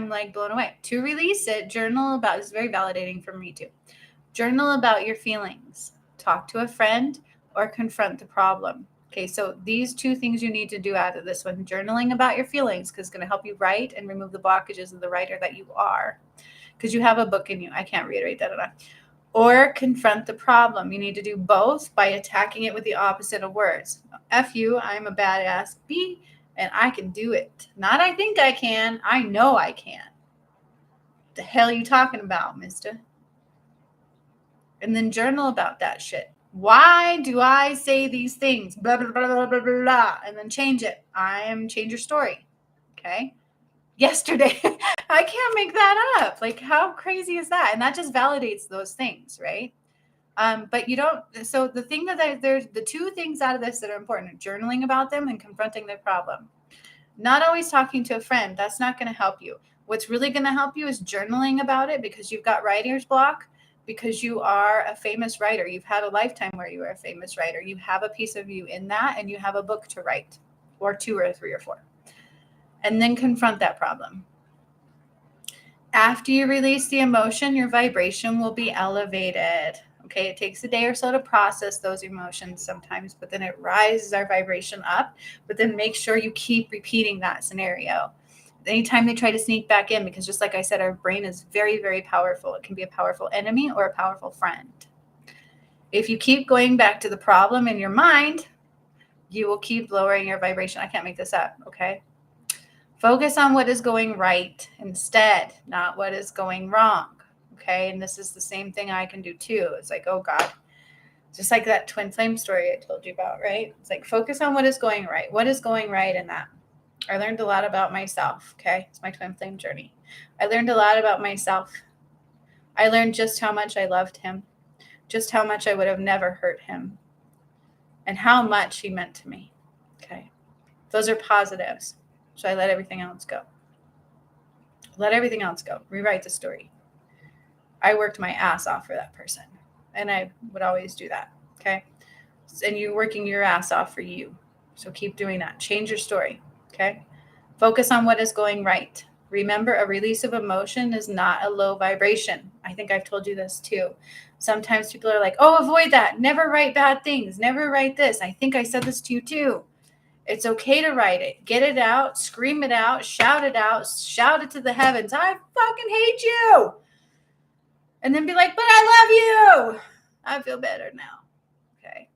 like blown away. To release it, journal about, this is very validating for me too. Journal about your feelings. Talk to a friend or confront the problem. Okay, so these two things you need to do out of this one. Journaling about your feelings, because it's going to help you write and remove the blockages of the writer that you are. Because you have a book in you. I can't reiterate that enough. Or confront the problem. You need to do both by attacking it with the opposite of words. F you, I'm a badass B, and I can do it. Not I think I can, I know I can. The hell are you talking about, mister? And then journal about that shit. Why do I say these things? Blah, blah, blah, blah, blah, blah. And then change it. Change your story. Okay. Yesterday, I can't make that up. Like, how crazy is that? And that just validates those things, right? But you don't. So the thing that there's the two things out of this that are important: journaling about them and confronting the problem. Not always talking to a friend. That's not going to help you. What's really going to help you is journaling about it, because you've got writer's block, because you are a famous writer. You've had a lifetime where you were a famous writer. You have a piece of you in that, and you have a book to write, or 2 or 3 or 4. And then confront that problem. After you release the emotion, your vibration will be elevated. Okay, it takes a day or so to process those emotions sometimes, but then it rises our vibration up. But then make sure you keep repeating that scenario. Anytime they try to sneak back in, because just like I said, our brain is very, very powerful. It can be a powerful enemy or a powerful friend. If you keep going back to the problem in your mind, you will keep lowering your vibration. I can't make this up, okay? Focus on what is going right instead, not what is going wrong. Okay. And this is the same thing I can do too. It's like, oh God, just like that twin flame story I told you about, right? It's like, focus on what is going right. What is going right in that? I learned a lot about myself. Okay. It's my twin flame journey. I learned a lot about myself. I learned just how much I loved him, just how much I would have never hurt him, and how much he meant to me. Okay. Those are positives. So I let everything else go. Let everything else go. Rewrite the story. I worked my ass off for that person. And I would always do that. Okay. And you're working your ass off for you. So keep doing that. Change your story. Okay. Focus on what is going right. Remember, a release of emotion is not a low vibration. I think I've told you this too. Sometimes people are like, oh, avoid that. Never write bad things. Never write this. I think I said this to you too. It's okay to write it. Get it out, scream it out, shout it to the heavens. I fucking hate you. And then be like, but I love you. I feel better now. Okay.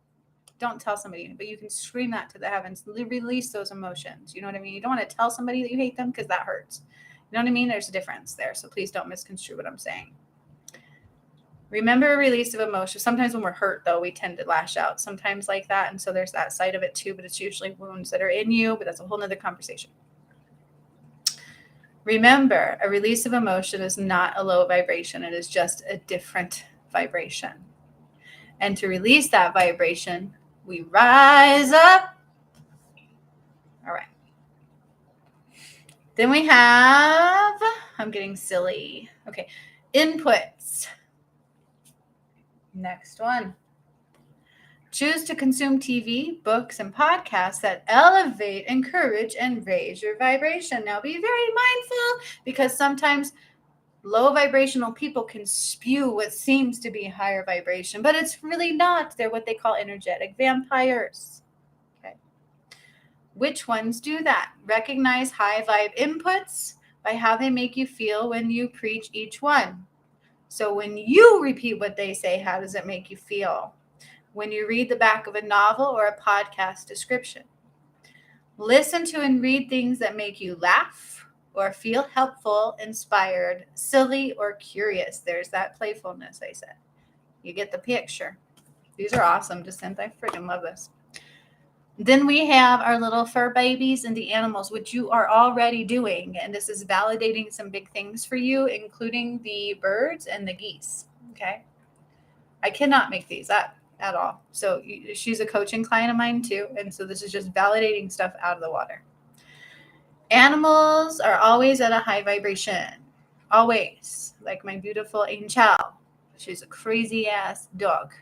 Don't tell somebody, but you can scream that to the heavens. Release those emotions. You know what I mean? You don't want to tell somebody that you hate them, because that hurts. You know what I mean? There's a difference there. So please don't misconstrue what I'm saying. Remember, a release of emotion. Sometimes when we're hurt, though, we tend to lash out sometimes like that. And so there's that side of it too, but it's usually wounds that are in you, but that's a whole nother conversation. Remember, a release of emotion is not a low vibration. It is just a different vibration. And to release that vibration, we rise up. All right. Then we have, I'm getting silly. Okay. Inputs. Next one. Choose to consume TV, books, and podcasts that elevate, encourage, and raise your vibration. Now, be very mindful, because sometimes low vibrational people can spew what seems to be higher vibration, but it's really not. They're what they call energetic vampires. Okay. Which ones do that? Recognize high vibe inputs by how they make you feel when you preach each one. So when you repeat what they say, how does it make you feel? When you read the back of a novel or a podcast description. Listen to and read things that make you laugh or feel helpful, inspired, silly, or curious. There's that playfulness I said. You get the picture. These are awesome, Jacinth. I freaking love this. Then we have our little fur babies and the animals, which you are already doing. And this is validating some big things for you, including the birds and the geese. Okay. I cannot make these up at all. So she's a coaching client of mine too. And so this is just validating stuff out of the water. Animals are always at a high vibration. Always. Like my beautiful Angel. She's a crazy ass dog.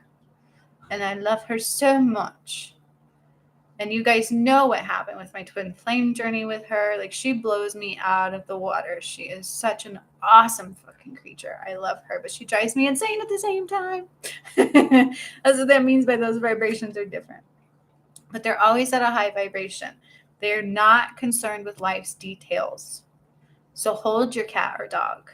And I love her so much. And you guys know what happened with my twin flame journey with her. Like, she blows me out of the water. She is such an awesome fucking creature. I love her, but she drives me insane at the same time. That's what that means by those vibrations are different. But they're always at a high vibration. They're not concerned with life's details. So hold your cat or dog.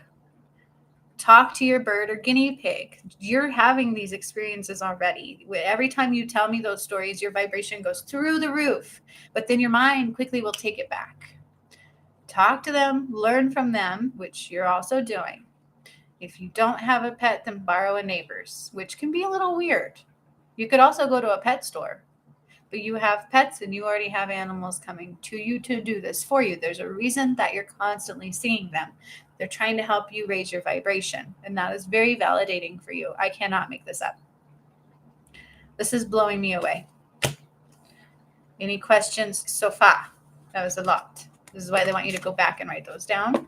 Talk to your bird or guinea pig. You're having these experiences already. Every time you tell me those stories, your vibration goes through the roof, but then your mind quickly will take it back. Talk to them, learn from them, which you're also doing. If you don't have a pet, then borrow a neighbor's, which can be a little weird. You could also go to a pet store, but you have pets and you already have animals coming to you to do this for you. There's a reason that you're constantly seeing them. They're trying to help you raise your vibration, and that is very validating for you. I cannot make this up. This is blowing me away. Any questions so far? That was a lot. This is why they want you to go back and write those down.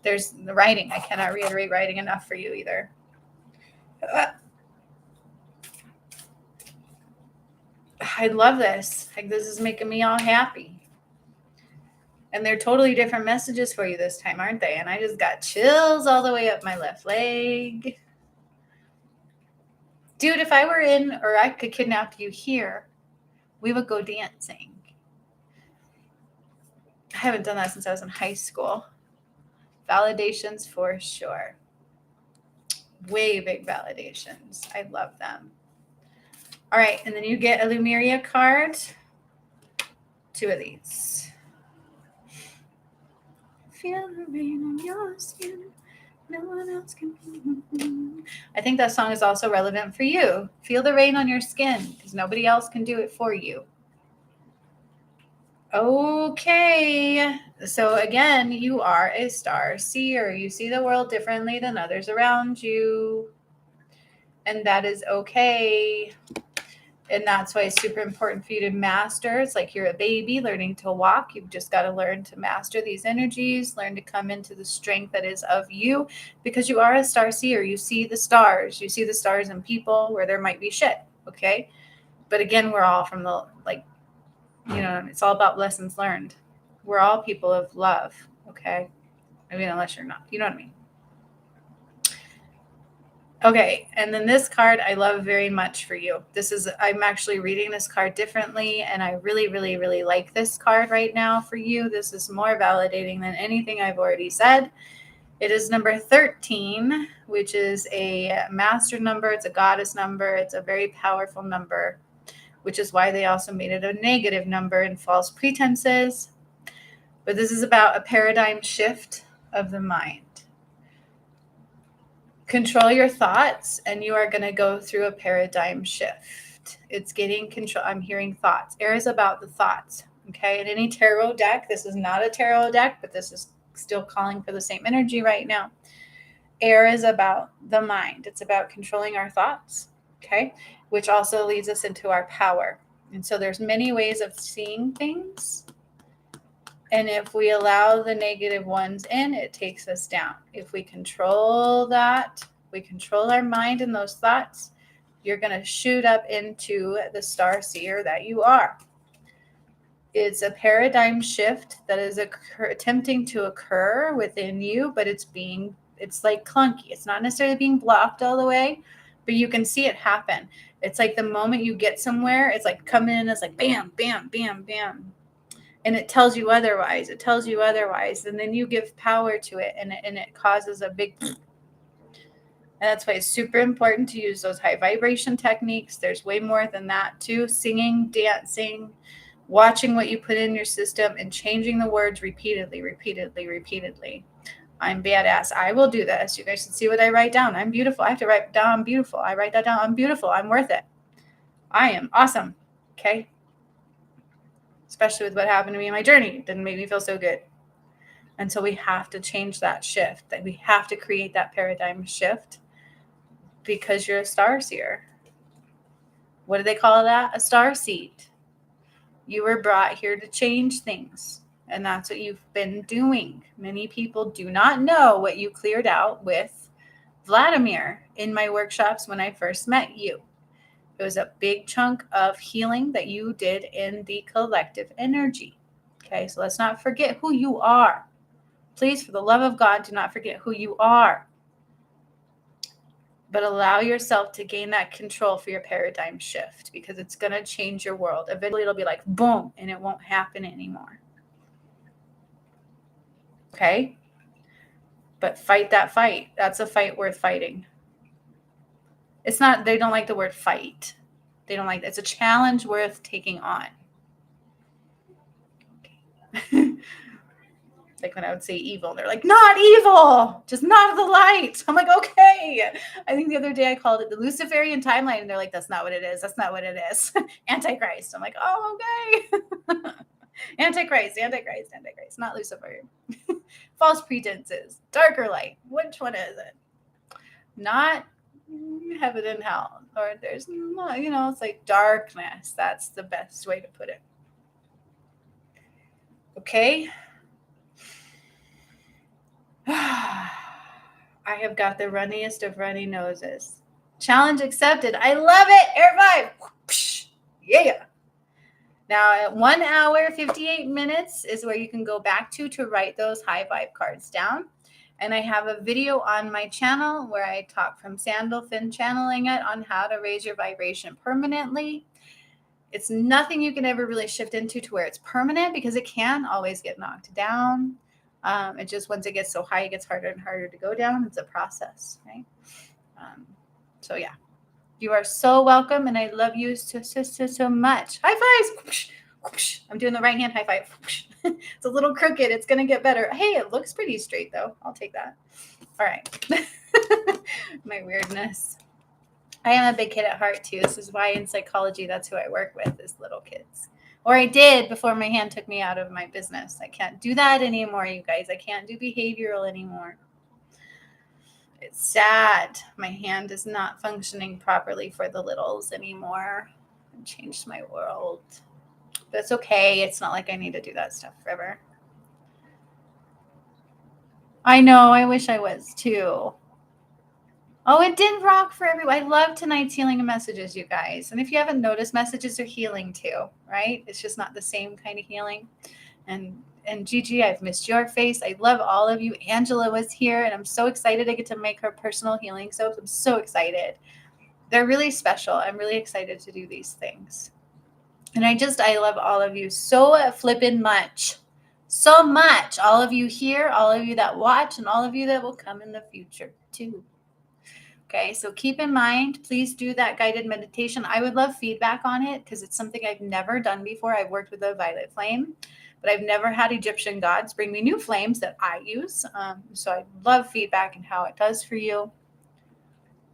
There's the writing. I cannot reiterate writing enough for you either. I love this. Like, this is making me all happy. And they're totally different messages for you this time, aren't they? And I just got chills all the way up my left leg. Dude, if I were in, or I could kidnap you here, we would go dancing. I haven't done that since I was in high school. Validations for sure. Way big validations. I love them. All right, and then you get a Lumeria card. 2 of these. Feel the rain on your skin. No one else can. I think that song is also relevant for you. Feel the rain on your skin, because nobody else can do it for you. Okay. So again, you are a star seer. You see the world differently than others around you. And that is okay. And that's why it's super important for you to master. It's like you're a baby learning to walk. You've just got to learn to master these energies, learn to come into the strength that is of you, because you are a star seer. You see the stars. You see the stars in people where there might be shit. Okay. But again, we're all from the, like, you know, it's all about lessons learned. We're all people of love. Okay. I mean, unless you're not, you know what I mean? Okay, and then this card I love very much for you. I'm actually reading this card differently, and I really, really, really like this card right now for you. This is more validating than anything I've already said. It is number 13, which is a master number. It's a goddess number. It's a very powerful number, which is why they also made it a negative number in false pretenses. But this is about a paradigm shift of the mind. Control your thoughts, and you are going to go through a paradigm shift. It's getting control. I'm hearing thoughts. Air is about the thoughts. Okay. In any tarot deck, this is not a tarot deck, but this is still calling for the same energy right now. Air is about the mind. It's about controlling our thoughts. Okay. Which also leads us into our power. And so there's many ways of seeing things. And if we allow the negative ones in, it takes us down. If we control that, we control our mind and those thoughts, you're going to shoot up into the star seer that you are. It's a paradigm shift that is attempting to occur within you, but it's like clunky. It's not necessarily being blocked all the way, but you can see it happen. It's like the moment you get somewhere, it's like coming in, it's like bam, bam, bam, bam. And it tells you otherwise. It tells you otherwise. And then you give power to it, and it causes a big. And that's why it's super important to use those high vibration techniques. There's way more than that too. Singing, dancing, watching what you put in your system, and changing the words repeatedly, repeatedly, repeatedly. I'm badass. I will do this. You guys should see what I write down. I'm beautiful. I have to write down I'm beautiful. I write that down. I'm beautiful. I'm worth it. I am awesome. Okay. Especially with what happened to me in my journey. It didn't make me feel so good. And so we have to change that shift. That we have to create that paradigm shift, because you're a star seer. What do they call that? A star seed. You were brought here to change things. And that's what you've been doing. Many people do not know what you cleared out with Vladimir in my workshops when I first met you. It was a big chunk of healing that you did in the collective energy. Okay, so let's not forget who you are. Please, for the love of God, do not forget who you are. But allow yourself to gain that control for your paradigm shift, because it's going to change your world. Eventually, it'll be like, boom, and it won't happen anymore. Okay? But fight that fight. That's a fight worth fighting. It's not, they don't like the word fight. They don't like, it's a challenge worth taking on. Okay. Like when I would say evil, they're like, not evil, just not the light. I'm like, okay. I think the other day I called it the Luciferian timeline, and they're like, that's not what it is. That's not what it is. Antichrist. I'm like, oh, okay. Antichrist, not Lucifer. False pretenses, darker light. Which one is it? Not heaven and hell, or there's no, it's like darkness. That's the best way to put it. Okay. I have got the runniest of runny noses. Challenge accepted. I love it. Air 5. Yeah. Now, at 1 hour, 58 minutes is where you can go back to write those high vibe cards down. And I have a video on my channel where I talk from Sandalphon channeling it on how to raise your vibration permanently. It's nothing you can ever really shift into to where it's permanent, because it can always get knocked down. It just, once it gets so high, it gets harder and harder to go down. It's a process, right? So yeah, you are so welcome, and I love you so much. High fives. I'm doing the right hand high five. It's a little crooked. It's gonna get better. Hey, it looks pretty straight though. I'll take that. All right. My weirdness. I am a big kid at heart too. This is why in psychology, that's who I work with, is little kids. Or I did before my hand took me out of my business. I can't do that anymore, you guys. I can't do behavioral anymore. It's sad. My hand is not functioning properly for the littles anymore. It changed my world. But it's okay. It's not like I need to do that stuff forever. I know. I wish I was too. Oh, it did rock for everyone. I love tonight's healing messages, you guys. And if you haven't noticed, messages are healing too, right? It's just not the same kind of healing. And Gigi, I've missed your face. I love all of you. Angela was here, and I'm so excited I get to make her personal healing soaps. I'm so excited. They're really special. I'm really excited to do these things. And I love all of you so flippin' much. So much. All of you here, all of you that watch, and all of you that will come in the future too. Okay, so keep in mind, please do that guided meditation. I would love feedback on it, because it's something I've never done before. I've worked with a violet flame, but I've never had Egyptian gods bring me new flames that I use. So I love feedback and how it does for you.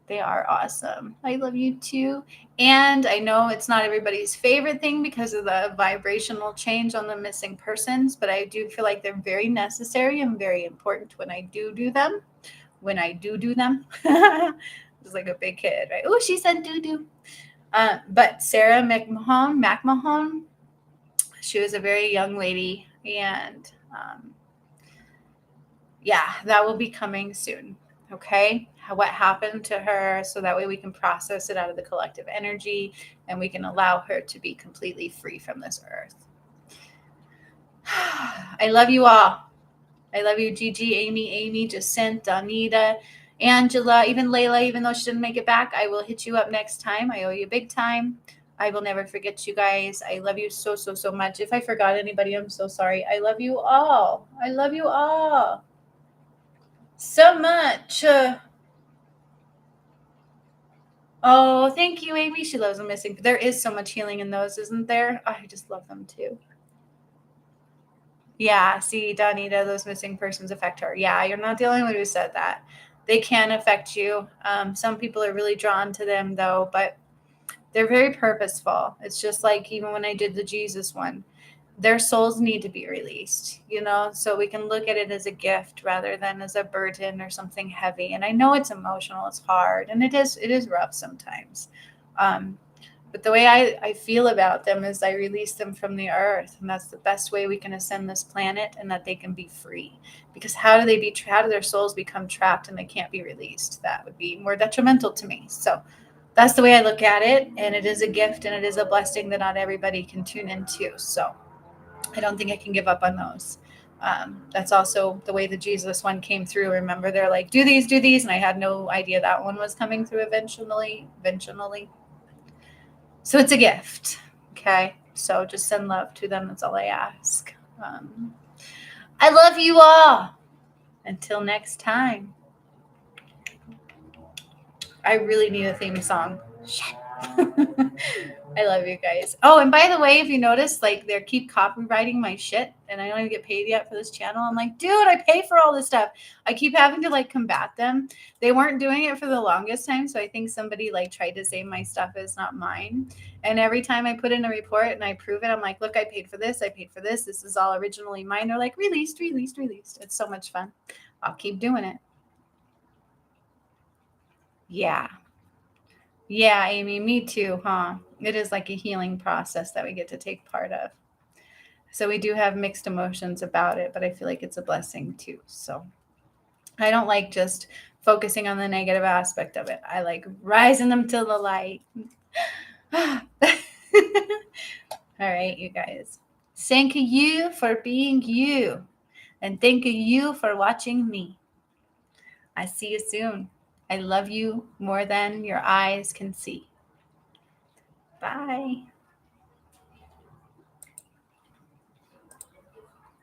They are awesome. I love you too. And I know it's not everybody's favorite thing because of the vibrational change on the missing persons, but I do feel like they're very necessary and very important when I do them. When I do them. It's like a big kid, right? Oh, she said do. But Sarah McMahon, she was a very young lady, and yeah, that will be coming soon. Okay, what happened to her, so that way we can process it out of the collective energy, and we can allow her to be completely free from this earth. I love you all. I love you, Gigi, Amy, Jacinta, Donita, Angela, even Layla. Even though she didn't make it back, I will hit you up next time. I owe you big time. I will never forget you guys. I love you so much. If I forgot anybody, I'm so sorry. I love you all. I love you all so much. Oh, thank you, Amy. She loves them missing. There is so much healing in those, isn't there? I just love them too. Yeah, see, Donita, those missing persons affect her. Yeah, you're not the only one who said that. They can affect you. Some people are really drawn to them, though, but they're very purposeful. It's just like even when I did the Jesus one, their souls need to be released, so we can look at it as a gift rather than as a burden or something heavy. And I know it's emotional, it's hard, and it is rough sometimes. But the way I feel about them is I release them from the earth, and that's the best way we can ascend this planet, and that they can be free. Because how do their souls become trapped and they can't be released? That would be more detrimental to me. So that's the way I look at it. And it is a gift and it is a blessing that not everybody can tune into. So I don't think I can give up on those. That's also the way the Jesus one came through. Remember, they're like, do these. And I had no idea that one was coming through eventually. So it's a gift. Okay. So just send love to them. That's all I ask. I love you all. Until next time. I really need a theme song. Shit. I love you guys. Oh, and by the way, if you notice, like they keep copywriting my shit and I don't even get paid yet for this channel. I'm like, dude, I pay for all this stuff. I keep having to like combat them. They weren't doing it for the longest time. So I think somebody like tried to say my stuff is not mine. And every time I put in a report and I prove it, I'm like, look, I paid for this. This is all originally mine. They're like, released. It's so much fun. I'll keep doing it. Yeah. Yeah, Amy, me too, huh? It is like a healing process that we get to take part of. So we do have mixed emotions about it, but I feel like it's a blessing too. So I don't like just focusing on the negative aspect of it. I like rising them to the light. All right, you guys. Thank you for being you. And thank you for watching me. I see you soon. I love you more than your eyes can see. Bye.